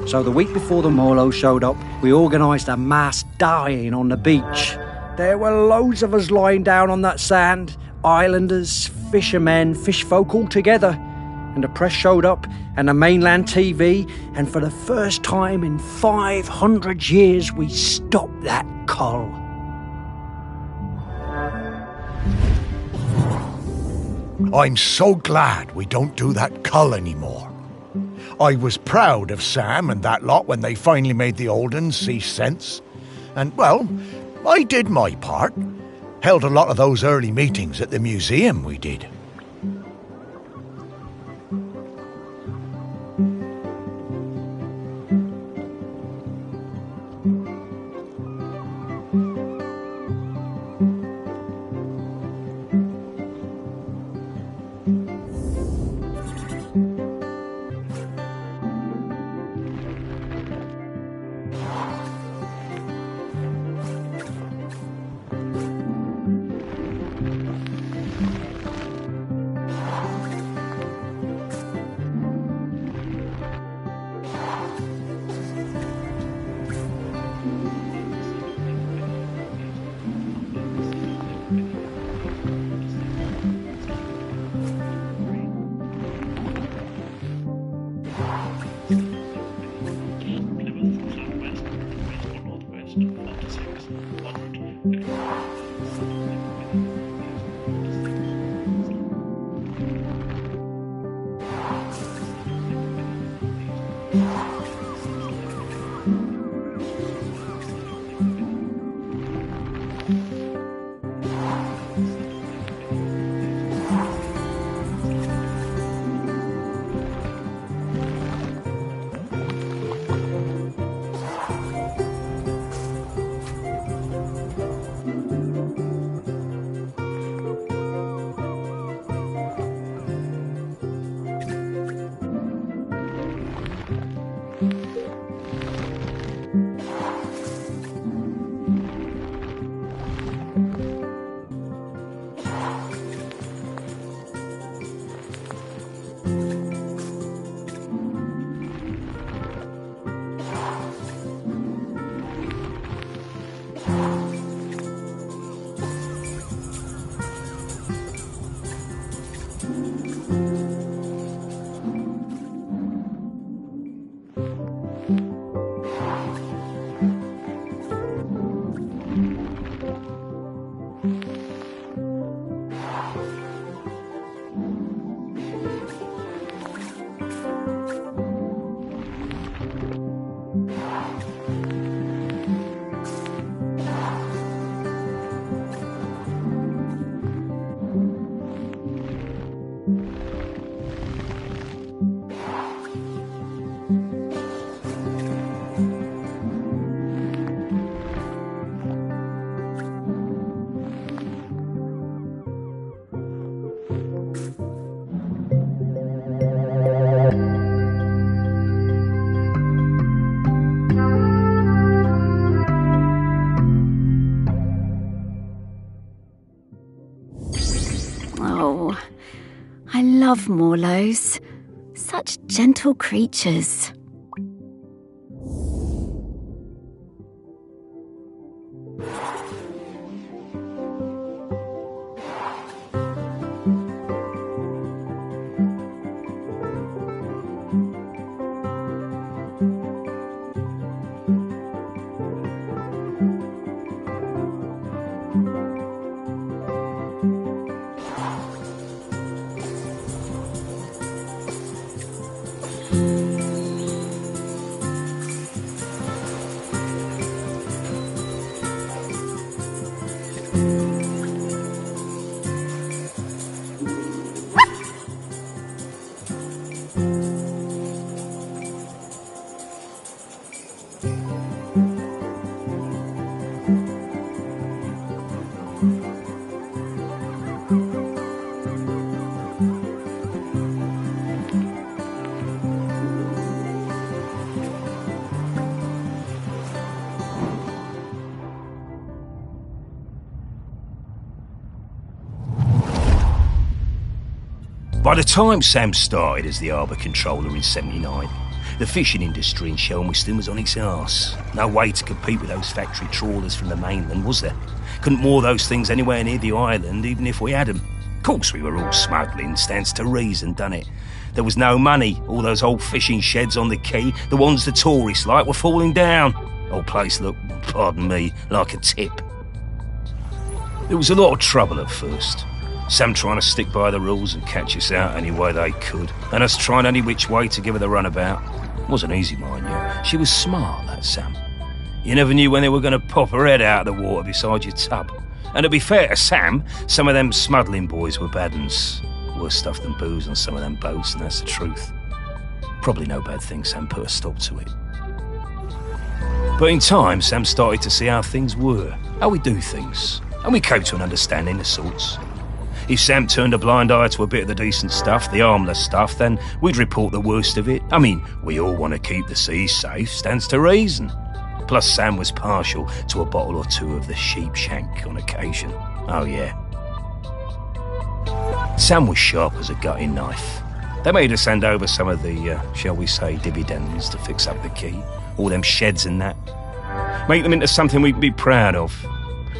So the week before the Morlo showed up, we organised a mass dying on the beach. There were loads of us lying down on that sand, islanders, fishermen, fishfolk all together. And the press showed up, and the mainland TV, and for the first time in 500 years, we stopped that cull. I'm so glad we don't do that cull anymore. I was proud of Sam and that lot when they finally made the old uns see sense. And, well, I did my part. Held a lot of those early meetings at the museum, we did. Oh, I love Morlos. Such gentle creatures. By the time Sam started as the harbour controller in '79, the fishing industry in Shelmiston was on its arse. No way to compete with those factory trawlers from the mainland, was there? Couldn't moor those things anywhere near the island, even if we had them. Of course we were all smuggling, stands to reason, done it? There was no money. All those old fishing sheds on the quay, the ones the tourists like, were falling down. Old place looked, pardon me, like a tip. There was a lot of trouble at first. Sam trying to stick by the rules and catch us out any way they could, and us trying any which way to give her the runabout. Wasn't easy, mind you. She was smart, that Sam. You never knew when they were going to pop her head out of the water beside your tub. And to be fair to Sam, some of them smuggling boys were bad uns. Worse stuff than booze on some of them boats, and that's the truth. Probably no bad thing Sam put a stop to it. But in time, Sam started to see how things were, how we do things, and we came to an understanding of sorts. If Sam turned a blind eye to a bit of the decent stuff, the harmless stuff, then we'd report the worst of it. I mean, we all want to keep the seas safe, stands to reason. Plus Sam was partial to a bottle or two of the sheep shank on occasion. Oh yeah. Sam was sharp as a gutting knife. They made us hand over some of the, shall we say, dividends to fix up the quay. All them sheds and that. Make them into something we'd be proud of.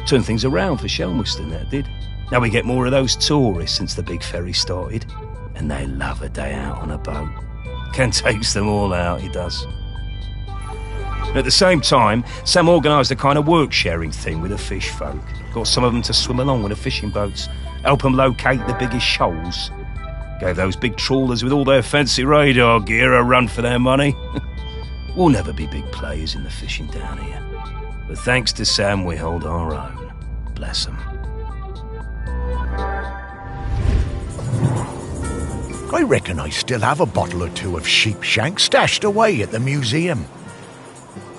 Turn things around for Shelmiston, that did. Now we get more of those tourists since the big ferry started, and they love a day out on a boat. Ken takes them all out, he does. At the same time, Sam organised a kind of work-sharing thing with the fish folk. Got some of them to swim along with the fishing boats, help them locate the biggest shoals. Gave those big trawlers with all their fancy radar gear a run for their money. We'll never be big players in the fishing down here. But thanks to Sam, we hold our own. Bless them. I reckon I still have a bottle or two of sheep shank stashed away at the museum.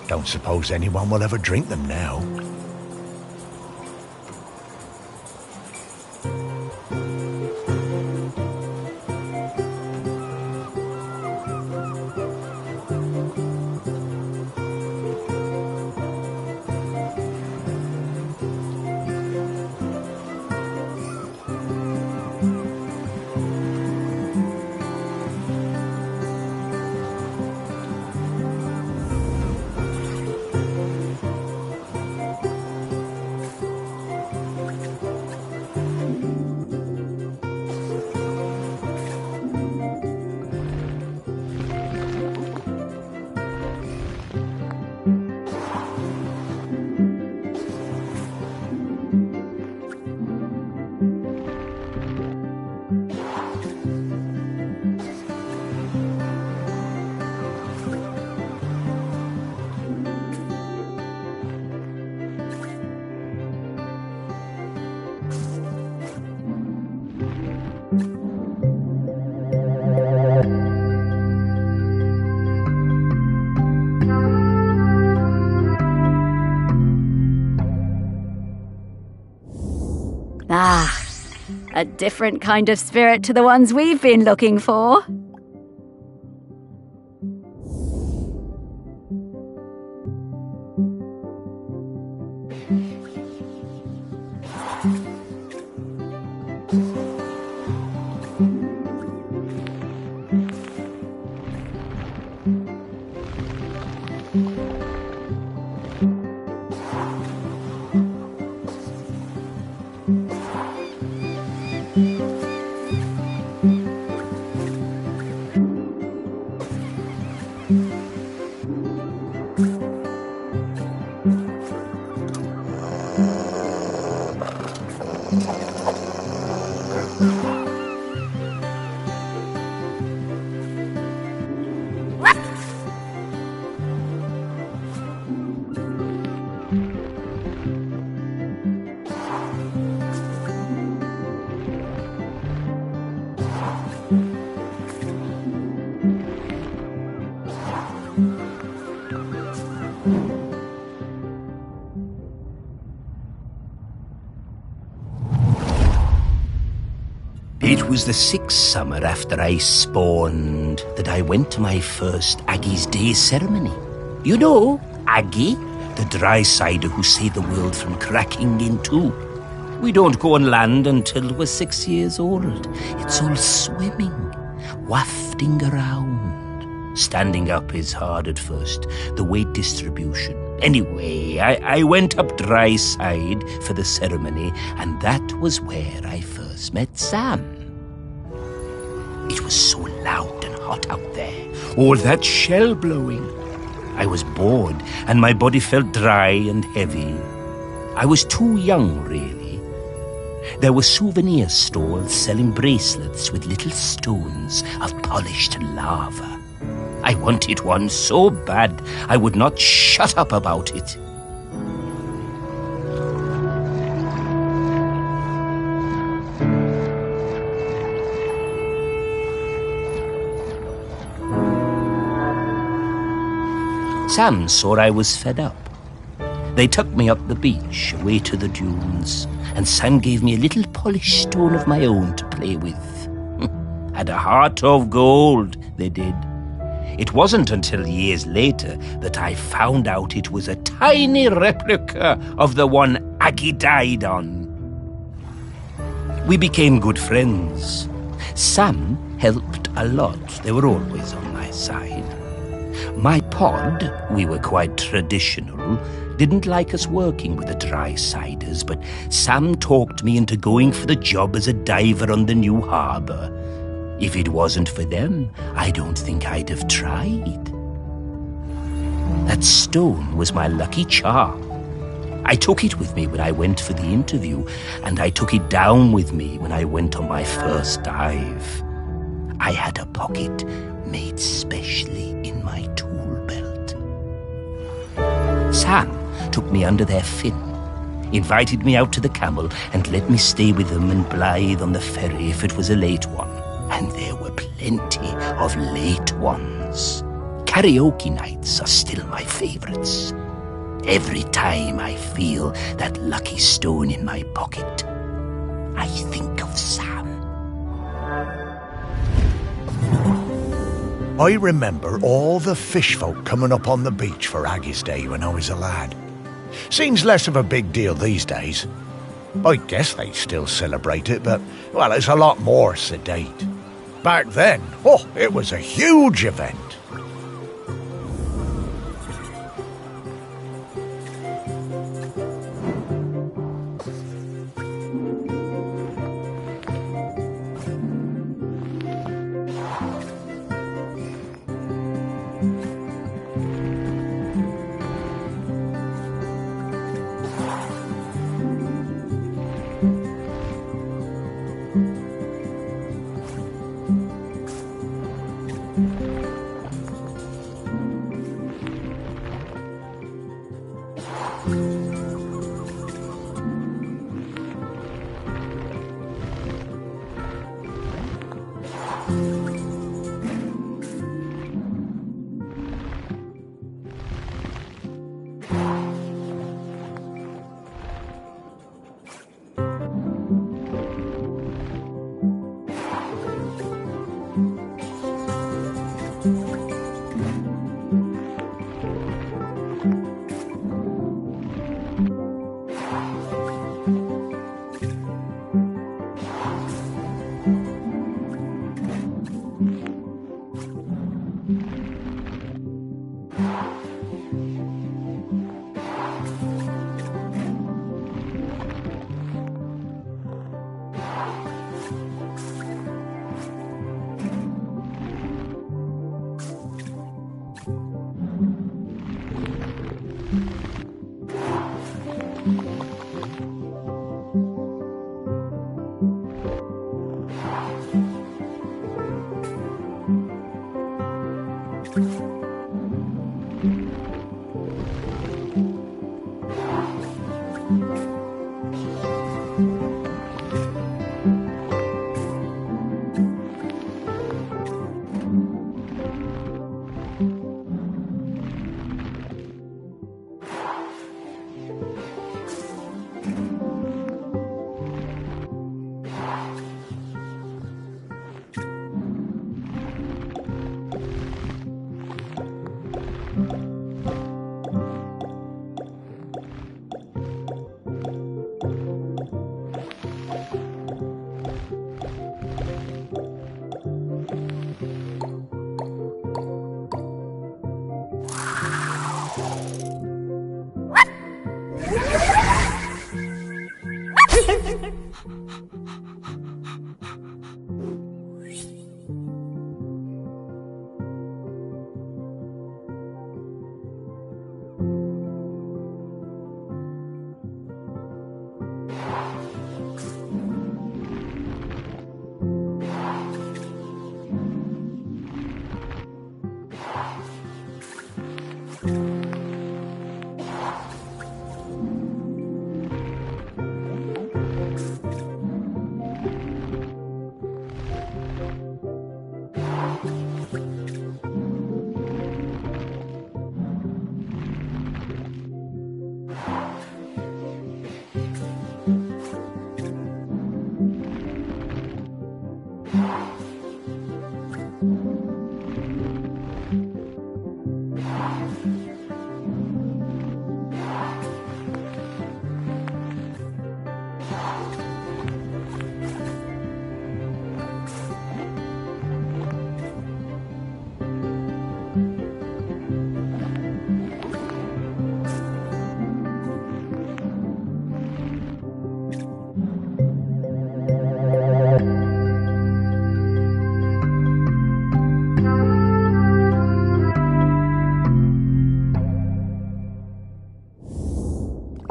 Don't suppose anyone will ever drink them now. Ah, a different kind of spirit to the ones we've been looking for. It was the 6th summer after I spawned that I went to my first Aggie's Day ceremony. You know, Aggie, the dry cider who saved the world from cracking in two. We don't go on land until we're 6 years old. It's all swimming, wafting around. Standing up is hard at first, the weight distribution. Anyway, I went up dry side for the ceremony, and that was where I first met Sam. It was so loud and hot out there, all that shell blowing. I was bored, and my body felt dry and heavy. I was too young, really. There were souvenir stores selling bracelets with little stones of polished lava. I wanted one so bad I would not shut up about it. Sam saw I was fed up. They took me up the beach, away to the dunes, and Sam gave me a little polished stone of my own to play with. Had a heart of gold, they did. It wasn't until years later that I found out it was a tiny replica of the one Aggie died on. We became good friends. Sam helped a lot. They were always on my side. My pod, we were quite traditional, didn't like us working with the dry siders, but Sam talked me into going for the job as a diver on the new harbour. If it wasn't for them, I don't think I'd have tried. That stone was my lucky charm. I took it with me when I went for the interview, and I took it down with me when I went on my first dive. I had a pocket made specially in my tool belt. Sam took me under their fin, invited me out to the Camel, and let me stay with them in Blythe on the ferry if it was a late one. And there were plenty of late ones. Karaoke nights are still my favourites. Every time I feel that lucky stone in my pocket, I think of Sam. I remember all the fish folk coming up on the beach for Aggie's Day when I was a lad. Seems less of a big deal these days. I guess they still celebrate it, but, well, it's a lot more sedate. Back then, it was a huge event.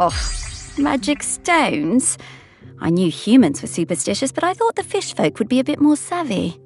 Oh, magic stones? I knew humans were superstitious, but I thought the fish folk would be a bit more savvy.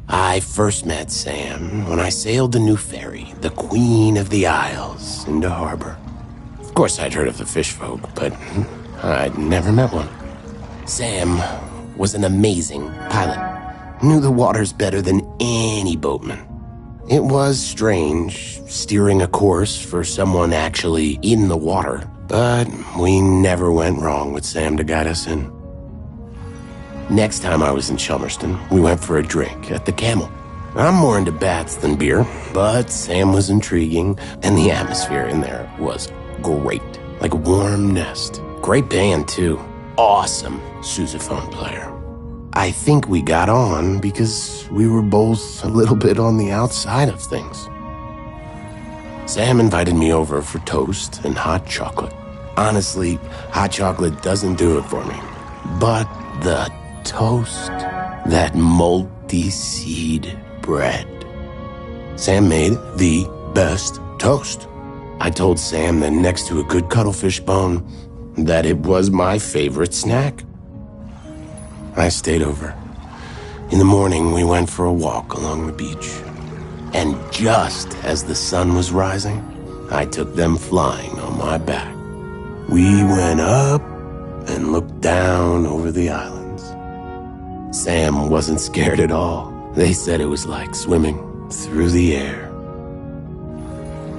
I first met Sam when I sailed the new ferry, the Queen of the Isles, into harbor. Of course, I'd heard of the fish folk, but I'd never met one. Sam was an amazing pilot, knew the waters better than any boatman. It was strange, steering a course for someone actually in the water, but we never went wrong with Sam to guide us in. Next time I was in Chelmerston, we went for a drink at the Camel. I'm more into bats than beer, but Sam was intriguing, and the atmosphere in there was great, like a warm nest. Great band, too. Awesome sousaphone player. I think we got on because we were both a little bit on the outside of things. Sam invited me over for toast and hot chocolate. Honestly, hot chocolate doesn't do it for me, but the toast, that multi-seed bread. Sam made the best toast. I told Sam that next to a good cuttlefish bone, that it was my favorite snack. I stayed over. In the morning, we went for a walk along the beach. And just as the sun was rising, I took them flying on my back. We went up and looked down over the islands. Sam wasn't scared at all. They said it was like swimming through the air.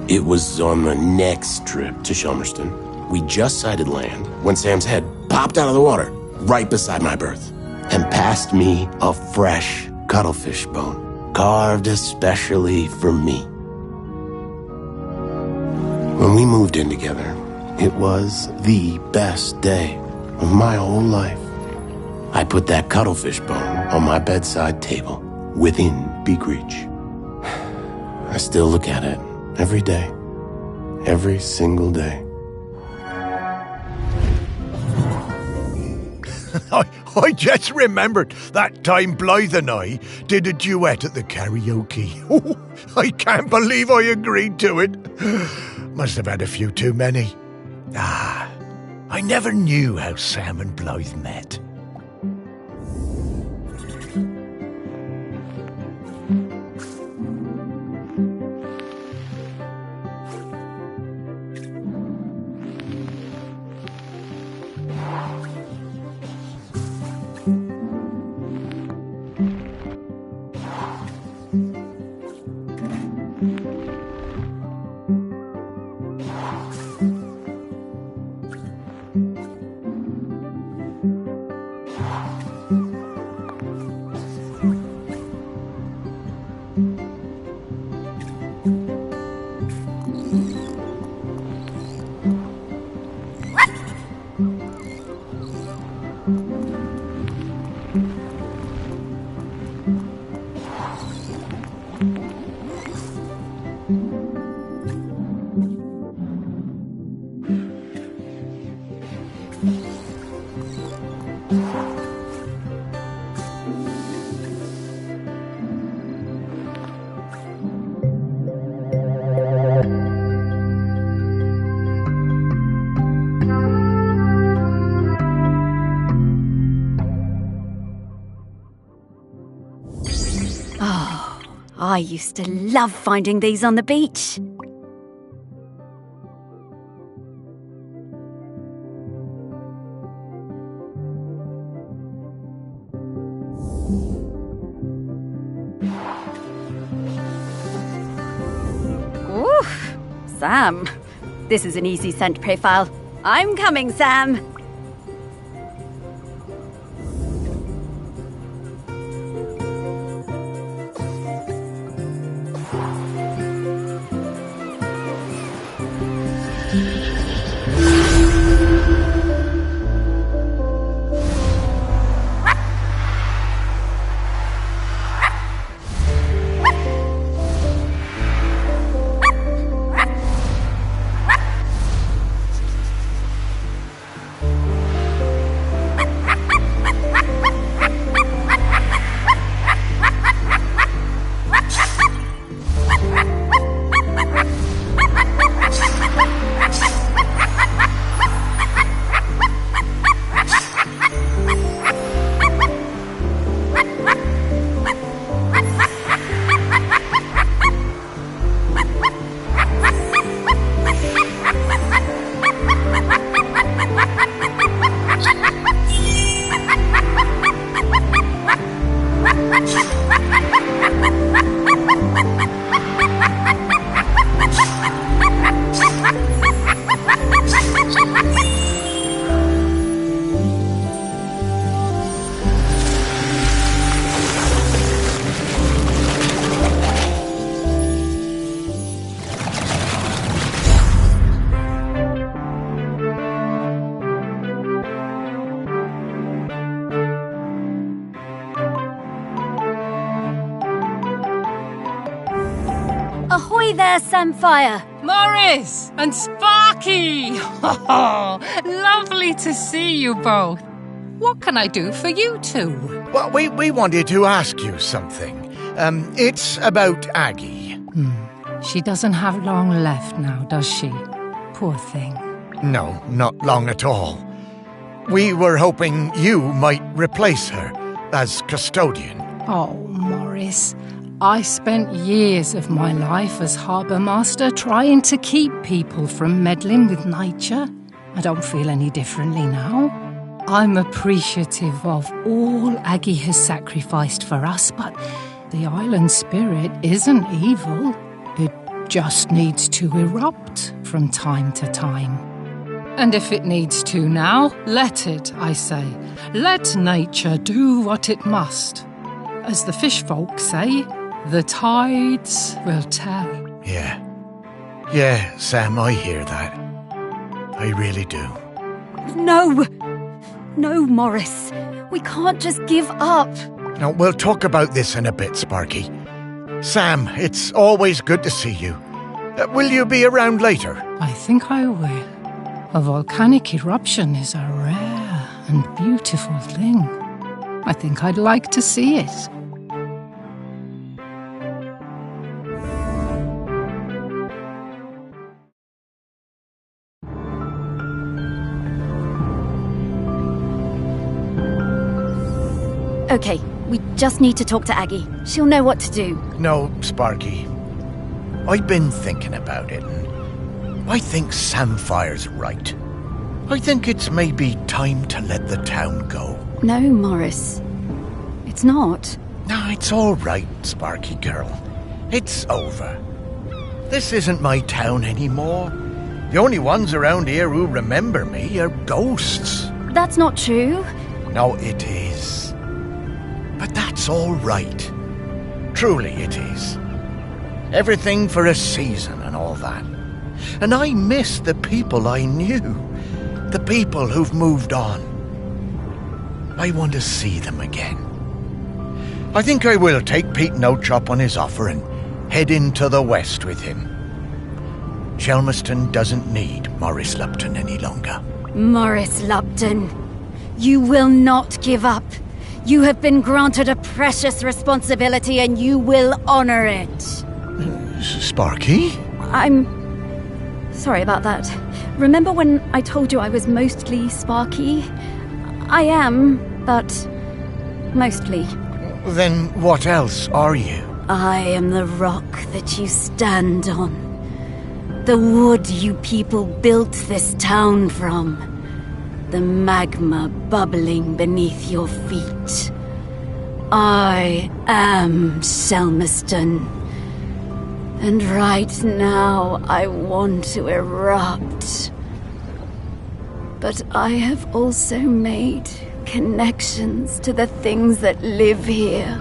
It was on the next trip to Chelmerston. We just sighted land when Sam's head popped out of the water right beside my berth and passed me a fresh cuttlefish bone, carved especially for me. When we moved in together, it was the best day. of my whole life. I put that cuttlefish bone on my bedside table within Big Reach. I still look at it every day, every single day. I just remembered that time Blythe and I did a duet at the karaoke. Oh, I can't believe I agreed to it. Must have had a few too many. I never knew how Sam and Blythe met. I used to love finding these on the beach. Oof, Sam. This is an easy scent profile. I'm coming, Sam. Ahoy there, Samfire! Morris and Sparky! Oh, lovely to see you both. What can I do for you two? Well, we wanted to ask you something. It's about Aggie. She doesn't have long left now, does she? Poor thing. No, not long at all. We were hoping you might replace her as custodian. Oh, Morris. I spent years of my life as harbour master trying to keep people from meddling with nature. I don't feel any differently now. I'm appreciative of all Aggie has sacrificed for us, but the island spirit isn't evil. It just needs to erupt from time to time. And if it needs to now, let it, I say. Let nature do what it must. As the fish folk say, the tides will tell. Yeah, Sam, I hear that. I really do. No! No, Morris. We can't just give up. Now, we'll talk about this in a bit, Sparky. Sam, it's always good to see you. Will you be around later? I think I will. A volcanic eruption is a rare and beautiful thing. I think I'd like to see it. Okay, we just need to talk to Aggie. She'll know what to do. No, Sparky. I've been thinking about it, and I think Samfire's right. I think it's maybe time to let the town go. No, Morris. It's not. No, it's all right, Sparky girl. It's over. This isn't my town anymore. The only ones around here who remember me are ghosts. That's not true. No, it is. But that's all right. Truly it is. Everything for a season and all that. And I miss the people I knew. The people who've moved on. I want to see them again. I think I will take Pete Nochop on his offer and head into the west with him. Shelmerston doesn't need Morris Lupton any longer. Morris Lupton, you will not give up. You have been granted a precious responsibility and you will honor it. Sparky? I'm sorry about that. Remember when I told you I was mostly Sparky? I am, but mostly. Then what else are you? I am the rock that you stand on. The wood you people built this town from. The magma bubbling beneath your feet. I am Shelmerston. And right now I want to erupt. But I have also made connections to the things that live here.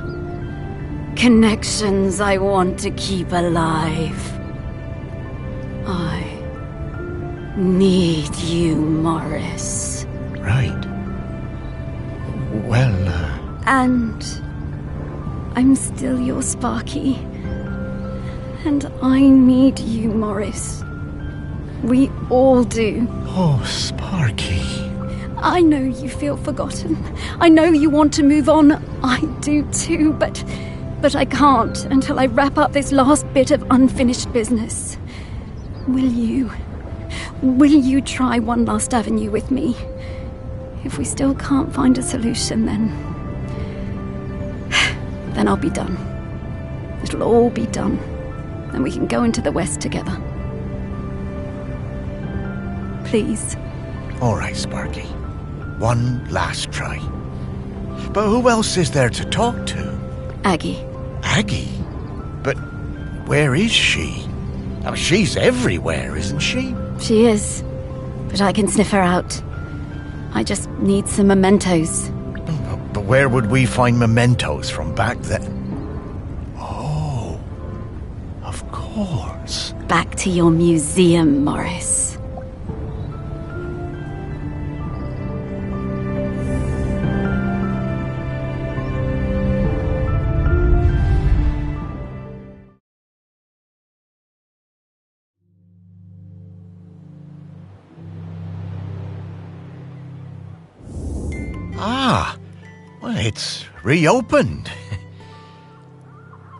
Connections I want to keep alive. I need you, Morris. Right. Well, And I'm still your Sparky. And I need you, Morris. We all do. Oh, Sparky. I know you feel forgotten. I know you want to move on. I do too, but I can't until I wrap up this last bit of unfinished business. Will you try one last avenue with me? If we still can't find a solution, then I'll be done. It'll all be done. And we can go into the West together. Please. All right, Sparky. One last try. But who else is there to talk to? Aggie. Aggie? But where is she? Oh, she's everywhere, isn't she? She is. But I can sniff her out. I just need some mementos. But where would we find mementos from back then? Oh, of course. Back to your museum, Morris. Ah, well, it's reopened.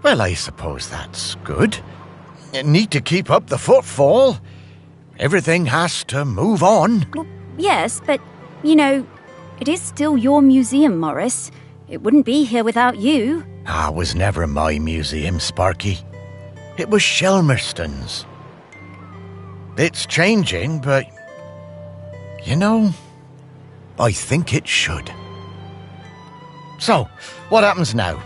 Well, I suppose that's good. You need to keep up the footfall. Everything has to move on. Well, yes, but, it is still your museum, Morris. It wouldn't be here without you. It was never my museum, Sparky. It was Shelmerston's. It's changing, but, I think it should. So, what happens now?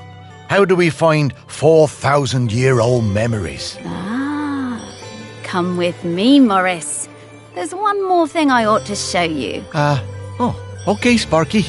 How do we find 4,000-year-old memories? Come with me, Morris. There's one more thing I ought to show you. Okay, Sparky.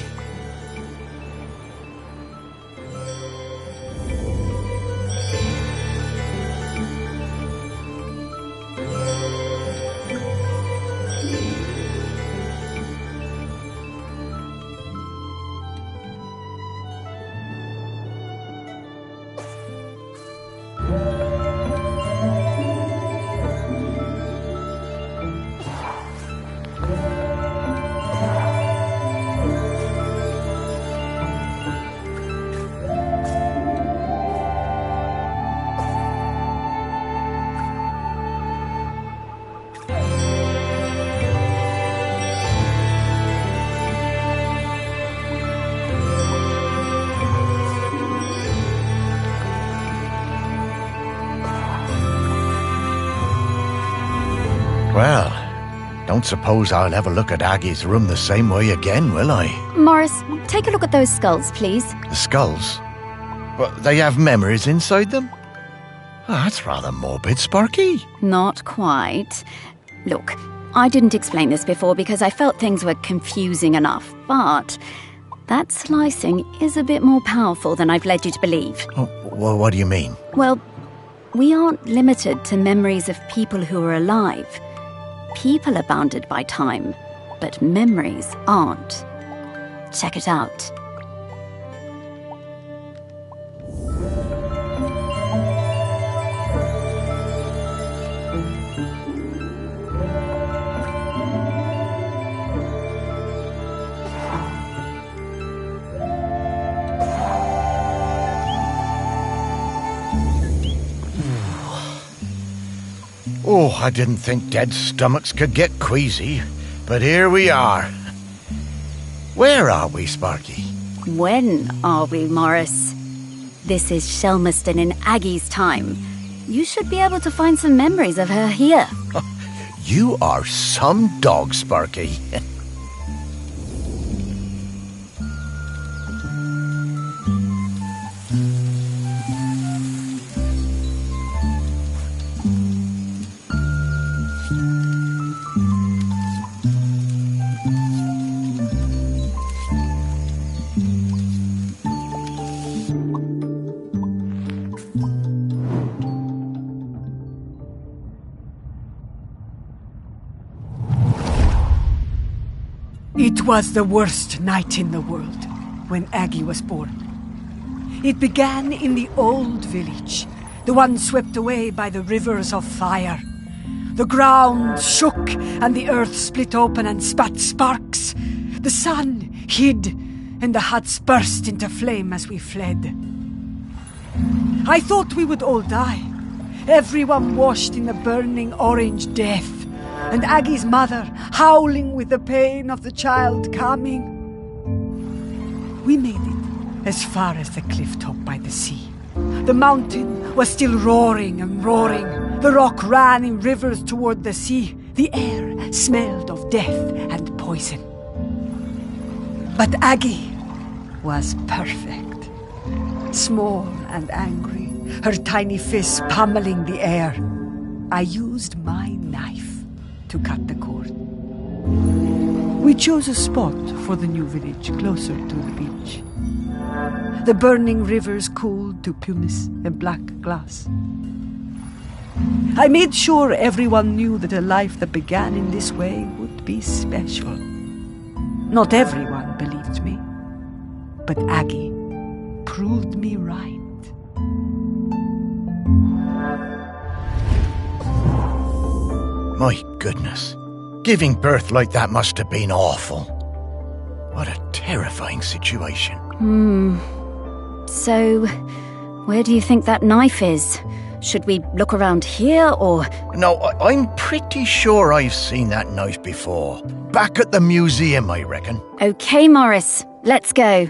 don't suppose I'll ever look at Aggie's room the same way again, will I? Morris, take a look at those skulls, please. The skulls? Well, they have memories inside them? Oh, that's rather morbid, Sparky. Not quite. Look, I didn't explain this before because I felt things were confusing enough, but that slicing is a bit more powerful than I've led you to believe. Oh, well, what do you mean? Well, we aren't limited to memories of people who are alive. People are bounded by time, but memories aren't. Check it out. Oh, I didn't think dead stomachs could get queasy, but here we are. Where are we, Sparky? When are we, Morris? This is Shelmerston in Aggie's time. You should be able to find some memories of her here. You are some dog, Sparky. It was the worst night in the world when Aggie was born. It began in the old village, the one swept away by the rivers of fire. The ground shook and the earth split open and spat sparks. The sun hid and the huts burst into flame as we fled. I thought we would all die, everyone washed in the burning orange death. And Aggie's mother howling with the pain of the child coming. We made it as far as the cliff top by the sea. The mountain was still roaring and roaring. The rock ran in rivers toward the sea. The air smelled of death and poison. But Aggie was perfect. Small and angry, her tiny fists pummeling the air. I used my knife to cut the cord. We chose a spot for the new village closer to the beach. The burning rivers cooled to pumice and black glass. I made sure everyone knew that a life that began in this way would be special. Not everyone believed me, but Aggie proved me right. My goodness. Giving birth like that must have been awful. What a terrifying situation. So, where do you think that knife is? Should we look around here, or...? No, I'm pretty sure I've seen that knife before. Back at the museum, I reckon. Okay, Morris, let's go.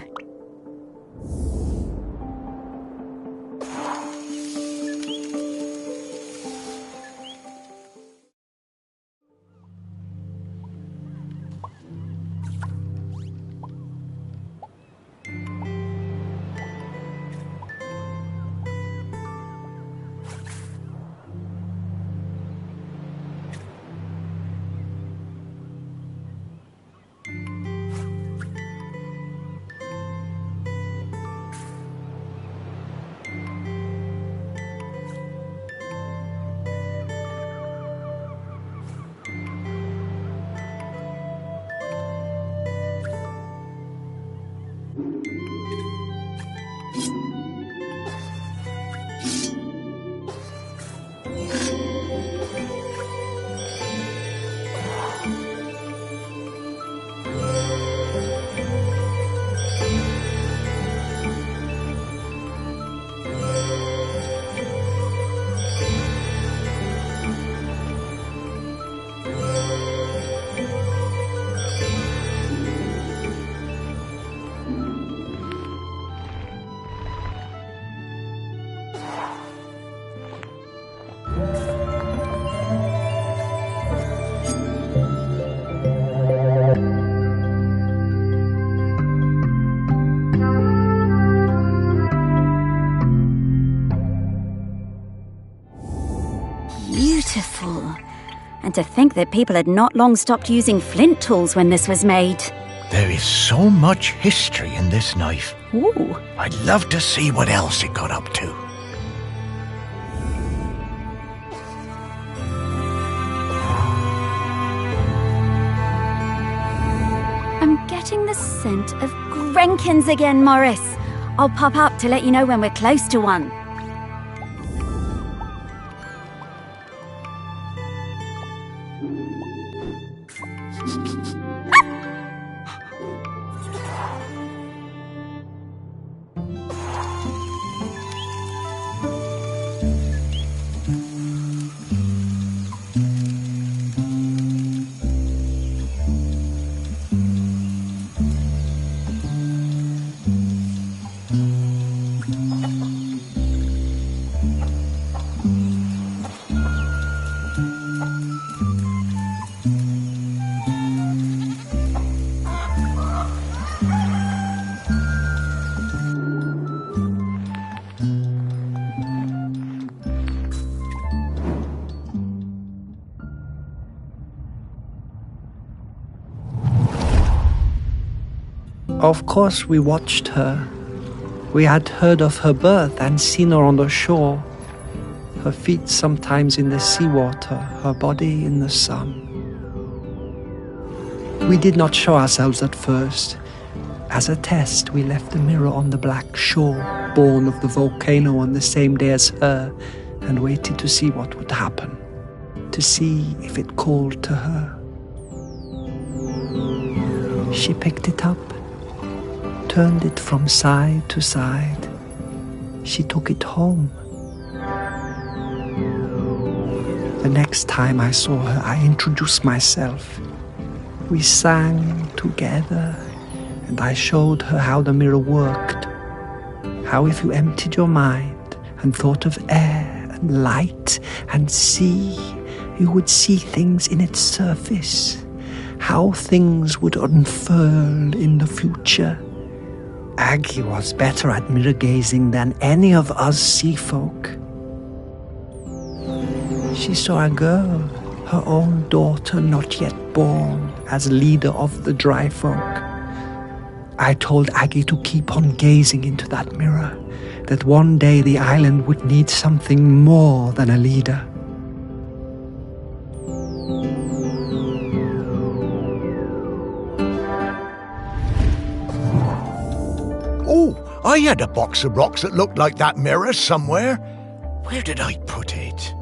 And to think that people had not long stopped using flint tools when this was made. There is so much history in this knife. Ooh. I'd love to see what else it got up to. I'm getting the scent of Grenkins again, Morris. I'll pop up to let you know when we're close to one. Of course we watched her. We had heard of her birth and seen her on the shore. Her feet sometimes in the seawater, her body in the sun. We did not show ourselves at first. As a test, we left the mirror on the black shore, born of the volcano on the same day as her, and waited to see what would happen, to see if it called to her. She picked it up, turned it from side to side. She took it home. The next time I saw her, I introduced myself. We sang together, and I showed her how the mirror worked. How if you emptied your mind and thought of air and light and sea, you would see things in its surface. How things would unfurl in the future. Aggie was better at mirror gazing than any of us sea folk. She saw a girl, her own daughter not yet born, as leader of the dry folk. I told Aggie to keep on gazing into that mirror, that one day the island would need something more than a leader. Oh, I had a box of rocks that looked like that mirror somewhere. Where did I put it?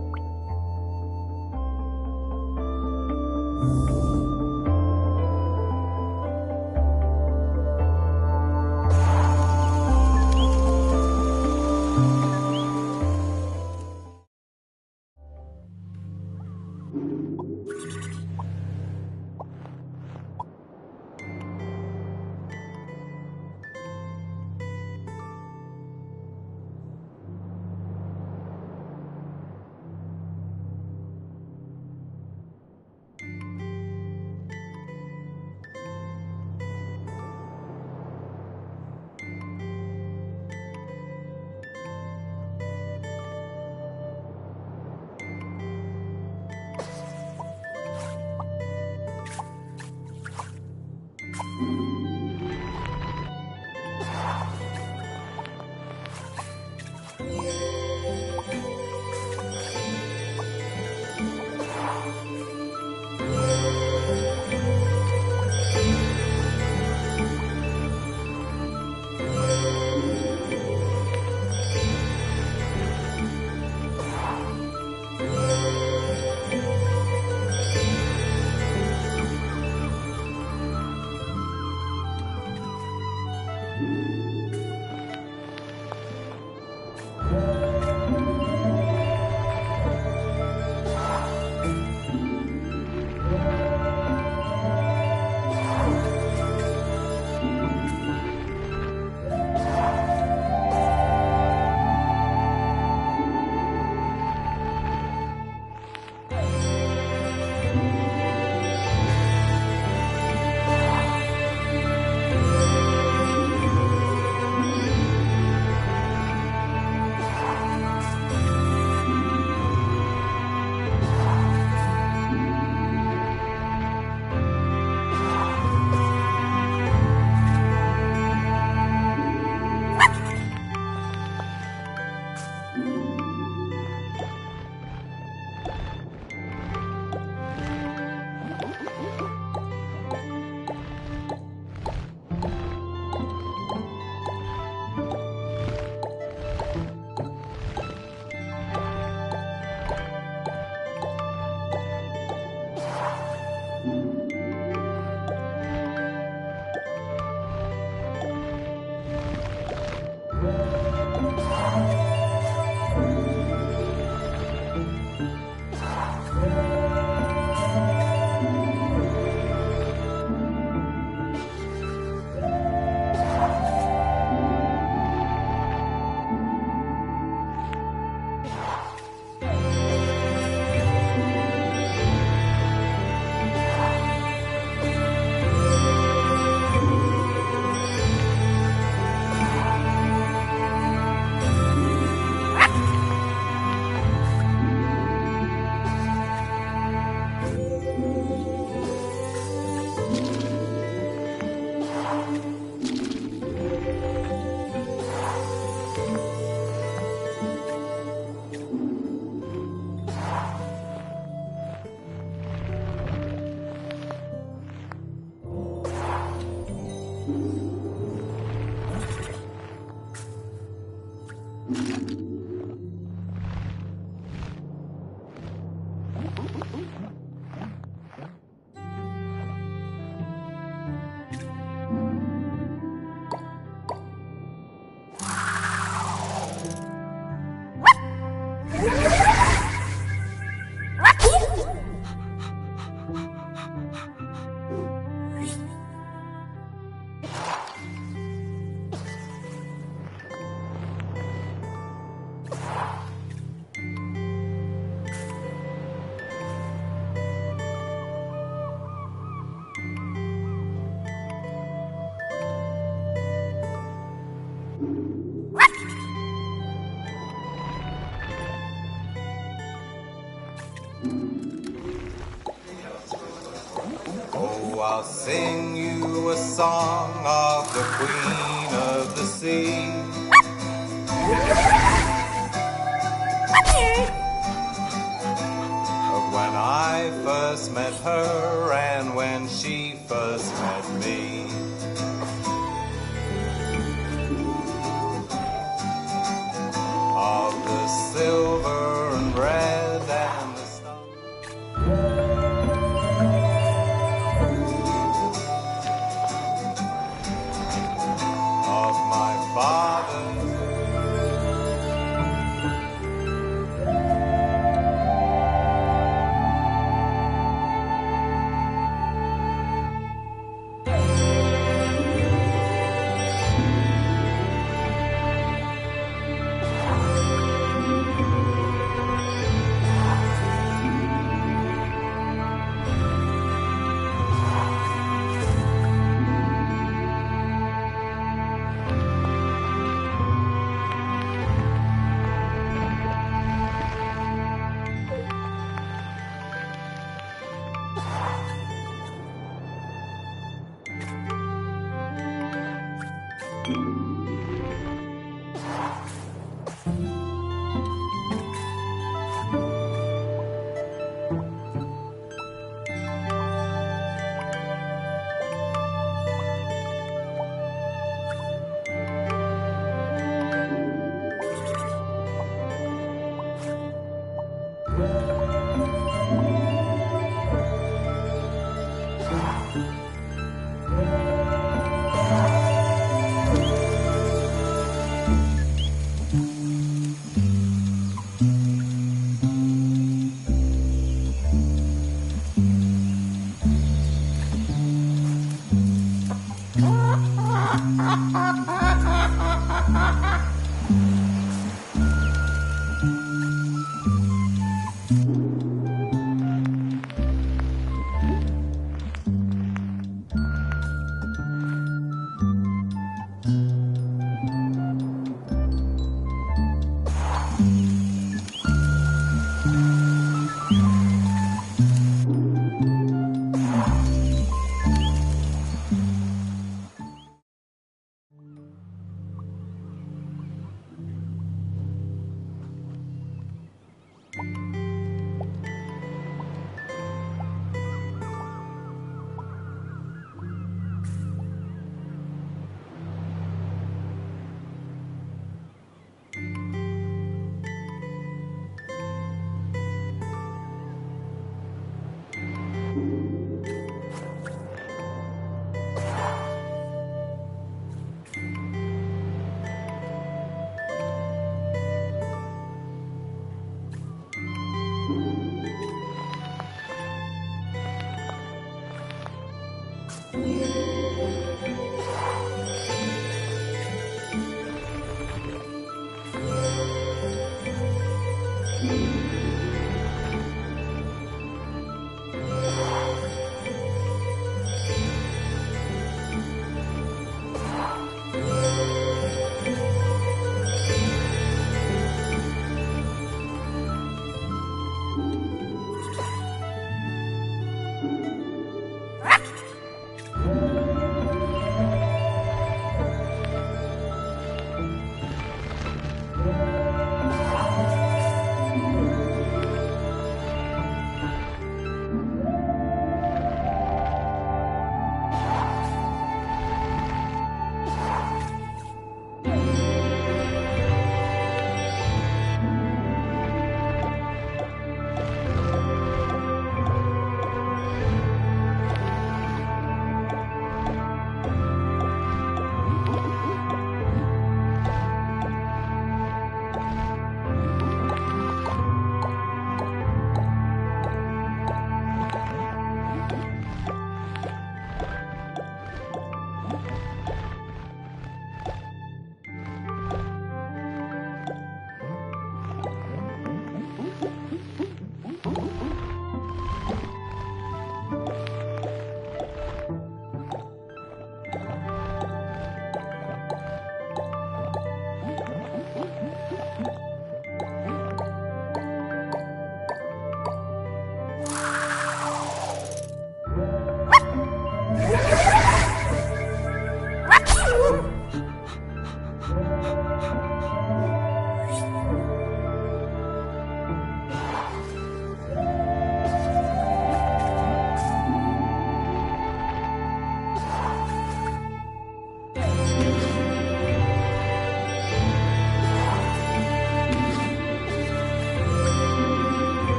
Oh, I'll sing you a song of the Queen of the Sea. Of when I first met her and when she first met me. Of the silver and red and the of my father.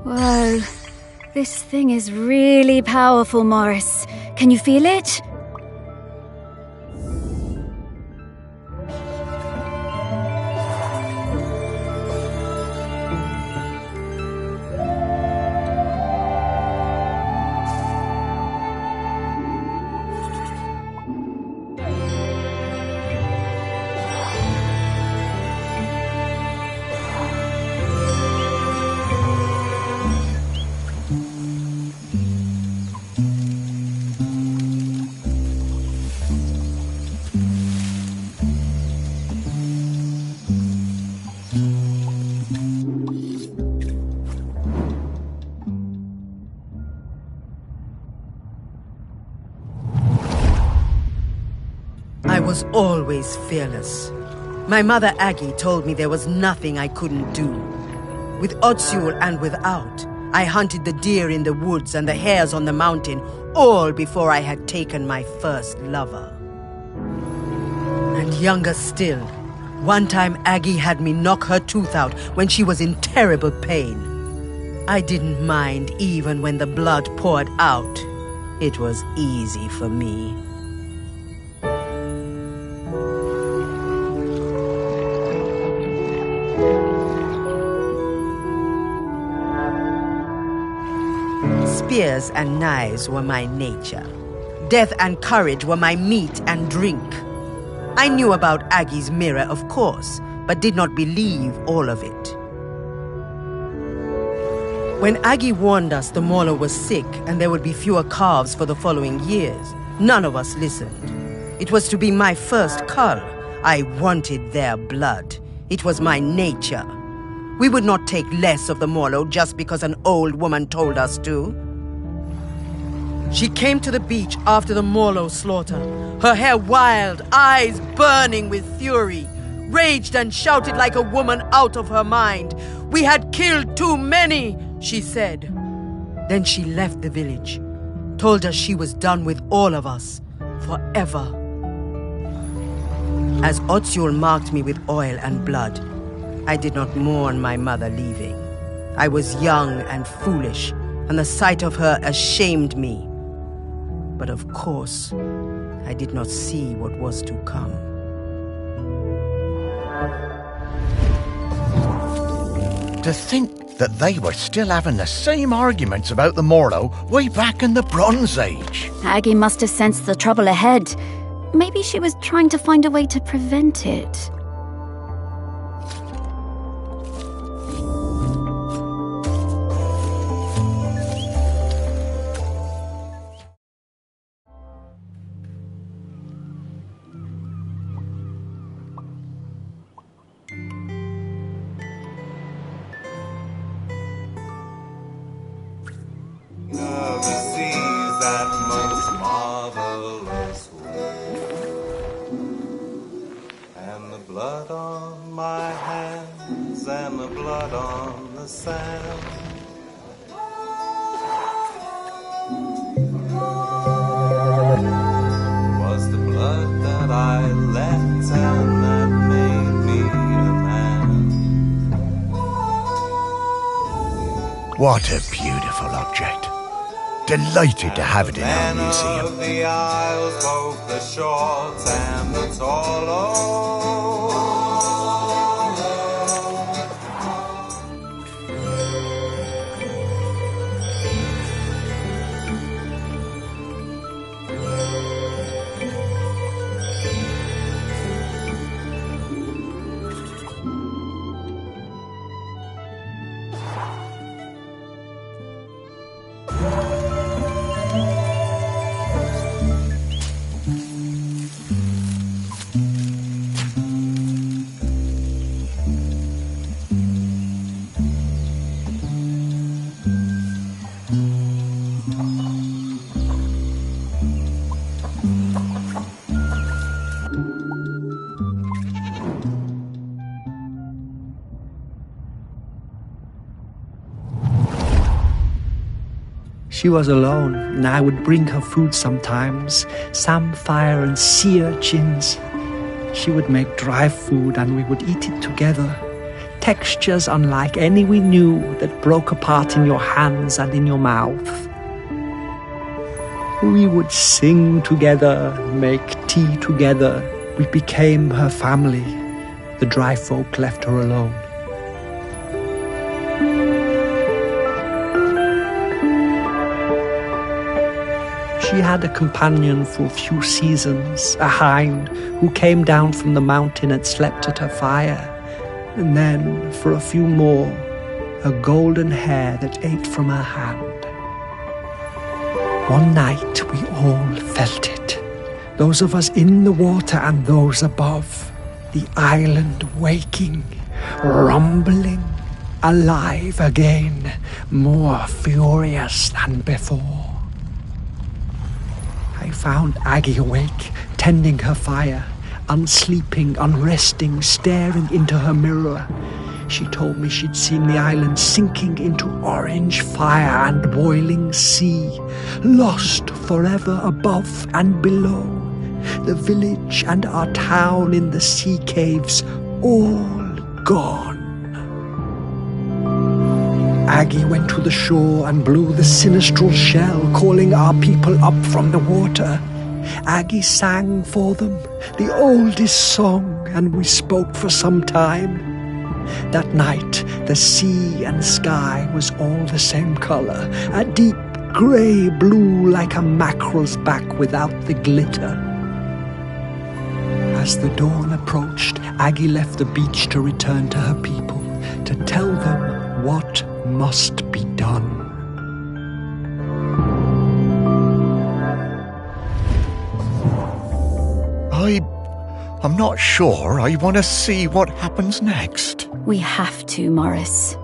Whoa. This thing is really powerful, Morris. Can you feel it? I was always fearless. My mother Aggie told me there was nothing I couldn't do. With Otsul and without, I hunted the deer in the woods and the hares on the mountain, all before I had taken my first lover. And younger still, one time Aggie had me knock her tooth out when she was in terrible pain. I didn't mind even when the blood poured out. It was easy for me. Spears and knives were my nature. Death and courage were my meat and drink. I knew about Aggie's mirror, of course, but did not believe all of it. When Aggie warned us the mauler was sick and there would be fewer calves for the following years, none of us listened. It was to be my first cull. I wanted their blood. It was my nature. We would not take less of the Morlo just because an old woman told us to. She came to the beach after the Morlo slaughter, her hair wild, eyes burning with fury, raged and shouted like a woman out of her mind. "We had killed too many," she said. Then she left the village, told us she was done with all of us, forever. As Otsul marked me with oil and blood, I did not mourn my mother leaving. I was young and foolish, and the sight of her ashamed me. But of course, I did not see what was to come. To think that they were still having the same arguments about the Morlo way back in the Bronze Age. Aggie must have sensed the trouble ahead. Maybe she was trying to find a way to prevent it. Blood on my hands and the blood on the sand. Was the blood that I left and that made me a man. What a beautiful object. Delighted to have it in our museum. Of the Isles, both the short and the tall. She was alone, and I would bring her food sometimes, samphire and sea urchins. She would make dry food, and we would eat it together. textures unlike any we knew that broke apart in your hands and in your mouth. We would sing together, make tea together. We became her family. The dry folk left her alone. She had a companion for a few seasons, a hind who came down from the mountain and slept at her fire. And then, for a few more, a golden hare that ate from her hand. One night we all felt it, those of us in the water and those above, the island waking, rumbling, alive again, more furious than before. I found Aggie awake, tending her fire, unsleeping, unresting, staring into her mirror. She told me she'd seen the island sinking into orange fire and boiling sea, lost forever above and below. The village and our town in the sea caves, all gone. Aggie went to the shore and blew the sinistral shell, calling our people up from the water. Aggie sang for them, the oldest song, and we spoke for some time. That night, the sea and sky was all the same color, a deep grey blue like a mackerel's back without the glitter. As the dawn approached, Aggie left the beach to return to her people, to tell them what must be done. I'm not sure I want to see what happens next. We have to, Morris.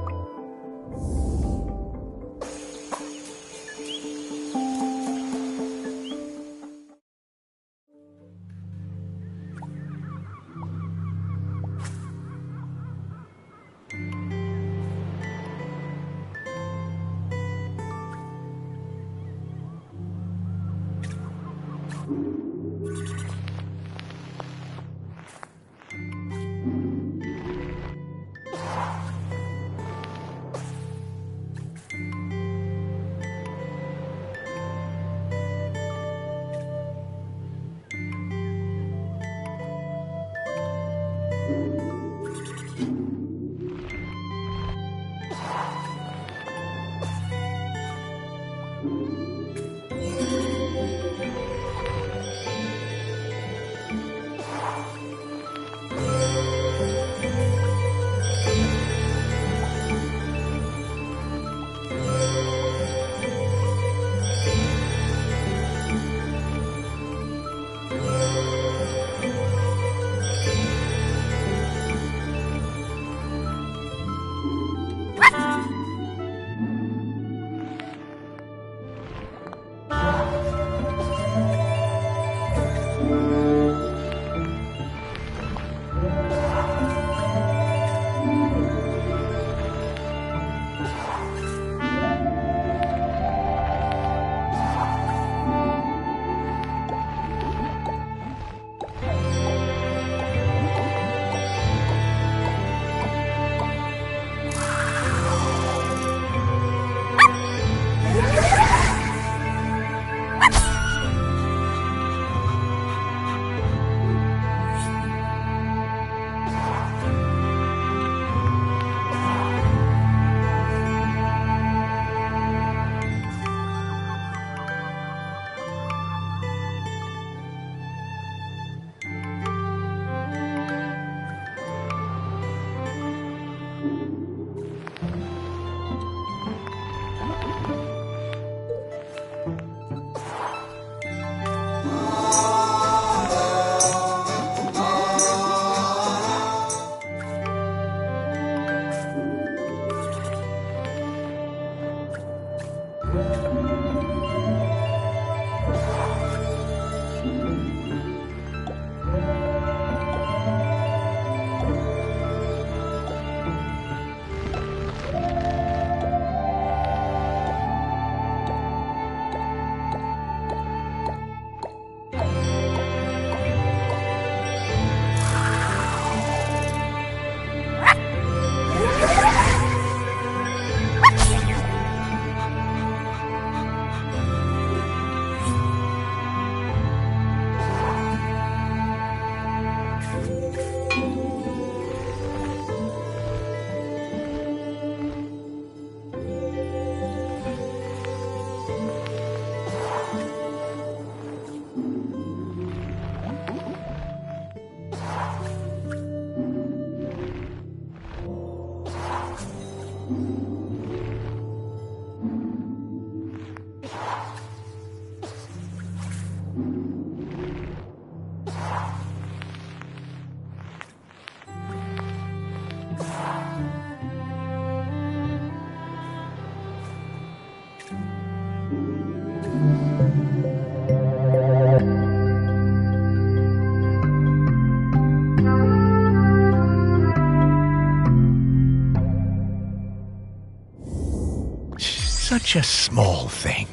Such a small thing,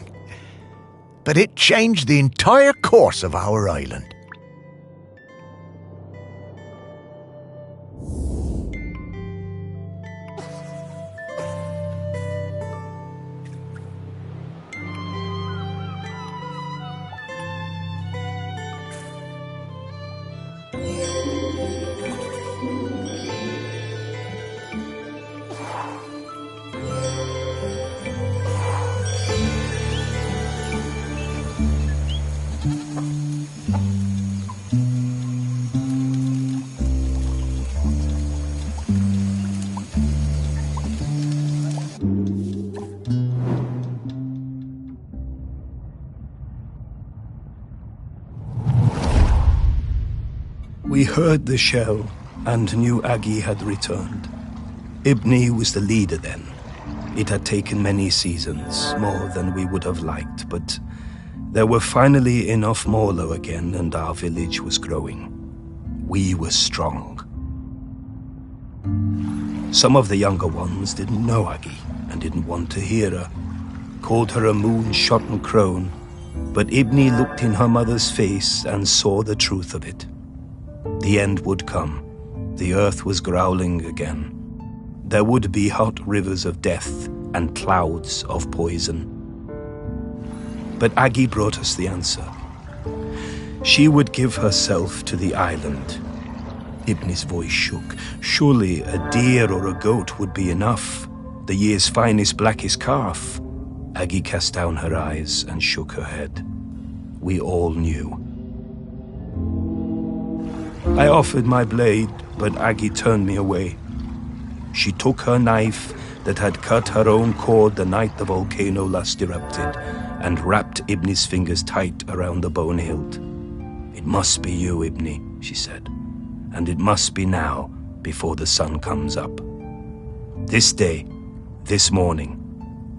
but it changed the entire course of our island. We heard the shell and knew Aggie had returned. Ibni was the leader then. It had taken many seasons, more than we would have liked, but there were finally enough Morlo again and our village was growing. We were strong. Some of the younger ones didn't know Aggie and didn't want to hear her, called her a moon-shotten crone, but Ibni looked in her mother's face and saw the truth of it. The end would come. The earth was growling again. There would be hot rivers of death and clouds of poison. But Aggie brought us the answer. She would give herself to the island. Ibni's voice shook. Surely a deer or a goat would be enough. The year's finest, blackest calf. Aggie cast down her eyes and shook her head. We all knew. I offered my blade, but Aggie turned me away. She took her knife that had cut her own cord the night the volcano last erupted and wrapped Ibni's fingers tight around the bone hilt. It must be you, Ibni, she said, and it must be now before the sun comes up. This day, this morning,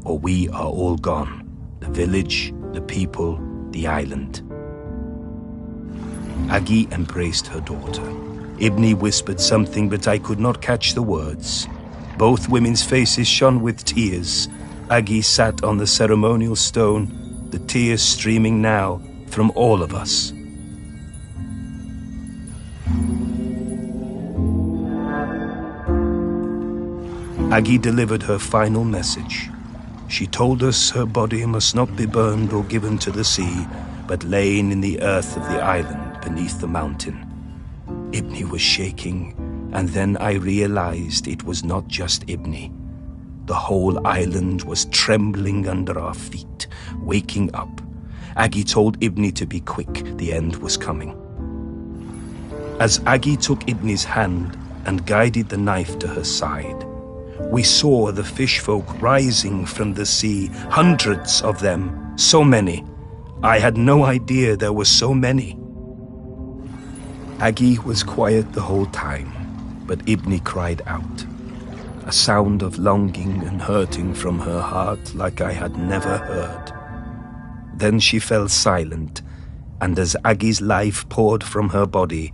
or we are all gone. The village, the people, the island. Aggie embraced her daughter. Ibni whispered something, but I could not catch the words. Both women's faces shone with tears. Aggie sat on the ceremonial stone, the tears streaming now from all of us. Aggie delivered her final message. She told us her body must not be burned or given to the sea, but lain in the earth of the island beneath the mountain. Ibni was shaking, and then I realized it was not just Ibni. The whole island was trembling under our feet, waking up. Aggie told Ibni to be quick, the end was coming. As Aggie took Ibni's hand and guided the knife to her side, we saw the fish folk rising from the sea, hundreds of them, so many. I had no idea there were so many. Aggie was quiet the whole time, but Ibni cried out, a sound of longing and hurting from her heart like I had never heard. Then she fell silent, and as Aggie's life poured from her body,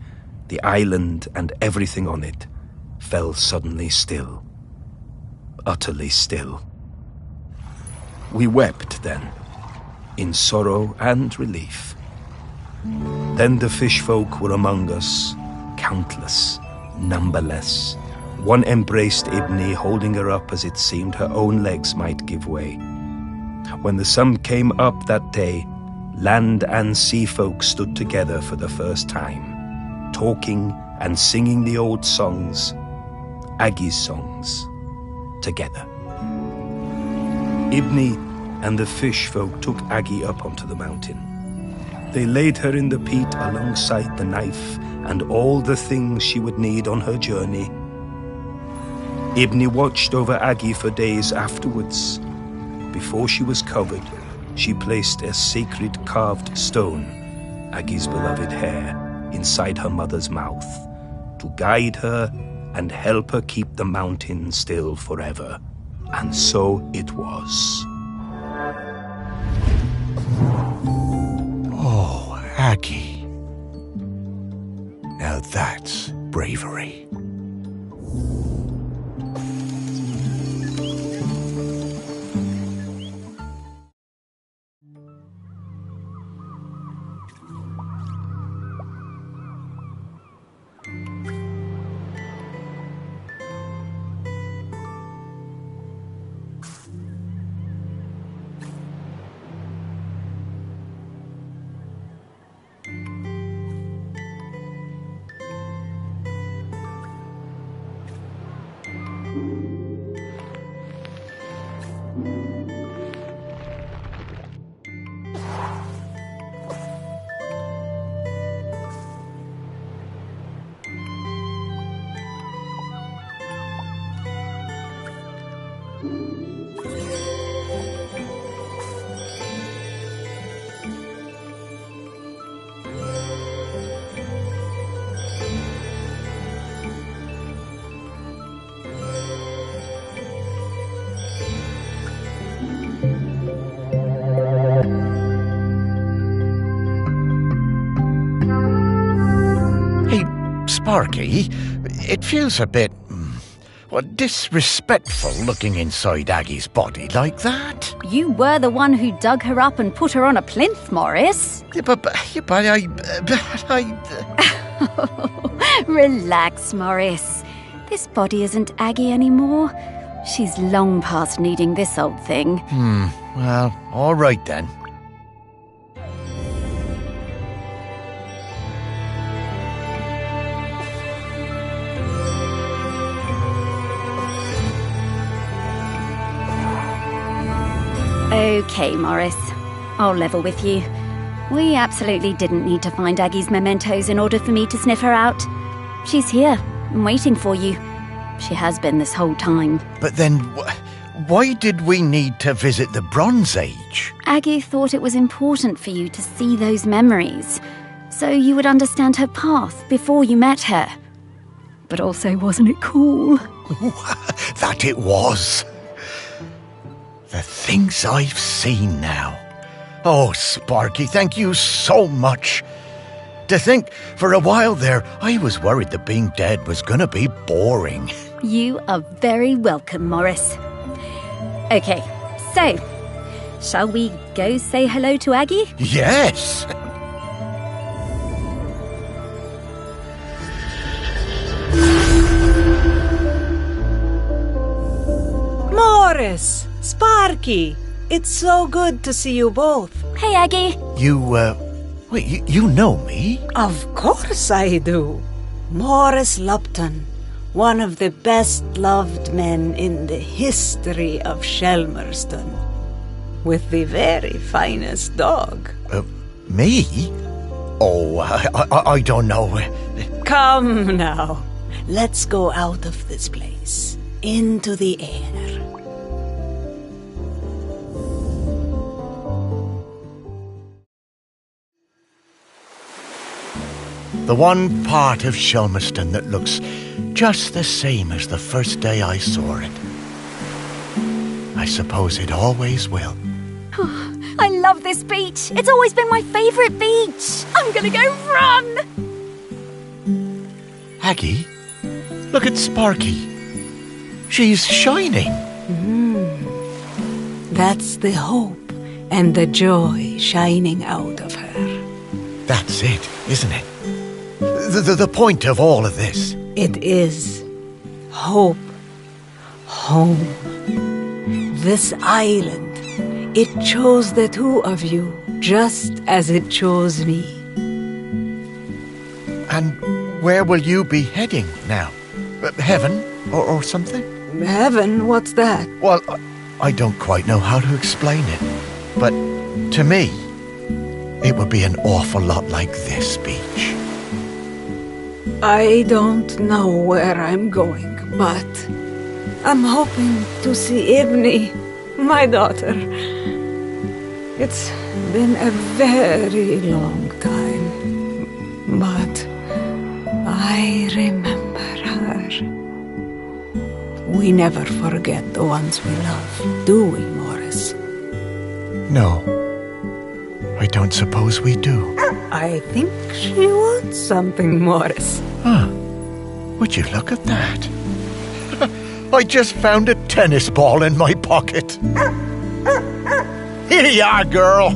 the island and everything on it fell suddenly still, utterly still. We wept then, in sorrow and relief. Then the fish folk were among us, countless, numberless. One embraced Ibni, holding her up as it seemed her own legs might give way. When the sun came up that day, land and sea folk stood together for the first time, talking and singing the old songs, Aggie's songs, together. Ibni and the fish folk took Aggie up onto the mountain. They laid her in the peat alongside the knife and all the things she would need on her journey. Ibni watched over Aggie for days afterwards. Before she was covered, she placed a sacred carved stone, Aggie's beloved hair, inside her mother's mouth to guide her and help her keep the mountain still forever. And so it was. Oh, Aggie. Now that's bravery. Sparky, it feels a bit, disrespectful looking inside Aggie's body like that. You were the one who dug her up and put her on a plinth, Morris. But Relax, Morris. This body isn't Aggie anymore. She's long past needing this old thing. Well, all right then. Okay, Morris. I'll level with you. We absolutely didn't need to find Aggie's mementos in order for me to sniff her out. She's here and waiting for you. She has been this whole time. But then, why did we need to visit the Bronze Age? Aggie thought it was important for you to see those memories, so you would understand her path before you met her. But also, wasn't it cool? That it was. The things I've seen now. Oh, Sparky, thank you so much. To think, for a while there, I was worried that being dead was going to be boring. You are very welcome, Morris. Okay, so, shall we go say hello to Aggie? Yes! Morris! Sparky! It's so good to see you both. Hey, Aggie. You know me? Of course I do. Morris Lupton, one of the best-loved men in the history of Shelmerston, with the very finest dog. Me? Oh, I don't know. Come now. Let's go out of this place, into the air. The one part of Shelmerston that looks just the same as the first day I saw it. I suppose it always will. I love this beach. It's always been my favourite beach. I'm gonna go run. Aggie, look at Sparky. She's shining. That's the hope and the joy shining out of her. That's it, isn't it? The point of all of this. It is hope. Home. This island, it chose the two of you just as it chose me. And where will you be heading now? Heaven or something? Heaven? What's that? Well, I don't quite know how to explain it. But to me, it would be an awful lot like this beach. I don't know where I'm going, but I'm hoping to see Ibni, my daughter. It's been a very long time, but I remember her. We never forget the ones we love, do we, Morris? No, I don't suppose we do. I think she wants something, Morris. Huh. Would you look at that? I just found a tennis ball in my pocket. Here you are, girl.